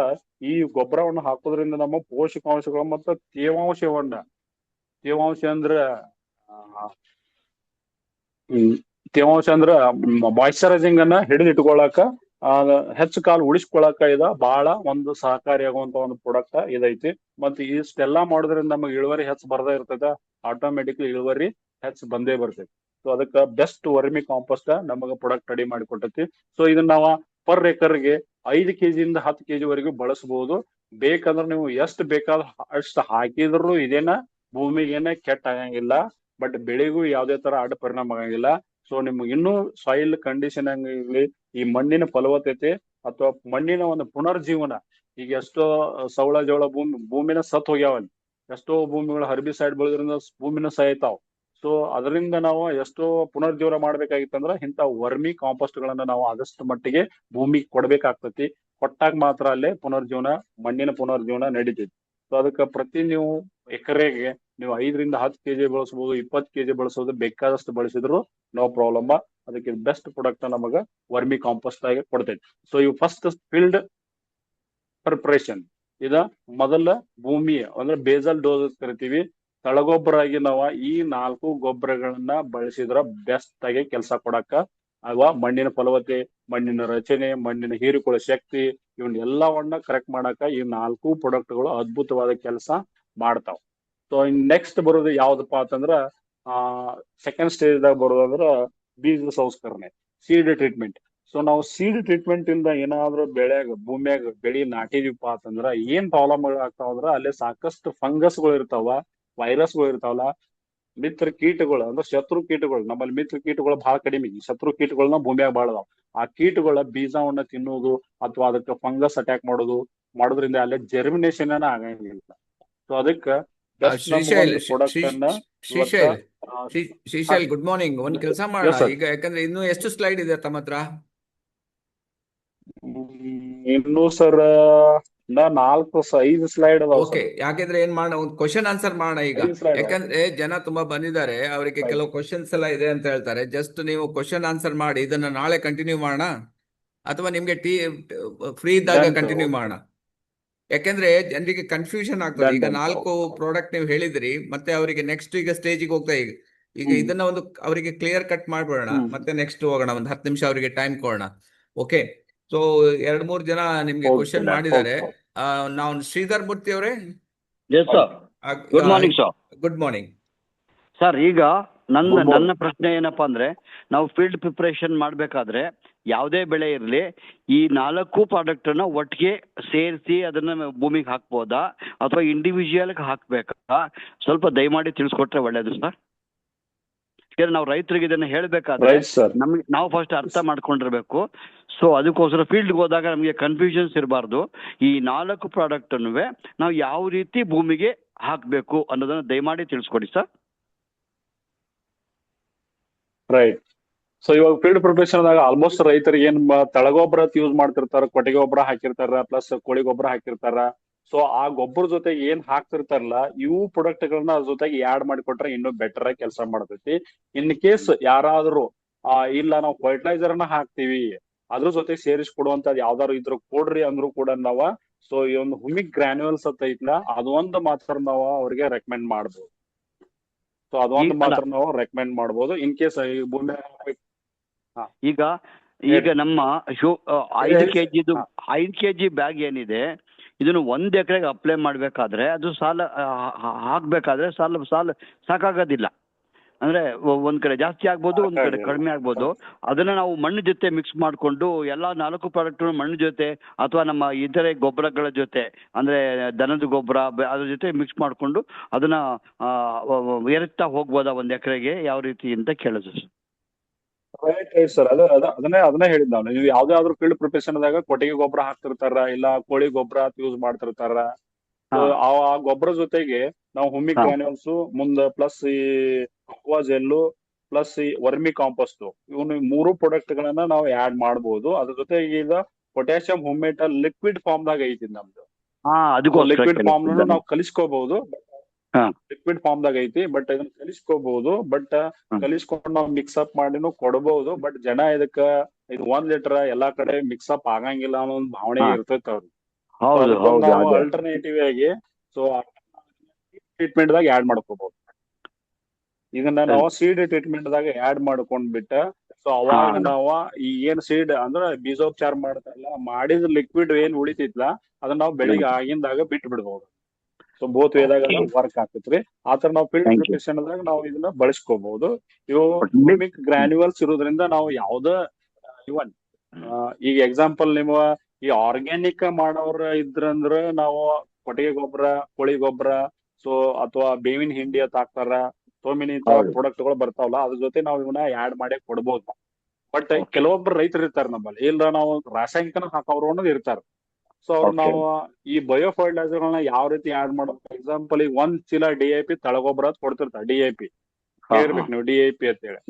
ಈ ಗೊಬ್ಬರವನ್ನು ಹಾಕೋದ್ರಿಂದ ನಮ್ಮ ಪೋಷಕಾಂಶಗಳು ಮತ್ತು ತೇವಾಂಶವನ್ನ ತೇವಾಂಶ ಅಂದ್ರ ಆ, ಹ್ಮ್, ತೇವಾಂಶ ಅಂದ್ರ ಮಾಯಿಶ್ಚರೈಸಿಂಗ್ ಅನ್ನ ಹಿಡಿದು ಇಟ್ಕೊಳಕ ಹೆಚ್ಚು ಕಾಲ ಉಳಿಸ್ಕೊಳಕ ಬಹಳ ಒಂದು ಸಹಕಾರಿಯಾಗುವಂತ ಒಂದು ಪ್ರಾಡಕ್ಟ್ ಇದೈತಿ. ಮತ್ತೆ ಇಷ್ಟೆಲ್ಲಾ ಮಾಡೋದ್ರಿಂದ ನಮಗೆ ಇಳುವರಿ ಹೆಚ್ಚು ಬರ್ದೇ ಇರ್ತದ, ಆಟೋಮೆಟಿಕ್ಲಿ ಇಳುವರಿ ಹೆಚ್ಚು ಬಂದೇ ಬರ್ತೈತಿ. ಸೊ ಅದಕ್ಕ ಬೆಸ್ಟ್ ವರ್ಮಿ ಕಾಂಪೋಸ್ಟ್ ನಮಗ ಪ್ರಾಡಕ್ಟ್ ರೆಡಿ ಮಾಡಿ ಕೊಟ್ಟೈತಿ. ಸೊ ಇದನ್ನ ನಾವ ಪರ್ ಎಕರ್ಗೆ 5 kg ಇಂದ 10 kg ವರೆಗೂ ಬಳಸಬಹುದು. ಬೇಕಂದ್ರ ನೀವು ಎಷ್ಟು ಬೇಕಾದ ಅಷ್ಟು ಹಾಕಿದ್ರು ಇದೇನ ಭೂಮಿಗೇನ ಕೆಟ್ಟ ಆಗಂಗಿಲ್ಲ, ಬಟ್ ಬೆಳೆಗೂ ಯಾವುದೇ ತರ ಅಡ್ಡ ಪರಿಣಾಮ ಆಗಂಗಿಲ್ಲ. ಸೊ ನಿಮ್ಗೆ ಇನ್ನೂ ಸಾಯಿಲ್ ಕಂಡೀಷನ್ ಆಗಲಿ, ಈ ಮಣ್ಣಿನ ಫಲವತ್ತತೆ ಅಥವಾ ಮಣ್ಣಿನ ಒಂದು ಪುನರ್ಜೀವನ, ಈಗ ಎಷ್ಟೋ ಸೌಳ ಜೋಳ ಭೂಮಿನ ಸತ್ ಹೋಗ್ಯಾವಲ್ಲಿ, ಎಷ್ಟೋ ಭೂಮಿಗಳು ಹರ್ಬಿಸೈಡ್ ಬೆಳೆದ್ರಿಂದ ಭೂಮಿನ ಸಾಯ್ತಾವ್. ಸೊ ಅದರಿಂದ ನಾವು ಎಷ್ಟೋ ಪುನರ್ಜೀವನ ಮಾಡ್ಬೇಕಾಗಿತ್ತಂದ್ರ ಇಂಥ ವರ್ಮಿ ಕಾಂಪೋಸ್ಟ್ ಗಳನ್ನ ನಾವು ಆದಷ್ಟು ಮಟ್ಟಿಗೆ ಭೂಮಿಗೆ ಕೊಡ್ಬೇಕಾಗ್ತತಿ. ಕೊಟ್ಟಾಗ ಮಾತ್ರ ಅಲ್ಲೇ ಪುನರ್ಜೀವನ, ಮಣ್ಣಿನ ಪುನರ್ಜೀವನ ನಡೀತೈತಿ. ಸೊ ಅದಕ್ಕೆ ಪ್ರತಿ ನೀವು ಎಕರೆಗೆ ನೀವು 5 ರಿಂದ 10 kg ಬಳಸಬಹುದು, 20 kg ಬಳಸೋದು, ಬೇಕಾದಷ್ಟು ಬಳಸಿದ್ರು ನೋ ಪ್ರಾಬ್ಲಮ್. ಅದಕ್ಕೆ ಬೆಸ್ಟ್ ಪ್ರಾಡಕ್ಟ್ ನಮಗ ವರ್ಮಿ ಕಾಂಪೋಸ್ಟ್ ಆಗಿ ಕೊಡ್ತೈತಿ. ಸೊ ಇವು ಫಸ್ಟ್ ಫೀಲ್ಡ್ ಪ್ರಿಪರೇಷನ್. ಇದ ಮೊದಲ ಭೂಮಿಯ ಅಂದ್ರೆ ಬೇಸಲ್ ಡೋಸ್ ಕರಿತೀವಿ. ತಳಗೊಬ್ಬರ ಆಗಿ ನಾವು ಈ 4 ಗೊಬ್ಬರಗಳನ್ನ ಬಳಸಿದ್ರ ಬೆಸ್ಟ್ ಆಗಿ ಕೆಲಸ ಕೊಡಾಕ ಅವ ಮಣ್ಣಿನ ಫಲವತ್ತೆ, ಮಣ್ಣಿನ ರಚನೆ, ಮಣ್ಣಿನ ಹೀರಿಕೊಳ್ಳೋ ಶಕ್ತಿ, ಇವನ್ ಎಲ್ಲವನ್ನ ಕರೆಕ್ಟ್ ಮಾಡಾಕ ಈ 4 ಪ್ರಾಡಕ್ಟ್ ಗಳು ಅದ್ಭುತವಾದ ಕೆಲಸ ಮಾಡ್ತಾವ. ಸೊ ಇನ್ ನೆಕ್ಸ್ಟ್ ಬರೋದು ಯಾವ್ದಪ್ಪ ಅಂತಂದ್ರ ಸೆಕೆಂಡ್ ಸ್ಟೇಜ್ ದಾಗ ಬರೋದಂದ್ರ ಬೀಜ ಸಂಸ್ಕರಣೆ, ಸೀಡ್ ಟ್ರೀಟ್ಮೆಂಟ್. ಸೊ ನಾವು ಸೀಡ್ ಟ್ರೀಟ್ಮೆಂಟ್ ಇಂದ ಏನಾದ್ರು ಭೂಮಿಯಾಗ ಬೆಳಿ ನಾಟಿದೀವಪ್ಪ ಅಂತಂದ್ರ ಏನ್ ಪ್ರಾಬ್ಲಮ್ ಆಗ್ತಾವ ಅಂದ್ರ ಅಲ್ಲಿ ಸಾಕಷ್ಟು ಫಂಗಸ್ಗಳು ಇರ್ತಾವ, ವೈರಸ್ಗಳು ಇರ್ತಾವಲ್ಲ, ಮಿತ್ರ ಕೀಟಗಳು ಅಂದ್ರೆ ಶತ್ರು ಕೀಟಗಳು. ನಮ್ಮಲ್ಲಿ ಮಿತ್ರ ಕೀಟಗಳು ಬಹಳ ಕಡಿಮೆ, ಶತ್ರು ಕೀಟಗಳನ್ನ ಭೂಮಿಯಾಗ ಬಾಳ ಅದಾವ. ಆ ಕೀಟಗಳ ಬೀಜವನ್ನ ತಿನ್ನುವುದು ಅಥವಾ ಅದಕ್ಕೆ ಫಂಗಸ್ ಅಟ್ಯಾಕ್ ಮಾಡೋದ್ರಿಂದ ಅಲ್ಲೇ ಜರ್ಮಿನೇಷನ್ ಆಗಂಗಿಲ್ಲ. ಸೊ ಅದಕ್ಕ ಬೆಸ್ಟ್ ಶ್ರೀಶೈಲ್, ನಮ್ಗೊಂದು ಪ್ರಾಡಕ್ಟ್ ಅನ್ನ ಇವತ್ತ ಶ್ರೀಶೈಲ್, ಶ್ರೀಶೈಲ್, ಗುಡ್ ಮಾರ್ನಿಂಗ್. ಒಂದ್ ಕೆಲಸ ಮಾಡೋಣ ಎಸ್ ಸರ್. ಈಗ, ಯಾಕಂದ್ರೆ ಇನ್ನು ಎಷ್ಟು ಸ್ಲೈಡ್ ಇದೆ ತಮ್ಮ ಹತ್ರ? ಇನ್ನು ಸರ್ 5 ಸ್ಲೈಡ್ ಅದಾವ ಓಕೆ, ಸರ್. ಯಾಕೆಂದ್ರೆ ಏನ್ ಮಾಡೋಣ, ಒಂದು ಕ್ವಶನ್ ಆನ್ಸರ್ ಮಾಡೋಣ ಈಗ. 5 ಸ್ಲೈಡ್ ಯಾಕಂದ್ರೆ ಜನ ತುಂಬಾ ಬಂದಿದ್ದಾರೆ, ಅವರಿಗೆ ಕೆಲವು ಕ್ವಶನ್ಸ್ ಎಲ್ಲ ಇದೆ ಅಂತ ಹೇಳ್ತಾರೆ. ಜಸ್ಟ್ ನೀವು ಕ್ವಶನ್ ಆನ್ಸರ್ ಮಾಡಿ ಇದನ್ನ ನಾಳೆ ಕಂಟಿನ್ಯೂ ಮಾಡೋಣ, ಅಥವಾ ನಿಮ್ಗೆ ಫ್ರೀ ಇದ್ದಾಗ ಡನ್ ಸರ್. ಕಂಟಿನ್ಯೂ ಮಾಡೋಣ. ಯಾಕೆಂದ್ರೆ ಜನರಿಗೆ ಕನ್ಫ್ಯೂಷನ್ ಆಗ್ತದೆ. ಈಗ ಡನ್ 4 ಪ್ರಾಡಕ್ಟ್ ನೀವು ಹೇಳಿದ್ರಿ, ಮತ್ತೆ ಅವರಿಗೆ ನೆಕ್ಸ್ಟ್ ಈಗ ಸ್ಟೇಜಿಗೆ ಹೋಗ್ತಾ ಈಗ ಈಗ ಹ್ಮ್ ಇದನ್ನ ಒಂದು ಅವರಿಗೆ ಕ್ಲಿಯರ್ ಕಟ್ ಮಾಡ್ಬಿಡೋಣ, ಹ್ಮ್ ಮತ್ತೆ ನೆಕ್ಸ್ಟ್ ಹೋಗೋಣ. ಒಂದು 10 ನಿಮಿಷ ಅವರಿಗೆ ಟೈಮ್ ಕೊಡೋಣ. ಓಕೆ, ಸೊ 2-3 ಜನ ನಿಮ್ಗೆ ಕ್ವಶನ್ ಮಾಡಿದ್ದಾರೆ. ನಾವು ಶ್ರೀಧರ್ ಮೂರ್ತಿ ಅವರೇ, yes sir, good morning sir. Good morning sir, ಈಗ Good morning. ನನ್ನ ಪ್ರಶ್ನೆ ಏನಪ್ಪಾ ಅಂದ್ರೆ, ನಾವು ಫೀಲ್ಡ್ ಪ್ರಿಪರೇಷನ್ ಮಾಡ್ಬೇಕಾದ್ರೆ ಯಾವುದೇ ಬೆಳೆ ಇರಲಿ, ಈ 4 ಪ್ರಾಡಕ್ಟ್ ಅನ್ನ ಒಟ್ಟಿಗೆ ಸೇರಿಸಿ ಅದನ್ನ ಭೂಮಿಗೆ ಹಾಕ್ಬೋದಾ ಅಥವಾ ಇಂಡಿವಿಜುವಲ್ ಹಾಕ್ಬೇಕಾ? ಸ್ವಲ್ಪ ದಯಮಾಡಿ ತಿಳಿಸ್ಕೊಟ್ರೆ ಒಳ್ಳೇದು ಸರ್. ಯಾಕಂದ್ರೆ ನಾವು ರೈತರಿಗೆ ಇದನ್ನ ಹೇಳ್ಬೇಕಾದ್ರೆ ರೈಟ್ ಸರ್. ನಮ್ಗೆ ನಾವು ಫಸ್ಟ್ ಅರ್ಥ ಮಾಡ್ಕೊಂಡಿರ್ಬೇಕು. ಸೊ ಅದಕ್ಕೋಸ್ಕರ ಫೀಲ್ಡ್ಗೆ ಹೋದಾಗ ನಮಗೆ ಕನ್ಫ್ಯೂಷನ್ಸ್ ಇರಬಾರ್ದು. ಈ 4 ಪ್ರಾಡಕ್ಟ್ ಅನ್ನು ನಾವು ಯಾವ ರೀತಿ ಭೂಮಿಗೆ ಹಾಕ್ಬೇಕು ಅನ್ನೋದನ್ನ ದಯಮಾಡಿ ತಿಳಿಸ್ಕೊಡಿ ಸರ್. ರೈಟ್. ಸೊ ಇವಾಗ ಫೀಲ್ಡ್ ಪ್ರಿಪರೇಷನ್ ದಾಗ ಆಲ್ಮೋಸ್ಟ್ ರೈತರಿಗೆ ಏನ್ ತಳಗೊಬ್ಬರ ಯೂಸ್ ಮಾಡ್ತಿರ್ತಾರ, ಕೊಟ್ಟಿಗೆ ಗೊಬ್ಬರ ಹಾಕಿರ್ತಾರ, ಪ್ಲಸ್ ಕೋಳಿ ಗೊಬ್ಬರ ಹಾಕಿರ್ತಾರ. ಸೊ ಆ ಗೊಬ್ಬರ ಜೊತೆಗೆ ಏನ್ ಹಾಕ್ತಿರ್ತಾರಲ್ಲ, ಇವು ಪ್ರಾಡಕ್ಟ್ ಗಳನ್ನ ಅದ್ರ ಜೊತೆಗೆ ಆಡ್ ಮಾಡಿಕೊಟ್ರೆ ಇನ್ನೂ ಬೆಟರ್ ಆಗಿ ಕೆಲಸ ಮಾಡ್ತೈತಿ. ಇನ್ ಕೇಸ್ ಯಾರಾದ್ರೂ ಇಲ್ಲ ನಾವು ಫರ್ಟಿಲೈಸರ್ ನ ಹಾಕ್ತಿವಿ, ಅದ್ರ ಜೊತೆ ಸೇರಿಸ್ಕೊಡುವಂತದ್ ಯಾವ್ದಾದ್ರು ಇದ್ರ ಕೊಡ್ರಿ ಅಂದ್ರೂ ಕೂಡ ನಾವ ಸೊ ಈ ಒಂದು ಹುಮಿಕ್ ಗ್ರಾನ್ಯುವಲ್ಸ್ ಅಂತ ಐತ್ಲಾ, ಅದೊಂದು ಮಾತ್ರ ನಾವು ಅವ್ರಿಗೆ ರೆಕಮೆಂಡ್ ಮಾಡ್ಬೋದು. ಸೊ ಅದೊಂದು ಮಾತ್ರ ನಾವು ರೆಕಮೆಂಡ್ ಮಾಡ್ಬೋದು. ಇನ್ ಕೇಸ್ ಈ ಭೂಮಿ ಈಗ ನಮ್ಮ 5 kg ಬ್ಯಾಗ್ ಏನಿದೆ, ಇದನ್ನು 1 ಎಕರೆಗೆ ಅಪ್ಲೈ ಮಾಡ್ಬೇಕಾದ್ರೆ ಅದು ಹಾಕ್ಬೇಕಾದ್ರೆ ಸಾಲ ಸಾಕಾಗೋದಿಲ್ಲ. ಅಂದ್ರೆ ಒಂದ್ ಕಡೆ ಜಾಸ್ತಿ ಆಗ್ಬೋದು, ಒಂದ್ ಕಡೆ ಕಡಿಮೆ ಆಗ್ಬೋದು. ಅದನ್ನ ನಾವು ಮಣ್ಣು ಜೊತೆ ಮಿಕ್ಸ್ ಮಾಡ್ಕೊಂಡು ಎಲ್ಲಾ 4 ಪ್ರಾಡಕ್ಟ್ ಮಣ್ಣು ಜೊತೆ ಅಥವಾ ನಮ್ಮ ಇತರೆ ಗೊಬ್ಬರಗಳ ಜೊತೆ, ಅಂದ್ರೆ ದನದ ಗೊಬ್ಬರ ಅದ್ರ ಜೊತೆ ಮಿಕ್ಸ್ ಮಾಡ್ಕೊಂಡು ಅದನ್ನ ಏರುತ್ತಾ ಹೋಗ್ಬೋದಾ 1 ಎಕರೆಗೆ, ಯಾವ ರೀತಿ ಅಂತ ಕೇಳಿದ್ರು ಸರ್. Right sir. ಅದನ್ನೇ ಹೇಳಿದ್ ನಾವು. ನೀವು ಯಾವ್ದಾದ್ರು ಫೀಲ್ಡ್ ಪ್ರಿಪರೇಷನ್ ದಾಗ ಕೊಟ್ಟಿಗೆ ಗೊಬ್ಬರ ಹಾಕ್ತಿರ್ತಾರ, ಇಲ್ಲ ಕೋಳಿ ಗೊಬ್ಬರ ಯೂಸ್ ಮಾಡ್ತಿರ್ತಾರ. ಆ ಗೊಬ್ಬರ ಜೊತೆಗೆ ನಾವು ಹುಮಿಕ್ ಗ್ರಾನ್ಯುಲ್ಸ್ ಮುಂದ ಪ್ಲಸ್ ಈ ಅಕ್ವಾ ಜೆಲ್ಲು ಪ್ಲಸ್ ಈ ವರ್ಮಿ ಕಾಂಪೋಸ್ಟ್, ಇವನು 3 ಪ್ರಾಡಕ್ಟ್ ಗಳನ್ನ ನಾವು ಆಡ್ ಮಾಡಬಹುದು. ಅದ್ರ ಜೊತೆಗೆ ಈಗ ಪೊಟ್ಯಾಸಿಯಂ ಹುಮೇಟ್ ಲಿಕ್ವಿಡ್ ಫಾರ್ಮ್ ದಾಗ ಐತಿ ನಮ್ದು. ಲಿಕ್ವಿಡ್ ಫಾರ್ಮ್ ನಾವು ಕಲಿಸ್ಕೋಬಹುದು. ಲಿಕ್ವಿಡ್ ಫಾರ್ಮ್ ದಾಗ ಐತಿ, ಬಟ್ ಇದನ್ನ ಕಲಿಸ್ಕೋಬಹುದು. ಬಟ್ ಕಲಿಸ್ಕೊಂಡು ನಾವು ಮಿಕ್ಸ್ ಅಪ್ ಮಾಡಿನೂ ಕೊಡಬಹುದು. ಬಟ್ ಜನ ಇದಕ್ಕ ಇದು 1 ಲೀಟರ್ ಎಲ್ಲಾ ಕಡೆ ಮಿಕ್ಸ್ ಅಪ್ ಆಗಂಗಿಲ್ಲ ಅನ್ನೋ ಒಂದು ಭಾವನೆ ಇರ್ತೈತೆ ಅವ್ರಿಗೆ. ಆಲ್ಟರ್ನೇಟಿವ್ ಆಗಿ ಸೊ ಟ್ರೀಟ್ಮೆಂಟ್ ದಾಗ ಆಡ್ ಮಾಡ್ಕೋಬಹುದು. ಇದನ್ನ ನಾವು ಸೀಡ್ ಟ್ರೀಟ್ಮೆಂಟ್ ದಾಗ ಆಡ್ ಮಾಡ್ಕೊಂಡ್ಬಿಟ್ಟ ಸೊ ಅವಾಗ ನಾವ ಈ ಏನ್ ಸೀಡ್ ಅಂದ್ರ ಬೀಜೋಪಚಾರ ಮಾಡ್ತಾರಲ್ಲ ಮಾಡಿದ ಲಿಕ್ವಿಡ್ ಏನ್ ಉಳಿತೈತ್ಲ ಅದನ್ನ ನಾವು ಬೆಳಿಗ್ಗೆ ಆಗಿಂದಾಗ ಬಿಟ್ಟು ಬಿಡ್ಬೋದು. ಸೊ ಬೋತ್ ವೇದಾಗ ವರ್ಕ್ ಆಗ್ತೈತ್ರಿ. ಆತರ ನಾವು ಫೀಲ್ಡ್ ಪ್ರಿಪರೇಷನ್ ದಾಗ ನಾವು ಇದನ್ನ ಬಳಸ್ಕೋಬಹುದು. ಇವು ಗ್ರಾನ್ಯುವಲ್ಸ್ ಇರೋದ್ರಿಂದ ನಾವು ಯಾವ್ದ ಇವನ್ ಈಗ ಎಕ್ಸಾಂಪಲ್ ನಿಮ್ಮ ಈ ಆರ್ಗ್ಯಾನಿಕ್ ಮಾಡೋರ್ ಇದ್ರಂದ್ರ ನಾವು ಕೊಟ್ಟಿಗೆ ಗೊಬ್ಬರ, ಕೋಳಿ ಗೊಬ್ಬರ, ಸೊ ಅಥವಾ ಬೇವಿನ ಹಿಂಡಿ ಅಂತ ಹಾಕ್ತಾರ, ಸೋಮಿನಿ ಪ್ರಾಡಕ್ಟ್ ಗಳು ಬರ್ತಾವಲ್ಲ ಅದ್ರ ಜೊತೆ ನಾವು ಇವನ್ನ ಆಡ್ ಮಾಡಿ ಕೊಡ್ಬೋದು. ಬಟ್ ಕೆಲವೊಬ್ರು ರೈತರು ಇರ್ತಾರ ನಮ್ಮಲ್ಲಿ, ಇಲ್ಲ ನಾವು ರಾಸಾಯನಿಕನ ಹಾಕೋರು ಅನ್ನೋದು ಇರ್ತಾರ. ಸೊ ಅವ್ರು ನಾವು ಈ ಬಯೋ ಫರ್ಟಿಲೈಸರ್ ಗಳನ್ನ ಯಾವ ರೀತಿ ಆಡ್ ಮಾಡ್ಬೇಕು, ಎಕ್ಸಾಂಪಲ್ ಈಗ 1 ಚೀಲ DAP ತಳಗೊಬ್ಬರ ಕೊಡ್ತಿರ್ತಾರೆ. DAP ಕೇಳಿರ್ಬೇಕು ನೀವು, DAP ಅಂತ ಹೇಳಿ,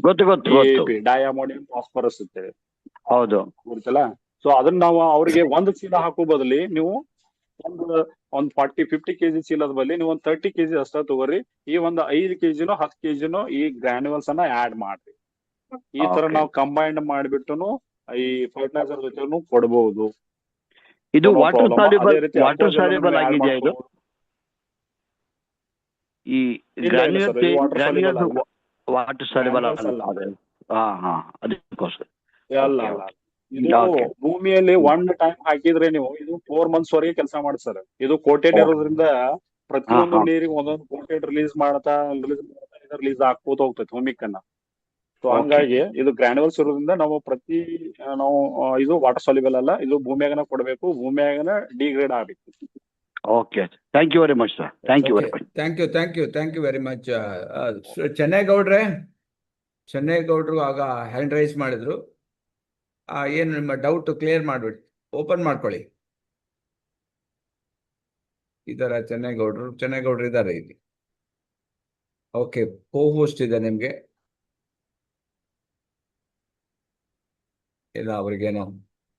DAP ಡೈಅಮೋನಿಯಂ ಫಾಸ್ಫರಸ್ ಅಂತ ಹೇಳಿ. ಹೌದು, ಗೊತ್ತಲ್ಲ. ಸೊ ಅದನ್ನ ನಾವು ಅವ್ರಿಗೆ 1 ಚೀಲ ಹಾಕೋ ಬದಲಿ ನೀವು ಒಂದ್ 40-50 kg ಚೀಲದ ಬದಲಿ ನೀವು ಒಂದ್ 30 kg ಅಷ್ಟ ತಗೋರಿ. ಈ ಒಂದು 5 kgನೋ 10 kgನೋ ಈ ಗ್ರಾನ್ಯುವಲ್ಸ್ ಅನ್ನ ಆಡ್ ಮಾಡ್ರಿ. ಈ ತರ ನಾವು ಕಂಬೈಂಡ್ ಮಾಡಿಬಿಟ್ಟುನು ಈ ಫರ್ಟಿಲೈಸರ್ ಜೊತೆನು ಕೊಡಬಹುದು. ಇದು ವಾಟರ್ ಸಾಲ್ಯುಬಲ್ ಆಗಿದೆಯಾ ಇದು? ಈ ವಾಟರ್ ಸಾಲ್ಯುಬಲ್ ಅದಕ್ಕೋಸ್ಕರ ಅಲ್ಲ. ಇದು ಭೂಮಿಯಲ್ಲಿ 1 ಟೈಮ್ ಹಾಕಿದ್ರೆ ನೀವು ಇದು 4 months ವರೆಗೆ ಕೆಲಸ ಮಾಡಿ ಸರ್. ಇದು ಕೋಟೆಡ್ ಇರೋದ್ರಿಂದ ಪ್ರತಿಯೊಂದು ನೀರಿಗೆ ಒಂದೊಂದು ಕೋಟೆಡ್ ರಿಲೀಸ್ ರಿಲೀಸ್ ಹಾಕೋತ ಹೋಗ್ತೈತೆ ಹುಮಿಕ್ ಅನ್ನ. ಸೊ ಹಂಗಾಗಿ ಇದು ಗ್ರಾನ್ಯುವಲ್ಸ್ ಇರೋದ್ರಿಂದ ನಾವು ಇದು ವಾಟರ್ ಸಾಲ್ಯುಬಲ್ ಅಲ್ಲ, ಇದು ಭೂಮಿಯಾಗನ ಕೊಡಬೇಕು, ಭೂಮಿಯಾಗನ ಡಿಗ್ರೇಡ್ ಆಗ್ಬೇಕು. Okay, thank you very much sir. Thank you very much. Thank you very much. ಚೆನ್ನೇಗೌಡ್ರು ಆಗ ಹ್ಯಾಂಡ್ ರೈಸ್ ಮಾಡಿದ್ರು. ಏನು ನಿಮ್ಮ ಡೌಟ್ ಕ್ಲಿಯರ್ ಮಾಡ್ಬಿಟ್ಟು ಓಪನ್ ಮಾಡ್ಕೊಳ್ಳಿ. ಇದಾರ ಚೆನ್ನೇಗೌಡ್ರು ಇದ್ದಾರೆ ಇಲ್ಲಿ. ಓಕೆ, ಹೋಸ್ಟ್ ಇದೆ ನಿಮ್ಗೆ ಇಲ್ಲ ಅವ್ರಿಗೇನೋ.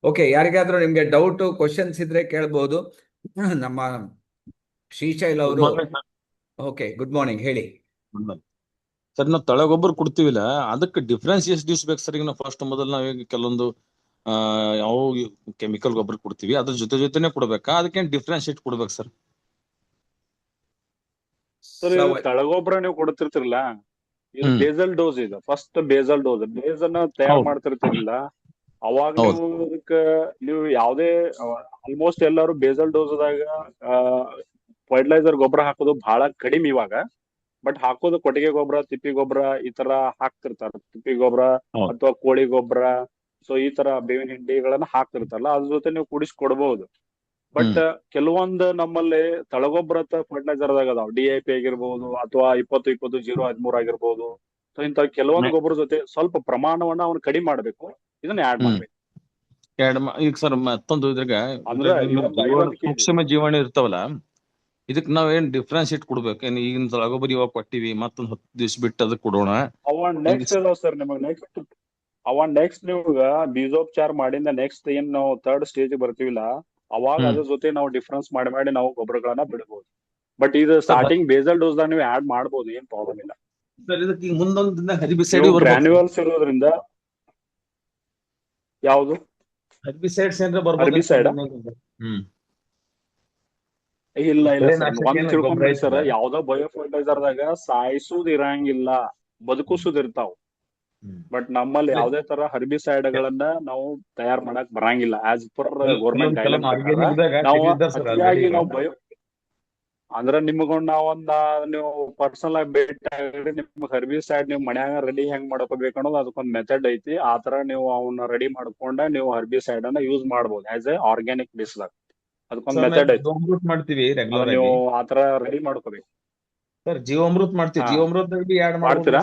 ಓಕೆ, ಯಾರಿಗಾದ್ರೂ ನಿಮ್ಗೆ ಡೌಟ್ ಕ್ವಶನ್ಸ್ ಇದ್ರೆ ಕೇಳ್ಬೋದು. ನಮ್ಮ ಶ್ರೀಶೈಲ್ ಅವರು. ಓಕೆ, ಗುಡ್ ಮಾರ್ನಿಂಗ್, ಹೇಳಿ ಸರ್. ನಾವು ತಳಗೊಬ್ಬರ ಕೊಡ್ತೀವಿಲ್ಲ, ಅದಕ್ಕೆ ಡಿಫ್ರೆನ್ಸ್ ಎಷ್ಟು ದಿವ್ಸ ಬೇಕು ಸರ್? ಈಗ ನಾವು ಫಸ್ಟ್ ಮೊದಲು ನಾವೀಗ ಕೆಲವೊಂದು ಯಾವ ಕೆಮಿಕಲ್ ಗೊಬ್ಬರ ಕೊಡ್ತೀವಿ ಅದ್ರ ಜೊತೆನೆ ಕೊಡ್ಬೇಕಾ? ಅದಕ್ಕೇನ್ ಡಿಫ್ರೆನ್ಶಿಯೇಟ್ ಕೊಡ್ಬೇಕು ಸರ್? ಸರ್ ತಳಗೊಬ್ಬರ ನೀವು ಕೊಡ್ತಿರ್ತಿರಲ್ಲ, ಇದು ಬೇಸಲ್ ಡೋಸ್ ಇದೆ. ಫಸ್ಟ್ ಬೇಸಲ್ ಡೋಸ್ ಬೇಸ್ ಅನ್ನ ತಯಾರು ಮಾಡ್ತಿರ್ತಿರ್ಲಿಲ್ಲ ಅವಾಗ ನೀವು ಯಾವ್ದೇ ಆಲ್ಮೋಸ್ಟ್ ಎಲ್ಲರೂ ಬೇಸಲ್ ಡೋಸ್ದಾಗ ಫರ್ಟಿಲೈಸರ್ ಗೊಬ್ಬರ ಹಾಕೋದು ಬಹಳ ಕಡಿಮೆ ಇವಾಗ. ಬಟ್ ಹಾಕೋದು ಕೊಟ್ಟಿಗೆ ಗೊಬ್ಬರ, ತಿಪ್ಪಿ ಗೊಬ್ಬರ ಈ ತರ ಹಾಕ್ತಿರ್ತಾರ. ತಿಪ್ಪಿ ಗೊಬ್ಬರ ಅಥವಾ ಕೋಳಿ ಗೊಬ್ಬರ, ಸೊ ಈ ತರ ಬೇವಿನ ಹಿಂಡಿಗಳನ್ನ ಹಾಕ್ತಿರ್ತಾರಲ್ಲ ಅದ್ರ ಜೊತೆ ನೀವು ಕೂಡಿಸಿ ಕೊಡ್ಬಹುದು. ಬಟ್ ಕೆಲವೊಂದು ನಮ್ಮಲ್ಲಿ ತಳಗೊಬ್ಬರ ಫರ್ಟಿಲೈಸರ್ ದಾಗ ಅದಾವ, DAP ಆಗಿರ್ಬಹುದು ಅಥವಾ 20-20-0-13 ಆಗಿರ್ಬಹುದು. ಸೊ ಇಂತ ಕೆಲವೊಂದು ಗೊಬ್ಬರ ಜೊತೆ ಸ್ವಲ್ಪ ಪ್ರಮಾಣವನ್ನ ಅವ್ನು ಕಡಿಮೆ ಮಾಡ್ಬೇಕು, ಇದನ್ನ ಆಡ್ ಮಾಡ್ಬೇಕು. ಈಗ ಸರ್ ಮತ್ತೊಂದು ಇದ್ರಾಗ ಸೂಕ್ಷ್ಮ ಜೀವಾಣು ಇರ್ತಾವಲ್ಲ, ಇದಕ್ ನಾವ್ ಏನ್ ಡಿಫ್ರೆನ್ಶಿಯೇಟ್ ಕೊಡ್ಬೇಕು? ಏನ್ ಈಗಿನ ತಳಗೊಬ್ಬರ ಇವಾಗ ಕೊಟ್ಟಿವಿ, ಮತ್ತೊಂದ್ 10 ದಿವ್ಸ ಬಿಟ್ಟು ಅದಕ್ಕೆ ಕೊಡೋಣ? ನೆಕ್ಸ್ಟ್ ನಿಮ್ಗ ಬೀಜೋಪಚಾರ ಮಾಡಿಂದ ನೆಕ್ಸ್ಟ್ ಏನ್ ನಾವು 3rd ಸ್ಟೇಜ್ ಬರ್ತೀವಿಲ್ಲ ಅವಾಗ ಅದ್ರ ಜೊತೆ ನಾವು ಡಿಫ್ರೆನ್ಸ್ ಮಾಡಿ ನಾವು ಗೊಬ್ಬರಗಳನ್ನ ಬಿಡಬಹುದು. ಬಟ್ ಇದು ಸ್ಟಾರ್ಟಿಂಗ್ ಬೇಸಲ್ ಡೋಸ್ ದಾಗ ನೀವು ಆಡ್ ಮಾಡ್ಬೋದು, ಏನ್ ಪ್ರಾಬ್ಲಮ್ ಇಲ್ಲ. ಗ್ರಾನ್ಯುವಲ್ಸ್ ಇರೋದ್ರಿಂದ ಯಾವ್ದು ಹರ್ಬಿಸೈಡ್ ಇಲ್ಲ ಸರ್, ಒಂದ್ ತಿಳ್ಕೊಂಡ್ರಿ ಸರ್, ಯಾವ್ದೋ ಬಯೋ ಫರ್ಟಿಲೈಸರ್ ದಾಗ ಸಾಯಿಸುದ್ ಇರಂಗಿಲ್ಲ, ಬದುಕಿಸುದ್ ಇರ್ತಾವ. ಬಟ್ ನಮ್ಮಲ್ಲಿ ಯಾವ್ದೇ ತರ ಹರ್ಬಿಸೈಡ್ ಗಳನ್ನ ನಾವು ತಯಾರು ಮಾಡಕ್ ಬರಂಗಿಲ್ಲ. ಆಸ್ ಪರ್ ಗೌರ್ಮೆಂಟ್ ಗೈಡ್ಲೈನ್ಸ್ ನಾವು ಅತಿಯಾಗಿ ನಾವು ಬಯೋ ಅಂದ್ರ ನಿಮ್ಗೊಂದ್ ನೀವು ಪರ್ಸನಲ್ ಆಗಿ ಭೇಟಿ ನಿಮ್ಗೆ ಹರ್ಬಿಸೈಡ್ ನೀವು ಮನ್ಯಾಗ ರೆಡಿ ಹೆಂಗ್ ಮಾಡ್ಕೋಬೇಕು ಅನ್ನೋದು ಅದಕ್ಕೊಂದ್ ಮೆಥಡ್ ಐತಿ. ಆತರ ನೀವು ಅವನ್ನ ರೆಡಿ ಮಾಡ್ಕೊಂಡ ನೀವು ಹರ್ಬಿಸೈಡ್ ಅನ್ನ ಯೂಸ್ ಮಾಡ್ಬೋದು ಆಸ್ ಎ ಆರ್ಗ್ಯಾನಿಕ್ ಬೇಸ್ ದಾಗ. ಅದಕ್ಕೊಂದ್ ಮೆಥಡ್ ಐತಿ, ನೀವು ಆತರ ರೆಡಿ ಮಾಡ್ಕೋಬೇಕು. ಸರ್ ಜೀವಾಮೃತ ಮಾಡ್ತೀವಿ, ಜೀವಾಮೃತ ಮಾಡ್ತೀರಾ?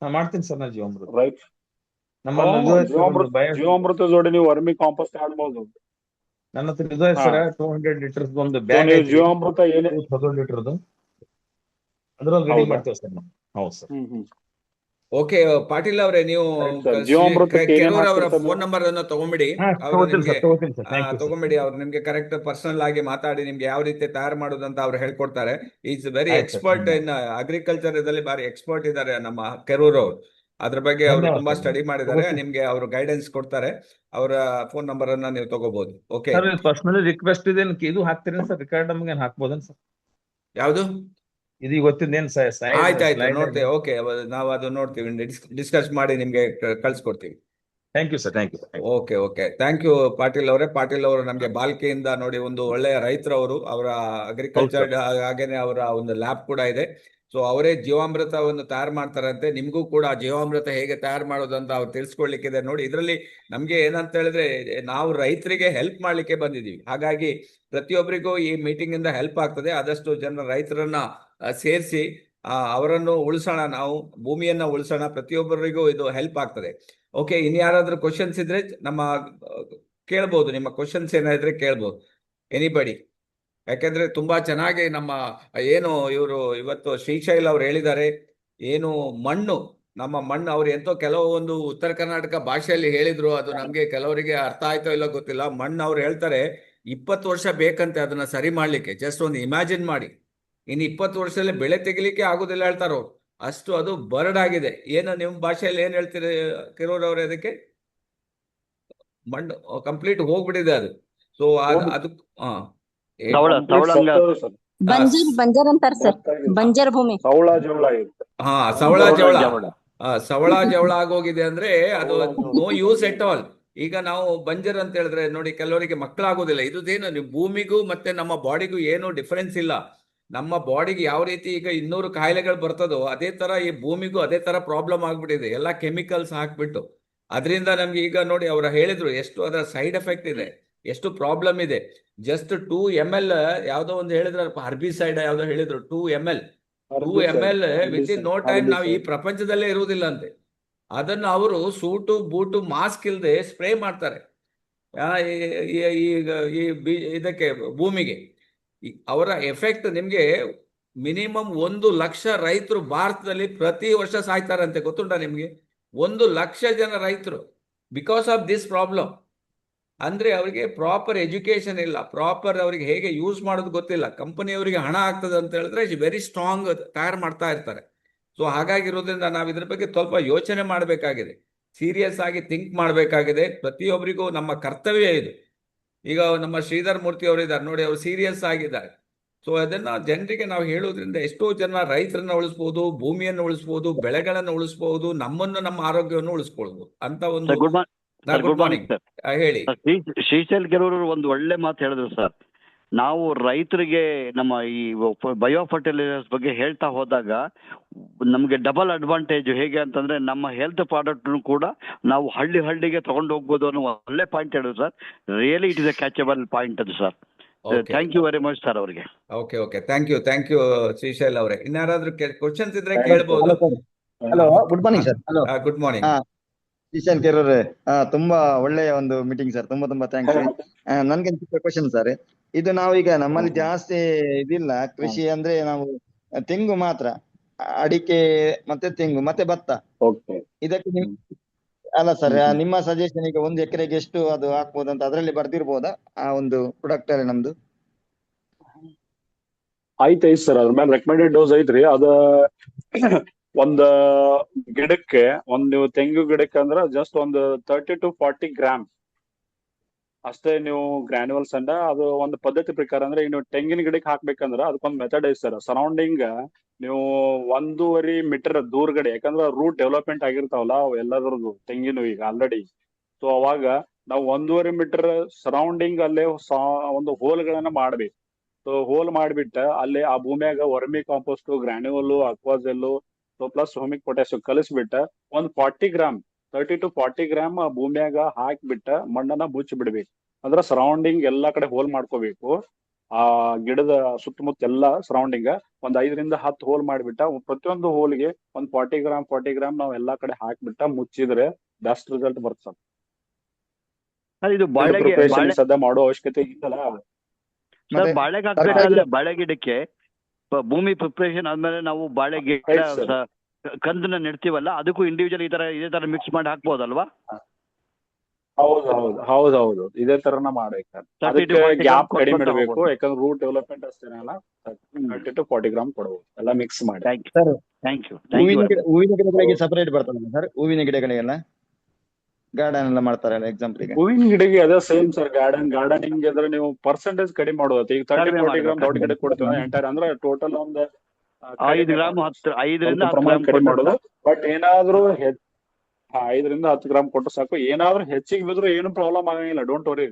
ಮಾಡ್ತೀನಿ ಸರ್ ನಾ ಜೀವಾಮೃತ. ರೈಟ್, ಜೀವಾಮೃತ ಜೋಡಿ ನೀವು ವರ್ಮಿ ಕಾಂಪೋಸ್ಟ್ ಆಡ್ಬೋದು. ನನ್ನ ಹತ್ರ ಇದೆ ಸರ್ 200 ಲೀಟರ್ಸ್ ಒಂದು ಬ್ಯಾಗ್. ಜೀವಾಮೃತ ಏನೇ 1,000 ಲೀಟರ್ದು ಅದ್ರಲ್ಲಿ ರೆಡಿ ಮಾಡ್ತೇವೆ ಸರ್ ನಾವು. ಹೌದು ಸರ್. ಓಕೆ, ಪಾಟೀಲ್ ಅವರೇ, ನೀವು ಅವರ ಫೋನ್ ನಂಬರ್ ಅನ್ನ ತಗೊಂಬಿಡಿ. ಅವ್ರು ನಿಮ್ಗೆ ಕರೆಕ್ಟ್ ಪರ್ಸನಲ್ ಆಗಿ ಮಾತಾಡಿ ನಿಮ್ಗೆ ಯಾವ ರೀತಿ ತಯಾರು ಮಾಡೋದಂತ ಅವ್ರು ಹೇಳ್ಕೊಡ್ತಾರೆ. Is very expert in agriculture ಇದಲ್ಲಿ, ಬಾರಿ ಎಕ್ಸ್ಪರ್ಟ್ ಇದ್ದಾರೆ ನಮ್ಮ ಕೆರೂರ್ ಅವ್ರು. ಅದ್ರ ಬಗ್ಗೆ ಅವರು ತುಂಬಾ ಸ್ಟಡಿ ಮಾಡಿದ್ದಾರೆ. ನಿಮ್ಗೆ ಅವರು ಗೈಡೆನ್ಸ್ ಕೊಡ್ತಾರೆ. ಅವರ ಫೋನ್ ನಂಬರ್ ಅನ್ನ ನೀವು ತಗೋಬಹುದು. ಓಕೆ, ಪರ್ಸನಲಿ ರಿಕ್ವೆಸ್ಟ್ ಇದೆ, ಇದು ಹಾಕ್ತೀರಿ ಸರ್? ರಿಕಾರ್ಡ್ ನಮ್ಗೆ ಹಾಕ್ಬೋದನ್ ಸರ್? ಯಾವ್ದು ಇದು ಗೊತ್ತಿದ್ದೇನು ಆಯ್ತಾಯ್ತು, ನೋಡ್ತೇವೆ. ಓಕೆ, ನಾವು ಅದು ನೋಡ್ತೀವಿ, ಡಿಸ್ಕಸ್ ಮಾಡಿ ನಿಮ್ಗೆ ಕಳ್ಸಿಕೊಡ್ತೀವಿ. Thank you sir, thank you. Okay, thank you Patil ಅವರೇ. ಪಾಟೀಲ್ ಅವರು ನಮ್ಗೆ ಬಾಲ್ಕೆಯಿಂದ ನೋಡಿ ಒಂದು ಒಳ್ಳೆಯ ರೈತರವರು, ಅವರ ಅಗ್ರಿಕಲ್ಚರ್ ಹಾಗೇನೆ ಅವರ ಒಂದು ಲ್ಯಾಬ್ ಕೂಡ ಇದೆ. ಸೊ ಅವರೇ ಜೀವಾಮೃತವನ್ನು ತಯಾರು ಮಾಡ್ತಾರಂತೆ. ನಿಮ್ಗೂ ಕೂಡ ಜೀವಾಮೃತ ಹೇಗೆ ತಯಾರು ಮಾಡೋದು ಅಂತ ಅವ್ರು ತಿಳಿಸ್ಕೊಡ್ಲಿಕ್ಕಿದೆ. ನೋಡಿ, ಇದರಲ್ಲಿ ನಮ್ಗೆ ಏನಂತ ಹೇಳಿದ್ರೆ, ನಾವು ರೈತರಿಗೆ ಹೆಲ್ಪ್ ಮಾಡ್ಲಿಕ್ಕೆ ಬಂದಿದ್ದೀವಿ. ಹಾಗಾಗಿ ಪ್ರತಿಯೊಬ್ಬರಿಗೂ ಈ ಮೀಟಿಂಗ್ ಇಂದ ಹೆಲ್ಪ್ ಆಗ್ತದೆ. ಆದಷ್ಟು ಜನ ರೈತರನ್ನ ಸೇರಿಸಿ ಅವರನ್ನು ಉಳಿಸೋಣ, ನಾವು ಭೂಮಿಯನ್ನ ಉಳಿಸೋಣ. ಪ್ರತಿಯೊಬ್ಬರಿಗೂ ಇದು ಹೆಲ್ಪ್ ಆಗ್ತದೆ. ಓಕೆ, ಇನ್ಯಾರಾದ್ರೂ ಕ್ವಶನ್ಸ್ ಇದ್ರೆ ಕೇಳ್ಬೋದು. ನಿಮ್ಮ ಕ್ವಶನ್ಸ್ ಏನಾದ್ರೆ ಕೇಳ್ಬೋದು, ಎನಿಬಡಿ. ಯಾಕೆಂದ್ರೆ ತುಂಬಾ ಚೆನ್ನಾಗಿ ನಮ್ಮ ಏನು ಇವರು ಇವತ್ತು ಶ್ರೀಶೈಲ್ ಅವ್ರು ಹೇಳಿದ್ದಾರೆ, ಏನು ಮಣ್ಣು, ನಮ್ಮ ಮಣ್ಣು, ಅವ್ರು ಎಂತೋ ಕೆಲವೊಂದು ಉತ್ತರ ಕರ್ನಾಟಕ ಭಾಷೆಯಲ್ಲಿ ಹೇಳಿದ್ರು, ಅದು ನಮ್ಗೆ ಕೆಲವರಿಗೆ ಅರ್ಥ ಆಯ್ತೋ ಇಲ್ಲೋ ಗೊತ್ತಿಲ್ಲ. ಮಣ್ಣು ಅವ್ರು ಹೇಳ್ತಾರೆ 20 ವರ್ಷ ಬೇಕಂತೆ ಅದನ್ನ ಸರಿ ಮಾಡ್ಲಿಕ್ಕೆ. ಜಸ್ಟ್ ಒಂದು ಇಮ್ಯಾಜಿನ್ ಮಾಡಿ, ಇನ್ನು 20 ವರ್ಷದಲ್ಲಿ ಬೆಳೆ ತೆಗಿಲಿಕ್ಕೆ ಆಗುದಿಲ್ಲ ಹೇಳ್ತಾರೋ, ಅಷ್ಟು ಅದು ಬರ್ಡ್ ಆಗಿದೆ. ಏನು ನಿಮ್ಮ ಭಾಷೆಯಲ್ಲಿ ಏನ್ ಹೇಳ್ತೀರಿ ಕಿರೋರ್ ಅವ್ರೆ? ಅದಕ್ಕೆ ಮಣ್ಣು ಕಂಪ್ಲೀಟ್ ಹೋಗ್ಬಿಟ್ಟಿದೆ ಅದು. ಸೊ ಅದು ಬಂಜರ್ ಅಂತಾರ ಸರ್, ಬಂಜರ್ ಭೂಮಿ. ಸವಳ ಜವಳ ಇರುತ್ತೆ. ಸವಳ ಜವಳ ಆಗೋಗಿದೆ ಅಂದ್ರೆ ಅದು ನೋ ಯೂಸ್ ಎಟ್ ಆಲ್. ಈಗ ನಾವು ಬಂಜರ್ ಅಂತ ಹೇಳಿದ್ರೆ ನೋಡಿ, ಕೆಲವರಿಗೆ ಮಕ್ಕಳಾಗೋದಿಲ್ಲ. ಇದೇನು ನೀವು ಭೂಮಿಗೂ ಮತ್ತೆ ನಮ್ಮ ಬಾಡಿಗೂ ಏನು ಡಿಫರೆನ್ಸ್ ಇಲ್ಲ. ನಮ್ಮ ಬಾಡಿಗೆ ಯಾವ ರೀತಿ ಈಗ 200 ಕಾಯಿಲೆಗಳು ಬರ್ತದೋ, ಅದೇ ತರ ಈ ಭೂಮಿಗೂ ಅದೇ ತರ ಪ್ರಾಬ್ಲಮ್ ಆಗ್ಬಿಟ್ಟಿದೆ. ಎಲ್ಲ ಕೆಮಿಕಲ್ಸ್ ಹಾಕ್ಬಿಟ್ಟು ಅದರಿಂದ ನಮ್ಗೆ ಈಗ ನೋಡಿ, ಅವ್ರು ಹೇಳಿದ್ರು ಎಷ್ಟು ಅದರ ಸೈಡ್ ಎಫೆಕ್ಟ್ ಇದೆ, ಎಷ್ಟು ಪ್ರಾಬ್ಲಮ್ ಇದೆ. ಜಸ್ಟ್ 2 ml ಯಾವ್ದೋ ಒಂದು ಹೇಳಿದ್ರ, ಹರ್ಬಿಸೈಡ್ ಯಾವ್ದೋ ಹೇಳಿದ್ರು, 2 ml with in no time ನಾವು ಈ ಪ್ರಪಂಚದಲ್ಲೇ ಇರುವುದಿಲ್ಲ ಅಂತೆ. ಅದನ್ನು ಅವರು ಸೂಟು ಬೂಟು ಮಾಸ್ಕ್ ಇಲ್ಲದೆ ಸ್ಪ್ರೇ ಮಾಡ್ತಾರೆ ಇದಕ್ಕೆ ಭೂಮಿಗೆ. ಅವರ ಎಫೆಕ್ಟ್ ನಿಮ್ಗೆ ಮಿನಿಮಮ್ 1 ಲಕ್ಷ ರೈತರು ಭಾರತದಲ್ಲಿ ಪ್ರತಿ ವರ್ಷ ಸಾಯ್ತಾರಂತೆ. ಗೊತ್ತುಂಟಾ ನಿಮ್ಗೆ? 1 ಲಕ್ಷ ಜನ ರೈತರು ಬಿಕಾಸ್ ಆಫ್ ದಿಸ್ ಪ್ರಾಬ್ಲಮ್. ಅಂದ್ರೆ ಅವರಿಗೆ ಪ್ರಾಪರ್ ಎಜುಕೇಶನ್ ಇಲ್ಲ, ಪ್ರಾಪರ್ ಅವರಿಗೆ ಹೇಗೆ ಯೂಸ್ ಮಾಡೋದು ಗೊತ್ತಿಲ್ಲ. ಕಂಪನಿಯವರಿಗೆ ಹಣ ಆಗ್ತದೆ ಅಂತ ಹೇಳಿದ್ರೆ ವೆರಿ ಸ್ಟ್ರಾಂಗ್ ತಯಾರು ಮಾಡ್ತಾ ಇರ್ತಾರೆ. ಸೊ ಹಾಗಾಗಿರೋದ್ರಿಂದ ನಾವು ಇದ್ರ ಬಗ್ಗೆ ಸ್ವಲ್ಪ ಯೋಚನೆ ಮಾಡಬೇಕಾಗಿದೆ, ಸೀರಿಯಸ್ ಆಗಿ ಥಿಂಕ್ ಮಾಡಬೇಕಾಗಿದೆ. ಪ್ರತಿಯೊಬ್ಬರಿಗೂ ನಮ್ಮ ಕರ್ತವ್ಯ ಇದು. ಈಗ ನಮ್ಮ ಶ್ರೀಧರ್ ಮೂರ್ತಿ ಅವರು ಇದ್ದಾರೆ ನೋಡಿ, ಅವರು ಸೀರಿಯಸ್ ಆಗಿದ್ದಾರೆ. ಸೊ ಅದನ್ನ ಜನರಿಗೆ ನಾವು ಹೇಳೋದ್ರಿಂದ ಎಷ್ಟೋ ಜನ ರೈತರನ್ನ ಉಳಿಸ್ಬೋದು, ಭೂಮಿಯನ್ನು ಉಳಿಸ್ಬೋದು, ಬೆಳೆಗಳನ್ನು ಉಳಿಸ್ಬೋದು, ನಮ್ಮನ್ನು, ನಮ್ಮ ಆರೋಗ್ಯವನ್ನು ಉಳಿಸ್ಕೊಳ್ಬಹುದು ಅಂತ ಒಂದು. ಗುಡ್ ಮಾರ್ನಿಂಗ್ ಹೇಳಿ. ಶ್ರೀಶೈಲ್ ಕೆಲವರು ಒಂದು ಒಳ್ಳೆ ಮಾತು ಹೇಳಿದ್ರು ಸರ್. ನಾವು ರೈತರಿಗೆ ನಮ್ಮ ಈ ಬಯೋ ಫರ್ಟಿಲೈಸರ್ಸ್ ಬಗ್ಗೆ ಹೇಳ್ತಾ ಹೋದಾಗ ನಮಗೆ ಡಬಲ್ ಅಡ್ವಾಂಟೇಜ್. ಹೇಗೆ ಅಂತಂದ್ರೆ ನಮ್ಮ ಹೆಲ್ತ್ ಪ್ರಾಡಕ್ಟ್ ಕೂಡ ನಾವು ಹಳ್ಳಿಗೆ ತಗೊಂಡು ಹೋಗ್ಬೋದು ಅನ್ನೋ ಒಳ್ಳೆ ಪಾಯಿಂಟ್ ಹೇಳಿದ್ರು sir. Really it is a catchable point ಅದು sir. Thank you very much sir ಅವರಿಗೆ. ಓಕೆ, ಥ್ಯಾಂಕ್ ಯು ಶ್ರೀಶೈಲ್ ಅವರೇ. ಇನ್ನಾರಾದ್ರೂ ಕ್ವಶನ್ಸ್ ಇದ್ರೆ ಕೇಳ್ಬಹುದು. Hello, good morning sir. Hello, good morning Kishan Kerur. ತುಂಬಾ ಒಳ್ಳೆಯ ಒಂದು ಮೀಟಿಂಗ್ ಸರ್, ತುಂಬಾ ಥ್ಯಾಂಕ್ಸ್. ನನ್ಗೆ ಕ್ವಶನ್ ಸರ್, ಇದು ನಾವೀಗ ನಮ್ಮಲ್ಲಿ ಜಾಸ್ತಿ ಇದಿಲ್ಲ ಕೃಷಿ, ಅಂದ್ರೆ ನಾವು ತೆಂಗು ಮಾತ್ರ, ಅಡಿಕೆ ಮತ್ತೆ ತೆಂಗು ಮತ್ತೆ ಭತ್ತ. ಇದಕ್ಕೆ ಅಲ್ಲ ಸರ್, ನಿಮ್ಮ ಸಜೆಷನ್ ಈಗ 1 ಎಕರೆಗೆ ಎಷ್ಟು ಅದು ಹಾಕ್ಬೋದು ಅಂತ ಅದರಲ್ಲಿ ಬರ್ದಿರ್ಬೋದಾ ಆ ಒಂದು ಪ್ರಾಡಕ್ಟ್ ಅಲ್ಲಿ ನಮ್ದು? ಐತೆ ಸರ್, ಅದ್ರ ಮೇಲೆ ರೆಕಮೆಂಡೆಡ್ ಡೋಸ್ ಐತ್ರಿ. ಅದ ಒಂದ್ ಗಿಡಕ್ಕೆ ನೀವು ತೆಂಗು ಗಿಡಕ್ಕೆ ಅಂದ್ರ ಜಸ್ಟ್ ಒಂದು 30 to 40 ಗ್ರಾಮ್ ಅಷ್ಟೇ ನೀವು ಗ್ರಾನ್ಯುವಲ್ಸ್ ಅಂಡ. ಅದು ಒಂದು ಪದ್ಧತಿ ಪ್ರಕಾರ ಅಂದ್ರೆ ಈಗ ನೀವು ತೆಂಗಿನ ಗಿಡಕ್ಕೆ ಹಾಕ್ಬೇಕಂದ್ರ ಅದಕ್ಕೊಂದು ಮೆಥಡ್ ಐತೆ ಸರ್. ಸರೌಂಡಿಂಗ್ ನೀವು 1.5 ಮೀಟರ್ ದೂರಗಡೆ, ಯಾಕಂದ್ರ ರೂಟ್ ಡೆವಲಪ್ಮೆಂಟ್ ಆಗಿರ್ತಾವಲ್ಲ ಅವು ಎಲ್ಲದ್ರದ್ದು ತೆಂಗಿನ ಈಗ ಆಲ್ರೆಡಿ. ಸೊ ಅವಾಗ ನಾವು 1.5 ಮೀಟರ್ ಸರೌಂಡಿಂಗ್ ಅಲ್ಲೇ ಒಂದು ಹೋಲ್ಗಳನ್ನ ಮಾಡ್ಬೇಕು. ಸೊ ಹೋಲ್ ಮಾಡ್ಬಿಟ್ಟ ಅಲ್ಲಿ ಆ ಭೂಮಿಯಾಗ vermi compost, granular, aquagel, so plus humic potassium ಕಲಿಸ್ಬಿಟ್ಟ ಒಂದು 30 ಗ್ರಾಮ್ 30 to 40 ಗ್ರಾಮ್ ಭೂಮಿಯಾಗ ಹಾಕಿಬಿಟ್ಟ ಮಣ್ಣನ್ನ ಮುಚ್ಚಿ ಬಿಡ್ಬೇಕು. ಅಂದ್ರ ಸರೌಂಡಿಂಗ್ ಎಲ್ಲಾ ಕಡೆ ಹೋಲ್ ಮಾಡ್ಕೋಬೇಕು. ಆ ಗಿಡದ ಸುತ್ತಮುತ್ತ ಎಲ್ಲಾ ಸರೌಂಡಿಂಗ್ ಒಂದ್ 5 ರಿಂದ 10 ಹೋಲ್ ಮಾಡ್ಬಿಟ್ಟ, ಪ್ರತಿಯೊಂದು ಹೋಲ್ಗೆ ಒಂದ್ 40 ಗ್ರಾಮ್ ನಾವ್ ಎಲ್ಲಾ ಕಡೆ ಹಾಕ್ಬಿಟ್ಟ ಮುಚ್ಚಿದ್ರೆ ಬೆಸ್ಟ್ ರಿಸಲ್ಟ್ ಬರ್ತದೆ. ಇದು ಬಾಳೆಗೆ ಸದ್ಯ ಮಾಡೋ ಅವಶ್ಯಕತೆ ಇತ್ತಲ್ಲ. ಬಾಳೆಗೆ ಹಾಕ್ಬೇಕಾದ್ರೆ ಬಾಳೆ ಗಿಡಕ್ಕೆ ಭೂಮಿ ಪ್ರಿಪರೇಷನ್ ಆದ್ಮೇಲೆ ನಾವು ಬಾಳೆ ಗಿಡ ಕಂದನ್ನ ನೆಡ್ತೀವಲ್ಲ, ಅದಕ್ಕೂ ಇಂಡಿವಿಜುವಲ್ ಇದೇ ತರ ಮಿಕ್ಸ್ ಮಾಡಿ ಹಾಕ್ಬೋದಲ್ವಾ? ಹೌದು, ಇದೇ ತರನ ಮಾಡ್ಬೇಕು. ಗ್ಯಾಪ್ ಕಡಿಮೆ ಇಡಬೇಕು, ಯಾಕಂದ್ರೆ ರೂಟ್ ಡೆವಲಪ್ಮೆಂಟ್ ಅಷ್ಟೇನಲ್ಲ. 30 to 40 ಗ್ರಾಮ್ ಕೊಡಬಹುದು ಎಲ್ಲ ಮಿಕ್ಸ್ ಮಾಡಿ. Thank you. ಹೂವಿನ ಗಿಡಗಳಿಗೆ ಸಪರೇಟ್ ಬರ್ತದಲ್ಲ ಸರ್? ಹೂವಿನ ಗಿಡಗಳಿಗೆಲ್ಲ ಗಾರ್ಡನ್ ಎಲ್ಲ ಮಾಡ್ತಾರಲ್ಲ ಎಕ್ಸಾಂಪಲ್? ಹೂವಿನ ಗಿಡಕ್ಕೆ ಅದೇ ಸೇಮ್ ಸರ್. ಗಾರ್ಡನಿಂಗ್ ಅಂದ್ರೆ ನೀವು ಪರ್ಸೆಂಟೇಜ್ ಕಡಿಮೆ ಮಾಡೋದು. ಈಗ 30-40 ಗ್ರಾಮ್ ದೊಡ್ಡ ಗಿಡ ಕೊಡ್ತೀವಿ ಎಂಟೈರ್, ಅಂದ್ರೆ ಟೋಟಲ್ ಒಂದ್ 5 ಗ್ರಾಮ್ 5ರಿಂದ 10 ಪ್ರಮಾಣ ಗ್ರಾಮ್ ಕಡಿಮೆ ಕೊಟ್ರೆ ಮಾಡೋದು. ಬಟ್ ಏನಾದ್ರೂ 5ರಿಂದ 10 ಗ್ರಾಮ್ ಕೊಟ್ಟು ಸಾಕು. ಏನಾದ್ರೂ ಹೆಚ್ಚಿಗೆ ಬಿದ್ರು ಏನು ಪ್ರಾಬ್ಲಮ್ ಆಗಂಗಿಲ್ಲ, ಡೋಂಟ್ ವರಿ.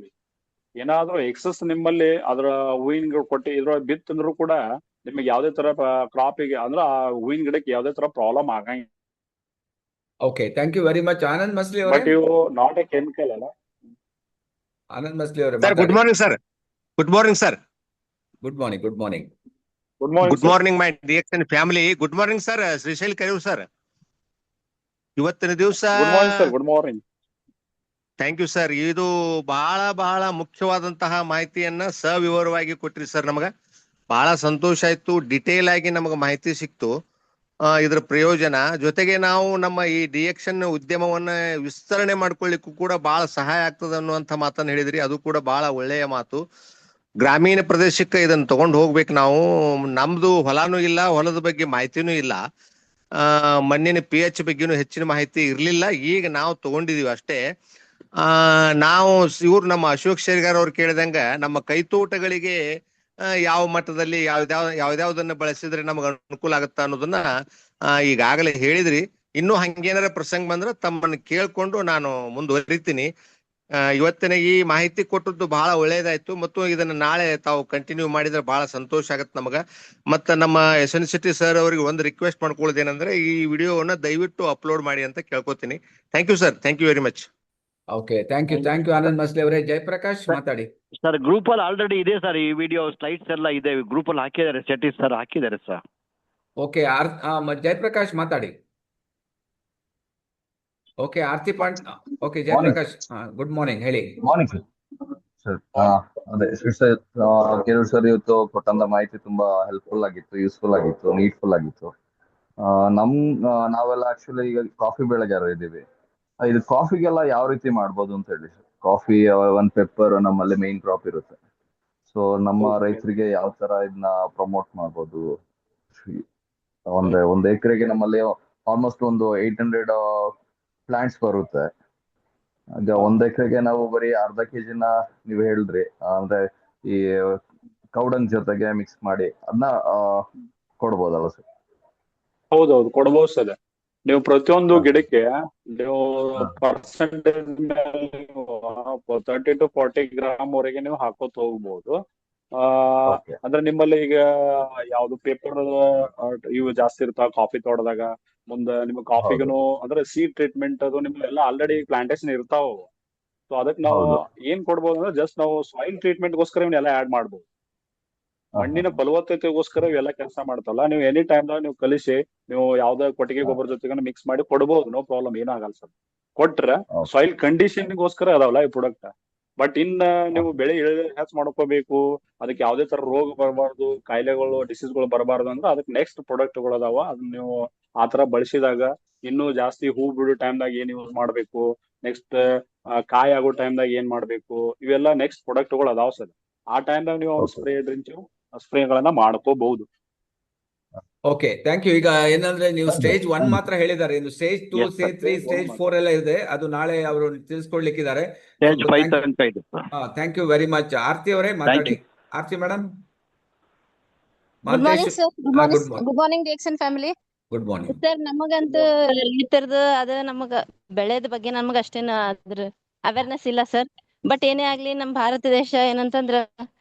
ಏನಾದ್ರೂ ಎಕ್ಸಸ್ ನಿಮ್ಮಲ್ಲಿ ಅದ್ರ ಹೂವಿನ ಗಿಡ ಕೊಟ್ಟು ಇದ್ರೊಳಗೆ ಬಿತ್ತಂದ್ರು ಕೂಡ ನಿಮಗೆ ಯಾವ್ದೇ ತರ ಕ್ರಾಪಿಗೆ ಅಂದ್ರೆ ಆ ಹೂವಿನ ಗಿಡಕ್ಕೆ ಯಾವ್ದೇ ತರ ಪ್ರಾಬ್ಲಮ್ ಆಗಂಗಿಲ್ಲ. Okay, thank you very much. Anand Masli ಅವರೇ, ಬಟ್ ಇವು ನಾಟ್ ಎ ಕೆಮಿಕಲ್ ಅಲ್ಲ. ಆನಂದ್ ಮಸ್ಲಿ ಅವರೇ ಸರ್ ಗುಡ್ ಮಾತಾಡಿ. Morning sir. Good morning sir. Good morning. Good morning. Good morning good morning my DXN family. Good morning sir. Shrishail Kariv sir. ಇವತ್ತಿನ ದಿವಸ good morning sir. Good morning. Thank you sir. ಇದು ಬಹಳ ಬಹಳ ಮುಖ್ಯವಾದಂತಹ ಮಾಹಿತಿಯನ್ನ ಸವಿವರವಾಗಿ ಕೊಟ್ರಿ ಸರ್. ನಮಗ ಬಹಳ ಸಂತೋಷ ಆಯ್ತು. ಡಿಟೇಲ್ ಆಗಿ ನಮಗ ಮಾಹಿತಿ ಸಿಕ್ತು. ಇದ್ರ ಪ್ರಯೋಜನ ಜೊತೆಗೆ ನಾವು ನಮ್ಮ ಈ ಡಿಎಕ್ಷನ್ ಉದ್ಯಮವನ್ನ ವಿಸ್ತರಣೆ ಮಾಡ್ಕೊಳ್ಳಿಕ್ಕೂ ಕೂಡ ಬಹಳ ಸಹಾಯ ಆಗ್ತದೆ ಅನ್ನುವಂಥ ಮಾತನ್ನ ಹೇಳಿದ್ರಿ. ಅದು ಕೂಡ ಬಹಳ ಒಳ್ಳೆಯ ಮಾತು. ಗ್ರಾಮೀಣ ಪ್ರದೇಶಕ್ಕೆ ಇದನ್ನ ತಗೊಂಡು ಹೋಗ್ಬೇಕು ನಾವು. ನಮ್ದು ಹೊಲಾನು ಇಲ್ಲ, ಹೊಲದ ಬಗ್ಗೆ ಮಾಹಿತಿನೂ ಇಲ್ಲ, ಮಣ್ಣಿನ pH ಬಗ್ಗೆನೂ ಹೆಚ್ಚಿನ ಮಾಹಿತಿ ಇರ್ಲಿಲ್ಲ. ಈಗ ನಾವು ತಗೊಂಡಿದೀವಿ ಅಷ್ಟೇ. ನಾವು ಇವ್ರು ನಮ್ಮ ಅಶೋಕ್ ಶೇರ್ಗಾರ್ ಅವ್ರು ಕೇಳಿದಂಗ ನಮ್ಮ ಕೈತೋಟಗಳಿಗೆ ಯಾವ ಮಟ್ಟದಲ್ಲಿ ಯಾವ್ದಾವ್ದನ್ನ ಬಳಸಿದ್ರೆ ನಮಗ ಅನುಕೂಲ ಆಗತ್ತ ಅನ್ನೋದನ್ನ ಈಗಾಗಲೇ ಹೇಳಿದ್ರಿ. ಇನ್ನೂ ಹಂಗೇನಾರ ಪ್ರಸಂಗ ಬಂದ್ರೆ ತಮ್ಮನ್ನ ಕೇಳ್ಕೊಂಡು ನಾನು ಮುಂದುವರಿತೀನಿ. ಇವತ್ತಿನ ಈ ಮಾಹಿತಿ ಕೊಟ್ಟದ್ದು ಬಹಳ ಒಳ್ಳೇದಾಯ್ತು. ಮತ್ತು ಇದನ್ನ ನಾಳೆ ತಾವು ಕಂಟಿನ್ಯೂ ಮಾಡಿದ್ರೆ ಬಹಳ ಸಂತೋಷ ಆಗತ್ತೆ ನಮಗ. ಮತ್ತ ನಮ್ಮ SNCT ಸರ್ ಅವರಿಗೆ ಒಂದು ರಿಕ್ವೆಸ್ಟ್ ಮಾಡ್ಕೊಳ್ಳೋದೇನಂದ್ರೆ ಈ ವಿಡಿಯೋವನ್ನ ದಯವಿಟ್ಟು ಅಪ್ಲೋಡ್ ಮಾಡಿ ಅಂತ ಕೇಳ್ಕೊತೀನಿ. Thank you sir. Thank you very much. Okay, thank you Anand Masli ಅವರೇ. ಜಯಪ್ರಕಾಶ್ ಮಾತಾಡಿ. ಸರ್ ಗ್ರೂಪ್ ಅಲ್ಲಿ ಆಲ್ರೆಡಿ ಇದೆ ಸರ್, ಈ ವಿಡಿಯೋ ಸ್ಲೈಡ್ಸ್ ಎಲ್ಲ ಇದೆ ಗ್ರೂಪ್ ಅಲ್ಲಿ ಹಾಕಿದ್ದಾರೆ. ಸತೀಶ್ ಸರ್ ಹಾಕಿದ್ದಾರೆ ಸರ್. ಓಕೆ, ಜಯಪ್ರಕಾಶ್ ಮಾತಾಡಿ. Okay, Aarti Pand. Okay, Jayaprakash good morning, ಹೇಳಿ. Morning sir. ಅದೇ ಕೆಲವು ಸರ್ ಇವತ್ತು ಕೊಟ್ಟಂತ ಮಾಹಿತಿ ತುಂಬಾ ಹೆಲ್ಪ್ಫುಲ್ ಆಗಿತ್ತು, ಯೂಸ್ಫುಲ್ ಆಗಿತ್ತು, ನೀಡ್ಫುಲ್ ಆಗಿತ್ತು. ನಾವೆಲ್ಲ ಆಕ್ಚುಲಿ ಈಗ ಕಾಫಿ ಬೆಳೆಗಾರ ಇದ್ದೀವಿ. ಇದು ಕಾಫಿಗೆಲ್ಲ ಯಾವ ರೀತಿ ಮಾಡ್ಬೋದು ಅಂತ ಹೇಳಿ ಸರ್. ಕಾಫಿ ಒಂದ್ ಪೆಪ್ಪರ್ ನಮ್ಮಲ್ಲಿ ಮೇನ್ ಕ್ರಾಪ್ ಇರುತ್ತೆ. ಸೊ ನಮ್ಮ ರೈತರಿಗೆ ಯಾವ ತರ ಇದನ್ನ ಪ್ರಮೋಟ್ ಮಾಡ್ಬೋದು. ಒಂದ್ ಎಕರೆಗೆ ನಮ್ಮಲ್ಲಿ ಆಲ್ಮೋಸ್ಟ್ ಒಂದು 800 ಪ್ಲಾಂಟ್ಸ್ ಬರುತ್ತೆ. ಒಂದ್ ಎಕರೆಗೆ ನಾವು ಬರೀ ಅರ್ಧ ಕೆಜಿನ ನೀವು ಹೇಳಿದ್ರಿ, ಅಂದ್ರೆ ಈ ಕೌಡಂಗ್ ಜೊತೆಗೆ ಮಿಕ್ಸ್ ಮಾಡಿ ಅದನ್ನ ಕೊಡ್ಬೋದಲ್ಲ ಸರ್? ಹೌದೌದು, ಕೊಡ್ಬೋದು ಸರ್. ನೀವು ಪ್ರತಿಯೊಂದು ಗಿಡಕ್ಕೆ ನೀವು ಪರ್ಸೆಂಟೇಜ್ ಮೇಲೆ 30 to 40 ಗ್ರಾಮ್ ವರೆಗೆ ನೀವು ಹಾಕೋತ ಹೋಗ್ಬೋದು. ಅಂದ್ರೆ ನಿಮ್ಮಲ್ಲಿ ಈಗ ಯಾವ್ದು ಪೇಪರ್ ಇವು ಜಾಸ್ತಿ ಇರ್ತಾವ ಕಾಫಿ ತೋಟದಾಗ. ಮುಂದೆ ನಿಮ್ಮ ಕಾಫಿಗೂ ಅಂದ್ರೆ ಸೀಡ್ ಟ್ರೀಟ್ಮೆಂಟ್ ಅದು ನಿಮ್ಗೆಲ್ಲ ಆಲ್ರೆಡಿ ಪ್ಲಾಂಟೇಶನ್ ಇರ್ತಾವ. ಸೊ ಅದಕ್ಕೆ ನಾವು ಏನ್ ಕೊಡ್ಬೋದು ಅಂದ್ರೆ ಜಸ್ಟ್ ನಾವು ಸಾಯಿಲ್ ಟ್ರೀಟ್ಮೆಂಟ್ ಗೋಸ್ಕರ ಇವನ್ನೆಲ್ಲ ಆಡ್ ಮಾಡ್ಬೋದು. ಮಣ್ಣಿನ ಫಲವತ್ತತೆಗೋಸ್ಕರ ಇವೆಲ್ಲ ಕೆಲಸ ಮಾಡ್ತಲ್ಲ. ನೀವು ಎನಿ ಟೈಮ್ ನೀವು ಕಲಿಸಿ ನೀವು ಯಾವ್ದೇ ಕೊಟ್ಟಿಗೆ ಗೊಬ್ಬರ ಜೊತೆಗೆ ಮಿಕ್ಸ್ ಮಾಡಿ ಕೊಡ್ಬೋದು. ನೋ ಪ್ರಾಬ್ಲಮ್, ಏನಾಗಲ್ಲ ಸರ್. ಕೊಟ್ರೆ ಸಾಯಿಲ್ ಕಂಡೀಷನ್ಗೋಸ್ಕರ ಅದಾವಲ್ಲ ಈ ಪ್ರಾಡಕ್ಟ್. ಬಟ್ ಇನ್ನ ನೀವು ಬೆಳೆ ಹೆಚ್ಚು ಮಾಡ್ಕೋಬೇಕು, ಅದಕ್ಕೆ ಯಾವ್ದೇ ತರ ರೋಗ ಬರಬಾರ್ದು, ಕಾಯಿಲೆಗಳು ಡಿಸೀಸ್ಗಳು ಬರಬಾರ್ದು ಅಂದ್ರೆ ಅದಕ್ಕೆ ನೆಕ್ಸ್ಟ್ ಪ್ರಾಡಕ್ಟ್ಗಳು ಅದಾವ. ಅದನ್ನ ನೀವು ಆತರ ಬಳಸಿದಾಗ ಇನ್ನೂ ಜಾಸ್ತಿ ಹೂ ಬಿಡೋ ಟೈಮ್ದಾಗ ಏನ್ ಯೂಸ್ ಮಾಡ್ಬೇಕು, ನೆಕ್ಸ್ಟ್ ಕಾಯಿ ಆಗೋ ಟೈಮ್ದಾಗ ಏನ್ ಮಾಡ್ಬೇಕು, ಇವೆಲ್ಲ ನೆಕ್ಸ್ಟ್ ಪ್ರಾಡಕ್ಟ್ಗಳು ಅದಾವ ಸರ್. ಆ ಟೈಮ್ದಾಗ ನೀವು ಸ್ಪ್ರೇಗಳನ್ನ ಮಾಡ್ಕೋಬಹುದು. Okay, thank you. ಈಗ ಏನಂದ್ರೆ ನೀವು ಸ್ಟೇಜ್ 1 ಮಾತ್ರ ಹೇಳಿದ್ದಾರೆ. ಇನ್ನು ಸ್ಟೇಜ್ 2, ಸ್ಟೇಜ್ 3, ಸ್ಟೇಜ್ 4 ಎಲ್ಲ ಇದೆ. ಅದು ನಾಳೆ ಅವರು ತಿಳಿಸ್ಕೊಡ್ಲಿಕ್ಕಿದ್ದಾರೆ. Thank you very much. Aarti ಅವರೇ ಮಾತಾಡಿ. Aarti madam. Good morning sir. Good morning DXN family. Good morning sir. ನಮಗಂತೂ ರೈತರದು ಅದ ನಮಗ ಬೆಳೆದ ಬಗ್ಗೆ ನಮಗ ಅಷ್ಟೇನ ಅದ್ರ ಅವೇರ್ನೆಸ್ ಇಲ್ಲ ಸರ್. ಬಟ್ ಏನೇ ಆಗ್ಲಿ ನಮ್ ಭಾರತ ದೇಶ ಏನಂತಂದ್ರ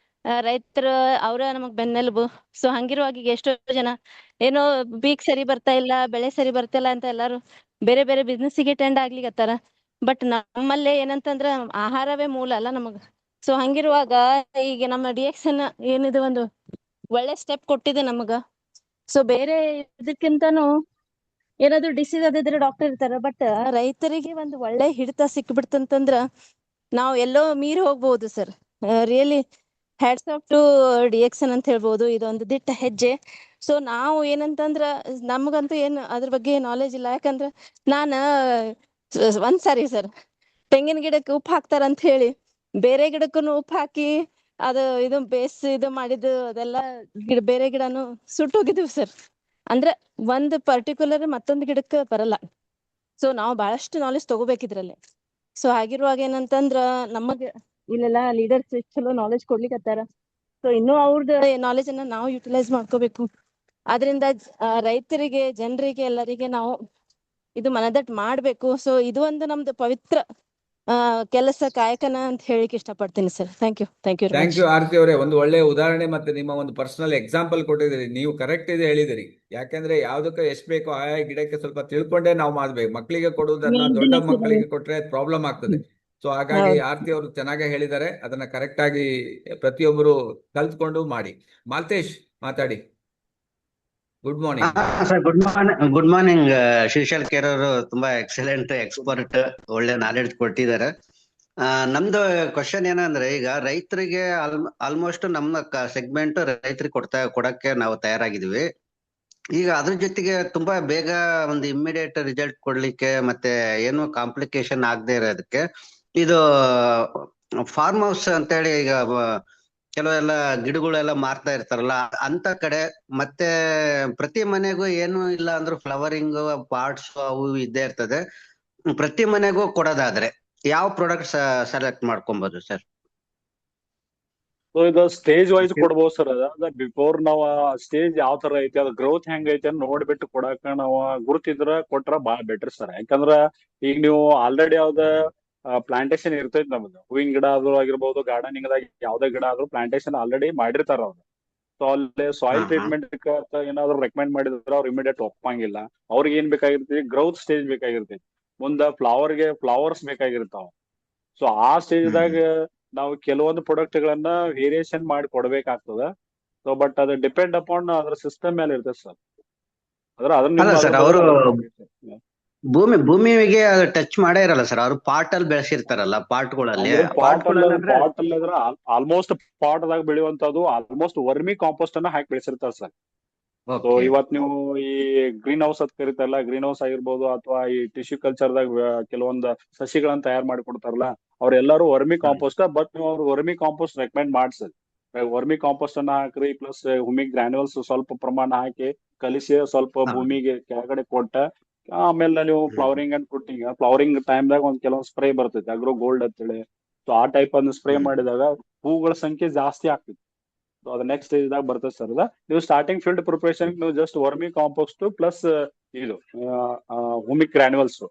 ರೈತರು ಅವ್ರ ನಮಗ್ ಬೆನ್ನೆಲುಬು. ಸೊ ಹಂಗಿರುವಾಗ ಈಗ ಎಷ್ಟೋ ಜನ ಏನೋ ಪೀಕ್ ಸರಿ ಬರ್ತಾ ಇಲ್ಲ, ಬೆಳೆ ಸರಿ ಬರ್ತಾ ಇಲ್ಲ ಅಂತ ಎಲ್ಲಾರು ಬೇರೆ ಬೇರೆ ಬಿಸ್ನೆಸ್ ಗೆ ಟೆಂಡ್ ಆಗ್ಲಿಕತ್ತಾರ. ಬಟ್ ನಮ್ಮಲ್ಲೇ ಏನಂತಂದ್ರ ಆಹಾರವೇ ಮೂಲ ಅಲ್ಲ ನಮಗ. ಸೊ ಹಂಗಿರುವಾಗ ಈಗ ನಮ್ಮ ಡಿಎಕ್ಸನ್ ಏನಿದೆ ಒಂದು ಒಳ್ಳೆ ಸ್ಟೆಪ್ ಕೊಟ್ಟಿದೆ ನಮಗ. ಸೊ ಬೇರೆ ಇದಕ್ಕಿಂತಾನು ಏನಾದ್ರು ಡಿಸೀಸ್ ಅದಿದ್ರೆ ಡಾಕ್ಟರ್ ಇರ್ತಾರ. ಬಟ್ ರೈತರಿಗೆ ಒಂದು ಒಳ್ಳೆ ಹಿಡಿತ ಸಿಕ್ಬಿಡ್ತಂತಂದ್ರ ನಾವು ಎಲ್ಲೋ ಮೀರಿ ಹೋಗ್ಬಹುದು sir. Really hats off to Dixon ಅಂತ ಹೇಳ್ಬೋದು. ಇದೊಂದು ದಿಟ್ಟ ಹೆಜ್ಜೆ. ಸೊ ನಾವು ಏನಂತಂದ್ರ ನಮಗಂತೂ ಏನು ಅದ್ರ ಬಗ್ಗೆ ನಾಲೆಜ್ ಇಲ್ಲ. ಯಾಕಂದ್ರ ನಾನ ಒಂದ್ಸಾರಿ ಸರ್ ತೆಂಗಿನ ಗಿಡಕ್ಕೆ ಉಪ್ಪು ಹಾಕ್ತಾರ ಅಂತ ಹೇಳಿ ಬೇರೆ ಗಿಡಕ್ಕೂ ಉಪ್ಪು ಹಾಕಿ ಅದು ಇದು ಬೇಸ್ ಇದು ಮಾಡಿದ್ದು ಅದೆಲ್ಲ ಬೇರೆ ಗಿಡನು ಸುಟ್ಟೋಗಿದ್ವಿ ಸರ್. ಅಂದ್ರೆ ಒಂದ್ ಪರ್ಟಿಕ್ಯುಲರ್ ಮತ್ತೊಂದು ಗಿಡಕ್ಕೆ ಬರಲ್ಲ. ಸೊ ನಾವು ಬಹಳಷ್ಟು ನಾಲೆಜ್ ತಗೋಬೇಕಿದ್ರಲ್ಲಿ. ಸೊ ಆಗಿರುವಾಗ ಏನಂತಂದ್ರ ನಮಗ ಇಲ್ಲೆಲ್ಲ ಲೀಡರ್ಸ್ ಚಲೋ ನಾಲೆಜ್ ಕೊಡ್ಲಿಕತ್ತಾರ. ಸೊ ಇನ್ನೂ ಅವ್ರದ್ದು ನಾಲೆಜ್ ಅನ್ನ ನಾವು ಯುಟಿಲೈಸ್ ಮಾಡ್ಕೋಬೇಕು. ಅದರಿಂದ ರೈತರಿಗೆ, ಜನರಿಗೆ, ಎಲ್ಲರಿಗೆ ನಾವು ಇದು ಮನದಟ್ಟು ಮಾಡ್ಬೇಕು. ಸೊ ಇದು ಒಂದು ನಮ್ದು ಪವಿತ್ರ ಕೆಲಸ, ಕಾಯಕನ ಅಂತ ಹೇಳಿಕ್ ಇಷ್ಟಪಡ್ತೀನಿ sir. Thank you thank you Aarti ಅವರೇ. ಒಂದು ಒಳ್ಳೆ ಉದಾಹರಣೆ ಮತ್ತೆ ನಿಮ್ಮ ಒಂದು ಪರ್ಸನಲ್ ಎಕ್ಸಾಂಪಲ್ ಕೊಟ್ಟಿದ್ದೀರಿ. ನೀವು ಕರೆಕ್ಟ್ ಇದೆ ಹೇಳಿದಿರಿ. ಯಾಕಂದ್ರೆ ಯಾವ್ದಕ್ಕೆ ಎಷ್ಟು ಬೇಕೋ ಆಯಾ ಗಿಡಕ್ಕೆ ಸ್ವಲ್ಪ ತಿಳ್ಕೊಂಡೇ ನಾವು ಮಾಡ್ಬೇಕು. ಮಕ್ಕಳಿಗೆ ಕೊಡುವುದನ್ನ ದೊಡ್ಡ ಮಕ್ಕಳಿಗೆ ಕೊಟ್ರೆ ಪ್ರಾಬ್ಲಮ್ ಆಗ್ತದೆ. ಸೊ ಹಾಗಾಗಿ ಆರತಿ ಅವರು ಚೆನ್ನಾಗಿ ಹೇಳಿದ್ದಾರೆ. ಅದನ್ನ ಕರೆಕ್ಟ್ ಆಗಿ ಪ್ರತಿಯೊಬ್ಬರು ಕಲ್ತ್ಕೊಂಡು ಮಾಡಿ. ಮಾಲ್ತೇಶ್ ಮಾತಾಡಿ. Good morning sir. Good morning. Shrishail care ಅವರು ತುಂಬಾ ಎಕ್ಸಲೆಂಟ್ ಎಕ್ಸ್ಪರ್ಟ್, ಒಳ್ಳೆ ನಾಲೆಡ್ಜ್ ಕೊಟ್ಟಿದ್ದಾರೆ. ನಮ್ದು ಕ್ವಶನ್ ಏನಂದ್ರೆ, ಈಗ ರೈತರಿಗೆ ಆಲ್ಮೋಸ್ಟ್ ನಮ್ಮ ಸೆಗ್ಮೆಂಟ್ ರೈತರಿಗೆ ಕೊಡಕ್ಕೆ ನಾವು ತಯಾರಾಗಿದ್ವಿ. ಈಗ ಅದ್ರ ಜೊತೆಗೆ ತುಂಬಾ ಬೇಗ ಒಂದು ಇಮ್ಮಿಡಿಯೇಟ್ ರಿಸಲ್ಟ್ ಕೊಡ್ಲಿಕ್ಕೆ ಮತ್ತೆ ಏನು ಕಾಂಪ್ಲಿಕೇಶನ್ ಆಗದೆ ಇರೋದಕ್ಕೆ ಇದು ಫಾರ್ಮ್ ಹೌಸ್ ಅಂತೇಳಿ ಈಗ ಕೆಲವೆಲ್ಲ ಗಿಡಗಳೆಲ್ಲ ಮಾರ್ತಾ ಇರ್ತಾರಲ್ಲ ಅಂತ ಕಡೆ, ಮತ್ತೆ ಪ್ರತಿ ಮನೆಗೂ ಏನು ಇಲ್ಲ ಅಂದ್ರೂ ಫ್ಲವರಿಂಗ್ ಪಾರ್ಟ್ಸ್ ಅವು ಇದ್ದೇ ಇರ್ತದೆ. ಪ್ರತಿ ಮನೆಗೂ ಕೊಡೋದಾದ್ರೆ ಯಾವ ಪ್ರಾಡಕ್ಟ್ ಸೆಲೆಕ್ಟ್ ಮಾಡ್ಕೊಬಹುದು ಸರ್? ಸೊ ಇದು ಸ್ಟೇಜ್ ವೈಸ್ ಕೊಡ್ಬೋದು ಸರ್. ಅದ ಬಿಫೋರ್ ನಾವ್ ಸ್ಟೇಜ್ ಯಾವ ತರ ಐತಿ, ಅದ್ ಗ್ರೋತ್ ಹೆಂಗ್ ಐತಿ ಅಂತ ನೋಡ್ಬಿಟ್ಟು ಕೊಡಾಕ ನಾವು ಗುರುತಿದ್ರ ಕೊಟ್ರ ಬಾಳ ಬೆಟರ್ ಸರ್. ಯಾಕಂದ್ರ ಈಗ ನೀವು ಆಲ್ರೆಡಿ ಯಾವ್ದ ಪ್ಲಾಂಟೇಶನ್ ಇರ್ತೈತಿ ನಮ್ದು, ಹೂವಿನ ಗಿಡ ಆದ್ರೂ ಆಗಿರ್ಬೋದು, ಗಾರ್ಡನಿಂಗ್ ದಾಗ ಯಾವ್ದೇ ಗಿಡ ಆದ್ರೂ ಪ್ಲಾಂಟೇಶನ್ ಆಲ್ರೆಡಿ ಮಾಡಿರ್ತಾರ ಅವ್ರು. ಸೊ ಅಲ್ಲಿ ಸಾಯಿಲ್ ಟ್ರೀಟ್ಮೆಂಟ್ ಏನಾದ್ರು ರೆಕಮೆಂಡ್ ಮಾಡಿದ್ರೆ ಅವ್ರು ಇಮಿಡಿಯೇಟ್ ಒಪ್ಪಂಗಿಲ್ಲ. ಅವ್ರಿಗೆ ಏನ್ ಬೇಕಾಗಿರ್ತೈತಿ, ಗ್ರೋತ್ ಸ್ಟೇಜ್ ಬೇಕಾಗಿರ್ತೈತಿ. ಮುಂದ ಫ್ಲವರ್ಸ್ ಬೇಕಾಗಿರ್ತಾವ. ಸೊ ಆ ಸ್ಟೇಜ್ದಾಗ ನಾವು ಕೆಲವೊಂದು ಪ್ರಾಡಕ್ಟ್ ಗಳನ್ನ ವೇರಿಯೇಷನ್ ಮಾಡಿ ಕೊಡ್ಬೇಕಾಗ್ತದ. ಸೊ ಬಟ್ ಅದು ಡಿಪೆಂಡ್ ಅಪಾನ್ ಅದ್ರ ಸಿಸ್ಟಮ್ ಮೇಲೆ ಇರ್ತದೆ ಸರ್. ಅವರು ಭೂಮಿಗೆ ಟಚ್ ಮಾಡೇ ಇರಲ್ಲ ಸರ್. ಅವ್ರು ಪಾಟ್ ಅಲ್ಲಿ ಬೆಳೆಸಿರ್ತಾರಲ್ಲ, ಪಾಟ್ಗಳಲ್ಲಿ ಆಲ್ಮೋಸ್ಟ್ ಪಾಟ್ ದಾಗ ಬೆಳೆಯುವಂತದ್ದು ಆಲ್ಮೋಸ್ಟ್ ವರ್ಮಿ ಕಾಂಪೋಸ್ಟ್ ಅನ್ನ ಹಾಕಿ ಬೆಳೆಸಿರ್ತಾರ ಸರ್. ಸೊ ಇವತ್ ನೀವು ಈ ಗ್ರೀನ್ ಹೌಸ್ ಅಂತ ಕರಿತಾರಲ್ಲ, ಗ್ರೀನ್ ಹೌಸ್ ಆಗಿರ್ಬೋದು ಅಥವಾ ಈ ಟಿಶ್ಯೂ ಕಲ್ಚರ್ ದಾಗ ಕೆಲವೊಂದು ಸಸಿಗಳನ್ನ ತಯಾರು ಮಾಡಿ ಕೊಡ್ತಾರಲ್ಲ, ಅವ್ರೆಲ್ಲರೂ ವರ್ಮಿ ಕಾಂಪೋಸ್ಟ್. ಬಟ್ ನೀವು ಅವ್ರು ವರ್ಮಿ ಕಾಂಪೋಸ್ಟ್ ರೆಕಮೆಂಡ್ ಮಾಡ್ಸದ್, ವರ್ಮಿ ಕಾಂಪೋಸ್ಟ್ ಅನ್ನ ಹಾಕ್ರಿ, ಪ್ಲಸ್ ಹುಮಿಕ್ ಗ್ರಾನ್ಯುವಲ್ಸ್ ಸ್ವಲ್ಪ ಪ್ರಮಾಣ ಹಾಕಿ ಕಲಿಸಿ ಸ್ವಲ್ಪ ಭೂಮಿಗೆ ಕೆಳಗಡೆ ಕೊಟ್ಟ ಆಮೇಲೆ ನೀವು ಫ್ಲವರಿಂಗ್ ಅಂಡ್ ಫ್ಲವರಿಂಗ್ ಟೈಮ್ ದಾಗ ಒಂದ್ ಕೆಲವೊಂದು ಸ್ಪ್ರೇ ಬರ್ತೈತಿ, ಅಗ್ರೋ ಗೋಲ್ಡ್ ಅಂತೇಳಿ. ಸೊ ಆ ಟೈಪ್ ಅನ್ನು ಸ್ಪ್ರೇ ಮಾಡಿದಾಗ ಹೂಗಳ ಸಂಖ್ಯೆ ಜಾಸ್ತಿ ಆಗ್ತೈತಿ. ಸೊ ಅದ ನೆಕ್ಸ್ಟ್ ಸ್ಟೇಜ್ ದಾಗ ಬರ್ತದೆ ಸರ್. ನೀವು ಸ್ಟಾರ್ಟಿಂಗ್ ಫೀಲ್ಡ್ ಪ್ರಿಪರೇಷನ್ ನೀವು ಜಸ್ಟ್ ವರ್ಮಿ ಕಾಂಪೋಸ್ಟ್ ಪ್ಲಸ್ ಇದು ಹುಮಿಕ್ ಗ್ರಾನ್ಯುವಲ್ಸ್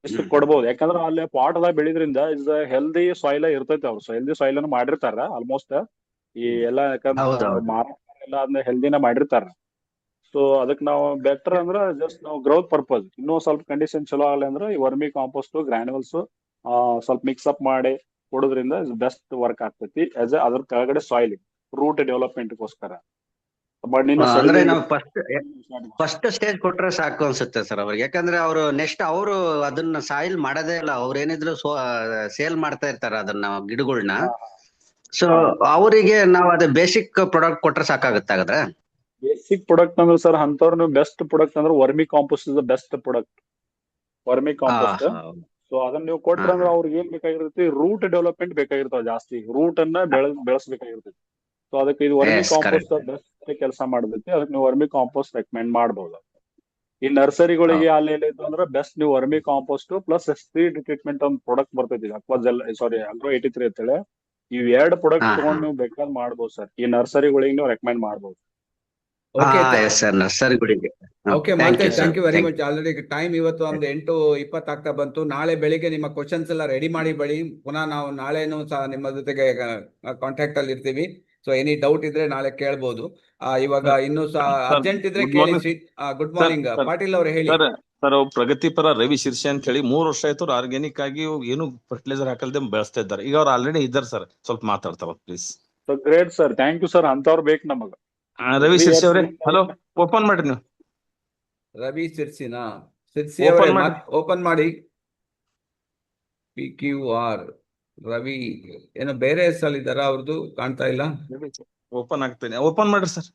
ಇಷ್ಟು ಕೊಡ್ಬೋದು. ಯಾಕಂದ್ರೆ ಅಲ್ಲಿ ಪಾಟ್ ದಾಗ ಬೆಳಿದ್ರಿಂದ ಇಸ್ ಹೆಲ್ದಿ ಸಾಯಿಲ್ ಇರ್ತೈತಿ. ಅವ್ರು ಹೆಲ್ದಿ ಸಾಯಿಲ್ ಅನ್ನು ಮಾಡಿರ್ತಾರ ಆಲ್ಮೋಸ್ಟ್ ಈ ಎಲ್ಲಾ, ಯಾಕಂದ್ರೆ ಮಾರಾಟ ಎಲ್ಲ ಅದನ್ನ ಹೆಲ್ದಿನ ಮಾಡಿರ್ತಾರ. ಸೊ ಅದಕ್ಕೆ ನಾವು ಬೆಟರ್ ಅಂದ್ರ ಜಸ್ಟ್ ನಾವು ಗ್ರೋತ್ ಪರ್ಪಸ್ ಇನ್ನೂ ಸ್ವಲ್ಪ ಕಂಡೀಷನ್ ಚಲೋ ಆಗಲಿ ಅಂದ್ರೆ ಈ ವರ್ಮಿ ಕಾಂಪೋಸ್ಟ್ ಗ್ರಾನ್ಯುವಲ್ಸ್ ಸ್ವಲ್ಪ ಮಿಕ್ಸ್ ಅಪ್ ಮಾಡಿ ಕೊಡೋದ್ರಿಂದ ಬೆಸ್ಟ್ ವರ್ಕ್ ಆಗ್ತೈತಿ. ಅದ್ರ ಕೆಳಗಡೆ ಸಾಯಿಲ್ ರೂಟ್ ಡೆವಲಪ್ಮೆಂಟ್ಗೋಸ್ಕರ. ಅಂದ್ರೆ ನಾವು ಫಸ್ಟ್ ಸ್ಟೇಜ್ ಕೊಟ್ರೆ ಸಾಕು ಅನ್ಸುತ್ತೆ ಸರ್ ಅವ್ರಿಗೆ. ಯಾಕಂದ್ರೆ ಅವರು ನೆಕ್ಸ್ಟ್ ಅವರು ಅದನ್ನ ಸಾಯಿಲ್ ಮಾಡೋದೇ ಇಲ್ಲ. ಅವ್ರ ಏನಿದ್ರು ಸೇಲ್ ಮಾಡ್ತಾ ಇರ್ತಾರ ಅದನ್ನ ಗಿಡಗಳನ್ನ. ಸೊ ಅವರಿಗೆ ನಾವು ಅದೇ ಬೇಸಿಕ್ ಪ್ರಾಡಕ್ಟ್ ಕೊಟ್ರೆ ಸಾಕಾಗುತ್ತೆ. ಹಾಗಾದ್ರೆ ಬೇಸಿಕ್ ಪ್ರಾಡಕ್ಟ್ ಅಂದ್ರೆ ಸರ್ ಅಂತವ್ರ ಬೆಸ್ಟ್ ಪ್ರಾಡಕ್ಟ್ ಅಂದ್ರೆ vermi compost is the best product, vermi compost. So ಅದನ್ನ ನೀವು ಕೊಟ್ರ ಅಂದ್ರೆ ಅವ್ರಿಗೆ ಏನ್ ಬೇಕಾಗಿರ್ತೈತಿ, ರೂಟ್ ಡೆವಲಪ್ಮೆಂಟ್ ಬೇಕಾಗಿರ್ತಾವ, ಜಾಸ್ತಿ ರೂಟ್ ಅನ್ನ ಬೆಳೆಸಬೇಕಾಗಿರ್ತೈತಿ. ಸೊ ಅದಕ್ಕೆ ಇದು ವರ್ಮಿ ಕಾಂಪೋಸ್ಟ್ ಬೆಸ್ಟ್ ಕೆಲಸ ಮಾಡ್ತೈತಿ. ಅದಕ್ಕೆ ನೀವು ವರ್ಮಿ ಕಾಂಪೋಸ್ಟ್ ರೆಕಮೆಂಡ್ ಮಾಡಬಹುದು. ಈ ನರ್ಸರಿಗಳಿಗೆ ಅಲ್ಲಿ ಅಂದ್ರೆ ಬೆಸ್ಟ್ ನೀವು vermi compost plus seed treatment ಒಂದು ಪ್ರಾಡಕ್ಟ್ ಬರ್ತೈತಿ, ಅಗ್ರೋ 83 ಅಂತೇಳಿ. ಇವ್ ಎರಡು ಪ್ರಾಡಕ್ಟ್ ತಗೊಂಡ್ ನೀವು ಬೇಕಾದ್ ಮಾಡ್ಬೋದು ಸರ್. ಈ ನರ್ಸರಿಗಳಿಗೆ ನೀವು ರೆಕಮೆಂಡ್ ಮಾಡ್ಬೋದು. ನರ್ಸರಿಗಳಿಗೆ. Okay Maltesh, thank you very much. Already time ಇವತ್ತು ಒಂದು 8:20 ಆಗ್ತಾ ಬಂತು. ನಾಳೆ ಬೆಳಿಗ್ಗೆ ನಿಮ್ಮ ಕ್ವಶನ್ಸ್ ಎಲ್ಲ ರೆಡಿ ಮಾಡಿ ಬಳಿ. ಪುನಃ ನಾವು ನಾಳೆನೂ ಸಹ ನಿಮ್ಮ ಜೊತೆಗೆ ಕಾಂಟ್ಯಾಕ್ಟ್ ಅಲ್ಲಿ ಇರ್ತೀವಿ. ಸೊ ಎನಿ ಡೌಟ್ ಇದ್ರೆ ನಾಳೆ ಕೇಳ್ಬೋದು. ಇವಾಗ ಇನ್ನೂ ಸಹ ಅರ್ಜೆಂಟ್ ಇದ್ರೆ ಕೇಳಿ. ಗುಡ್ ಮಾರ್ನಿಂಗ್ ಪಾಟೀಲ್ ಅವ್ರೆ, ಹೇಳಿ ಸರ್. ಪ್ರಗತಿಪರ ರವಿ ಶಿರ್ಷಿ ಅಂತ ಹೇಳಿ 3 ವರ್ಷ ಆಯ್ತು ಆರ್ಗ್ಯಾನಿಕ್ ಆಗಿ ಏನು ಫರ್ಟಿಲೈಸರ್ ಹಾಕಲ್ದೆ ಬೆಳೆಸ್ತಾ ಇದ್ದಾರೆ. ಈಗ ಅವ್ರು ಆಲ್ರೆಡಿ ಇದ್ದಾರೆ ಸರ್. ಸ್ವಲ್ಪ ಮಾತಾಡ್ತಾರ please. Great sir, thank you sir. ಅಂತವ್ರು ಬೇಕು ನಮಗ. ರವಿ ಶಿರ್ಸಿ ಅವರೇ, ಹಲೋ, ಓಪನ್ ಮಾಡ್ರಿ ನೀವು. ರವಿ ಶಿರ್ಸಿ ಅವರೇ ಓಪನ್ ಮಾಡಿ. PQR ರವಿ ಏನೋ ಬೇರೆ ಹೆಸರಲ್ಲಿ ಇದಾರ, ಅವ್ರದ್ದು ಕಾಣ್ತಾ ಇಲ್ಲ. ಓಪನ್ ಆಗ್ತೇನೆ, ಓಪನ್ ಮಾಡ್ರಿ ಸರ್.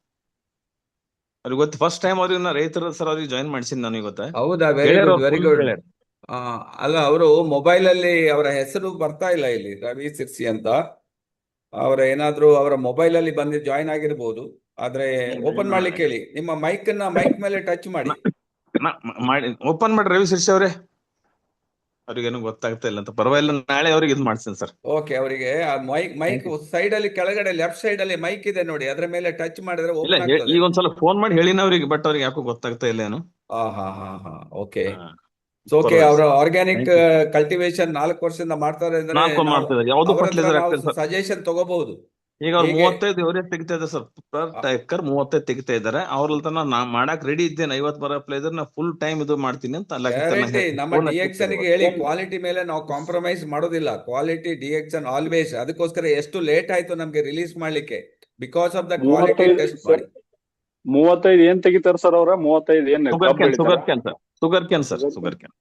ಅವ್ರಿಗೆ ಗೊತ್ತು, ಫಸ್ಟ್ ಟೈಮ್ ಅವ್ರಿಗೆ ರೈತರ ಸರ್ ಅವ್ರಿಗೆ ಜಾಯಿನ್ ಮಾಡಿಸಿದ್ ನಾನು ಇವತ್ತ. ಹೌದಾ? Very good, very good. ಅಲ್ಲ, ಅವರು ಮೊಬೈಲ್ ಅಲ್ಲಿ ಅವರ ಹೆಸರು ಬರ್ತಾ ಇಲ್ಲ ಇಲ್ಲಿ, ರವಿ ಶಿರ್ಸಿ ಅಂತ. ಅವರ ಏನಾದ್ರು ಅವರ ಮೊಬೈಲ್ ಅಲ್ಲಿ ಬಂದು ಜಾಯಿನ್ ಆಗಿರ್ಬೋದು. ಆದ್ರೆ ಓಪನ್ ಮಾಡ್ಲಿಕ್ಕೆ ಹೇಳಿ. ನಿಮ್ಮ ಮೈಕ್ ಮೇಲೆ ಟಚ್ ಮಾಡಿ. ಓಪನ್ ಮಾಡ್ರಿ ರವಿ ಶಿರ್ಸಿ ಅವರೇ. ಅವ್ರಿಗೇನು ಗೊತ್ತಾಗ್ತಾ ಇಲ್ಲ ಅಂತ. ಪರವಾಗಿಲ್ಲ, ನಾಳೆ ಅವ್ರಿಗೆ ಇದು ಮಾಡ್ತೀನಿ ಸರ್. ಓಕೆ, ಅವರಿಗೆ ಆ ಮೈಕ್ ಸೈಡ್ ಅಲ್ಲಿ ಕೆಳಗಡೆ ಲೆಫ್ಟ್ ಸೈಡ್ ಅಲ್ಲಿ ಮೈಕ್ ಇದೆ ನೋಡಿ, ಅದ್ರ ಮೇಲೆ ಟಚ್ ಮಾಡಿದ್ರೆ ಇಲ್ಲ, ಓಪನ್ ಆಗ್ತದೆ. ಈಗ ಒಂದ್ಸಲ ಫೋನ್ ಮಾಡಿ ಹೇಳಿನ ಅವ್ರಿಗೆ, ಬಟ್ ಅವ್ರಿಗೆ ಯಾಕೋ ಗೊತ್ತಾಗ್ತಾ ಇಲ್ಲ ಏನು. ಓಕೆ. ಹಾ. ಓಕೆ, ಪರವಾಗಿಲ್ಲ ಅವರು sir. Organic Thank you. Cultivation 4 ವರ್ಷದಿಂದ ಮಾಡ್ತಾರೆ ಅಂದ್ರೆ 4 ಮಾಡ್ತಿದ್ದಾರೆ. ಯಾವ್ದು ಫರ್ಟಿಲೈಸರ್ ಆಗ್ತದೆ ಸರ್. ಸಜೆಷನ್ ತಗೋಬಹುದು. ಈಗ ಅವ್ರು ಹೀಗೆ 35 ಇವರೇ ತೆಗಿತಾ ಇದ್ದಾರೆ ಸರ್. ಪರ್ ಏಕರ್ 35 ತೆಗಿತಾ ಇದ್ದಾರೆ. ಅವ್ರ ನಾ ಮಾಡಕ್ ರೆಡಿ ಇದ್ದೇನೆ. 50 ಬರೋ ಪ್ಲೇಸರ್ ನಾ ಫುಲ್ ಟೈಮ್ ಇದು ಮಾಡ್ತೀನಿ ಅಂತ ಗ್ಯಾರಂಟಿ. ನಮ್ಮ ಡಿಎಕ್ಸನ್ ಗೆ ಹೇಳಿ, ಕ್ವಾಲಿಟಿ ಮೇಲೆ ನಾವು ಕಾಂಪ್ರಮೈಸ್ ಮಾಡೋದಿಲ್ಲ. Quality Dixon always. ಅದಕ್ಕೋಸ್ಕರ ಎಷ್ಟು ಲೇಟ್ ಆಯ್ತು ನಮ್ಗೆ ರಿಲೀಸ್ ಮಾಡ್ಲಿಕ್ಕೆ, because of the quality test ಮಾಡಿ. 35 ಏನ್ ತೆಗಿತಾರ ಸರ್ ಅವ್ರ? 35 ಏನ್ sugar can sir. Sugar can sir. Sugar can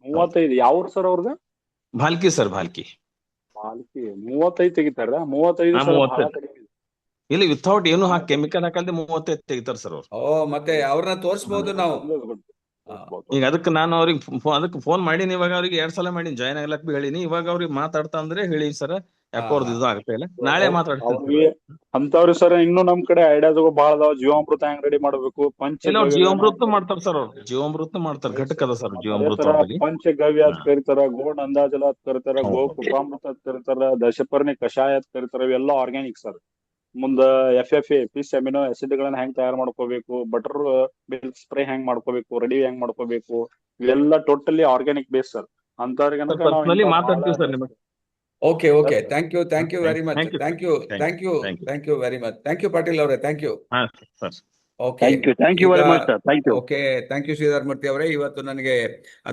35 ಯಾವ ಸರ್ ಅವ್ರದ್ದು? ಭಾಲ್ಕಿ ಸರ್, ಭಾಲ್ಕಿ. 35 ತೆಗಿತಾರ? 35 ಹಾ, ಸರ್ 35. ಇಲ್ಲಿ ವಿಥೌಟ್ ಏನು ಕೆಮಿಕಲ್ ಹಾಕಲ್ದೆ 35 ತೆಗಿತಾರೆ ಸರ್ ಅವ್ರು. ಮತ್ತೆ ಅವ್ರನ್ನ ತೋರಿಸಬಹುದು ನಾವು. ಈಗ ಅದಕ್ಕೆ ನಾನು ಅವ್ರಿಗೆ ಅದಕ್ಕೆ ಫೋನ್ ಮಾಡೀನಿ. ಇವಾಗ ಅವ್ರಿಗೆ 2 ಸಲ ಮಾಡೀನಿ, ಜಾಯ್ನ್ ಆಗ್ಲಕ್ ಬಿ ಹೇಳಿನಿ. ಇವಾಗ ಅವ್ರಿಗೆ ಮಾತಾಡ್ತಾ ಅಂದ್ರೆ ಹೇಳಿ ಸರ್, ಯಾಕೋ ಅವ್ರದ್ದು ಇದು ಆಗ್ತಾ ಇಲ್ಲ. ನಾಳೆ ಮಾತಾಡ್ತೀನಿ. ಅಂತವ್ರಿ ಸರ್, ಇನ್ನು ನಮ್ ಕಡೆ ಐಡಿಯಾಗಳು ಬಹಳ ಅದಾವ. ಜೀವಾಮೃತ ಹೆಂಗ್ ರೆಡಿ ಮಾಡ್ಬೇಕು, ಜೀವಾಮೃತ ಮಾಡ್ತಾರ ಸರ್ ಅವ್ರು. ಜೀವಾಮೃತ ಮಾಡ್ತಾರ, ಘಟಕ ಅದ ಸರ್ ಜೀವಾಮೃತ. ಪಂಚಗವ್ಯ ಅಂತ ಕರಿತಾರ, ಗೋಡ್ ಅಂದಾಜಲ ಅಂತ ಕರಿತಾರ, ಗೋ ಕೃಪಾಮೃತ ಅಂತ ಕರಿತಾರ, ದಶಪರ್ಣಿ ಕಷಾಯ ಅಂತ ಕರಿತಾರ. ಇವೆಲ್ಲ ಆರ್ಗ್ಯಾನಿಕ್ ಸರ್. ಮುಂದ FFA ಫಿಶ್ ಅಮಿನೋ ಆಸಿಡ್ ಗಳನ್ನ ಹೆಂಗ್ ತಯಾರು ಮಾಡ್ಕೋಬೇಕು, ಬಟರ್ ಮಿಲ್ಕ್ ಸ್ಪ್ರೇ ಹೆಂಗ್ ಮಾಡ್ಕೋಬೇಕು, ರೆಡಿ ಹೆಂಗ್ ಮಾಡ್ಕೋಬೇಕು, ಇವೆಲ್ಲ ಟೋಟಲಿ ಆರ್ಗ್ಯಾನಿಕ್ ಬೇಸ್ ಸರ್. ಅಂತವ್ರಿಗೆ ಮಾತಾಡ್ತೀವಿ ಸರ್ ನಿಮಗೆ. Okay, thank you very much. Thank you very much. Thank you Patil ಅವರೇ, thank you. Okay, thank you very much sir. Thank you. Okay, thank you Shridhar Murthy ಅವರೇ. ಇವತ್ತು ನನಗೆ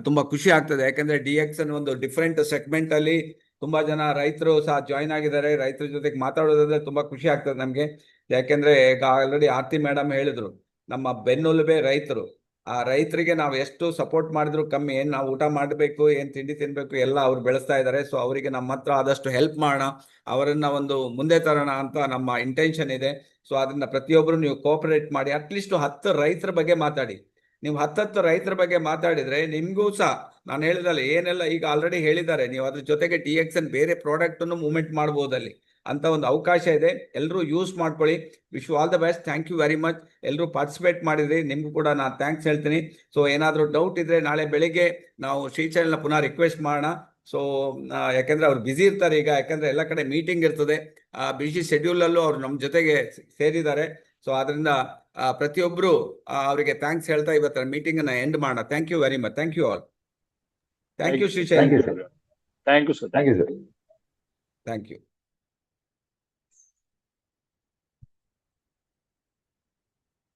ತುಂಬಾ ಖುಷಿ ಆಗ್ತದೆ, ಯಾಕಂದ್ರೆ DXN ಒಂದು ಡಿಫ್ರೆಂಟ್ ಸೆಗ್ಮೆಂಟ್ ಅಲ್ಲಿ ತುಂಬಾ ಜನ ರೈತರು ಸಹ ಜಾಯ್ನ್ ಆಗಿದ್ದಾರೆ. ರೈತರ ಜೊತೆಗೆ ಮಾತಾಡೋದಂದ್ರೆ ತುಂಬಾ ಖುಷಿ ಆಗ್ತದೆ ನಮ್ಗೆ. ಯಾಕೆಂದ್ರೆ ಈಗ ಆಲ್ರೆಡಿ ಆರ್ತಿ ಮೇಡಮ್ ಹೇಳಿದ್ರು, ನಮ್ಮ ಬೆನ್ನೆಲುಬೆ ರೈತರು. ಆ ರೈತರಿಗೆ ನಾವು ಎಷ್ಟು ಸಪೋರ್ಟ್ ಮಾಡಿದ್ರು ಕಮ್ಮಿ. ಏನ್ ನಾವು ಊಟ ಮಾಡಬೇಕು, ಏನ್ ತಿಂಡಿ ತಿನ್ಬೇಕು ಎಲ್ಲ ಅವ್ರು ಬೆಳೆಸ್ತಾ ಇದ್ದಾರೆ. ಸೊ ಅವರಿಗೆ ನಮ್ಮ ಹತ್ರ ಆದಷ್ಟು ಹೆಲ್ಪ್ ಮಾಡೋಣ, ಅವರನ್ನ ಒಂದು ಮುಂದೆ ತರೋಣ ಅಂತ ನಮ್ಮ ಇಂಟೆನ್ಷನ್ ಇದೆ. ಸೊ ಅದನ್ನ ಪ್ರತಿಯೊಬ್ಬರು ನೀವು ಕೋಆಪರೇಟ್ ಮಾಡಿ. ಅಟ್ಲೀಸ್ಟ್ 10 ರೈತರ ಬಗ್ಗೆ ಮಾತಾಡಿ. ನೀವು 10 ರೈತರ ಬಗ್ಗೆ ಮಾತಾಡಿದ್ರೆ ನಿಮ್ಗೂ ಸಹ ನಾನು ಹೇಳಿದಲ್ಲ ಏನೆಲ್ಲ ಈಗ ಆಲ್ರೆಡಿ ಹೇಳಿದ್ದಾರೆ, ನೀವು ಅದ್ರ ಜೊತೆಗೆ DXN ಬೇರೆ ಪ್ರಾಡಕ್ಟ್ ಅನ್ನು ಮೂವ್ಮೆಂಟ್ ಮಾಡಬಹುದಲ್ಲಿ ಅಂತ ಒಂದು ಅವಕಾಶ ಇದೆ. ಎಲ್ಲರೂ ಯೂಸ್ ಮಾಡ್ಕೊಳ್ಳಿ. Wish you all the best. Thank you very much. ಎಲ್ಲರೂ ಪಾರ್ಟಿಸಿಪೇಟ್ ಮಾಡಿದ್ರಿ, ನಿಮ್ಗೂ ಕೂಡ ನಾನು ಥ್ಯಾಂಕ್ಸ್ ಹೇಳ್ತೀನಿ. ಸೊ ಏನಾದರೂ ಡೌಟ್ ಇದ್ರೆ ನಾಳೆ ಬೆಳಿಗ್ಗೆ ನಾವು ಶ್ರೀಶೈಲ್ನ ಪುನಃ ರಿಕ್ವೆಸ್ಟ್ ಮಾಡೋಣ. ಸೊ ಯಾಕೆಂದ್ರೆ ಅವ್ರು ಬ್ಯುಸಿ ಇರ್ತಾರೆ ಈಗ, ಯಾಕಂದ್ರೆ ಎಲ್ಲ ಕಡೆ ಮೀಟಿಂಗ್ ಇರ್ತದೆ. ಬಿಸಿ ಶೆಡ್ಯೂಲ್ ಅಲ್ಲೂ ಅವ್ರು ನಮ್ಮ ಜೊತೆಗೆ ಸೇರಿದ್ದಾರೆ. ಸೊ ಅದರಿಂದ ಪ್ರತಿಯೊಬ್ಬರು ಅವರಿಗೆ ಥ್ಯಾಂಕ್ಸ್ ಹೇಳ್ತಾ ಇವತ್ತರ ಮೀಟಿಂಗ್ ಅನ್ನ ಎಂಡ್ ಮಾಡೋಣ. Thank you very much. Thank you all. Thank you Srishail. Thank you sir. Thank you.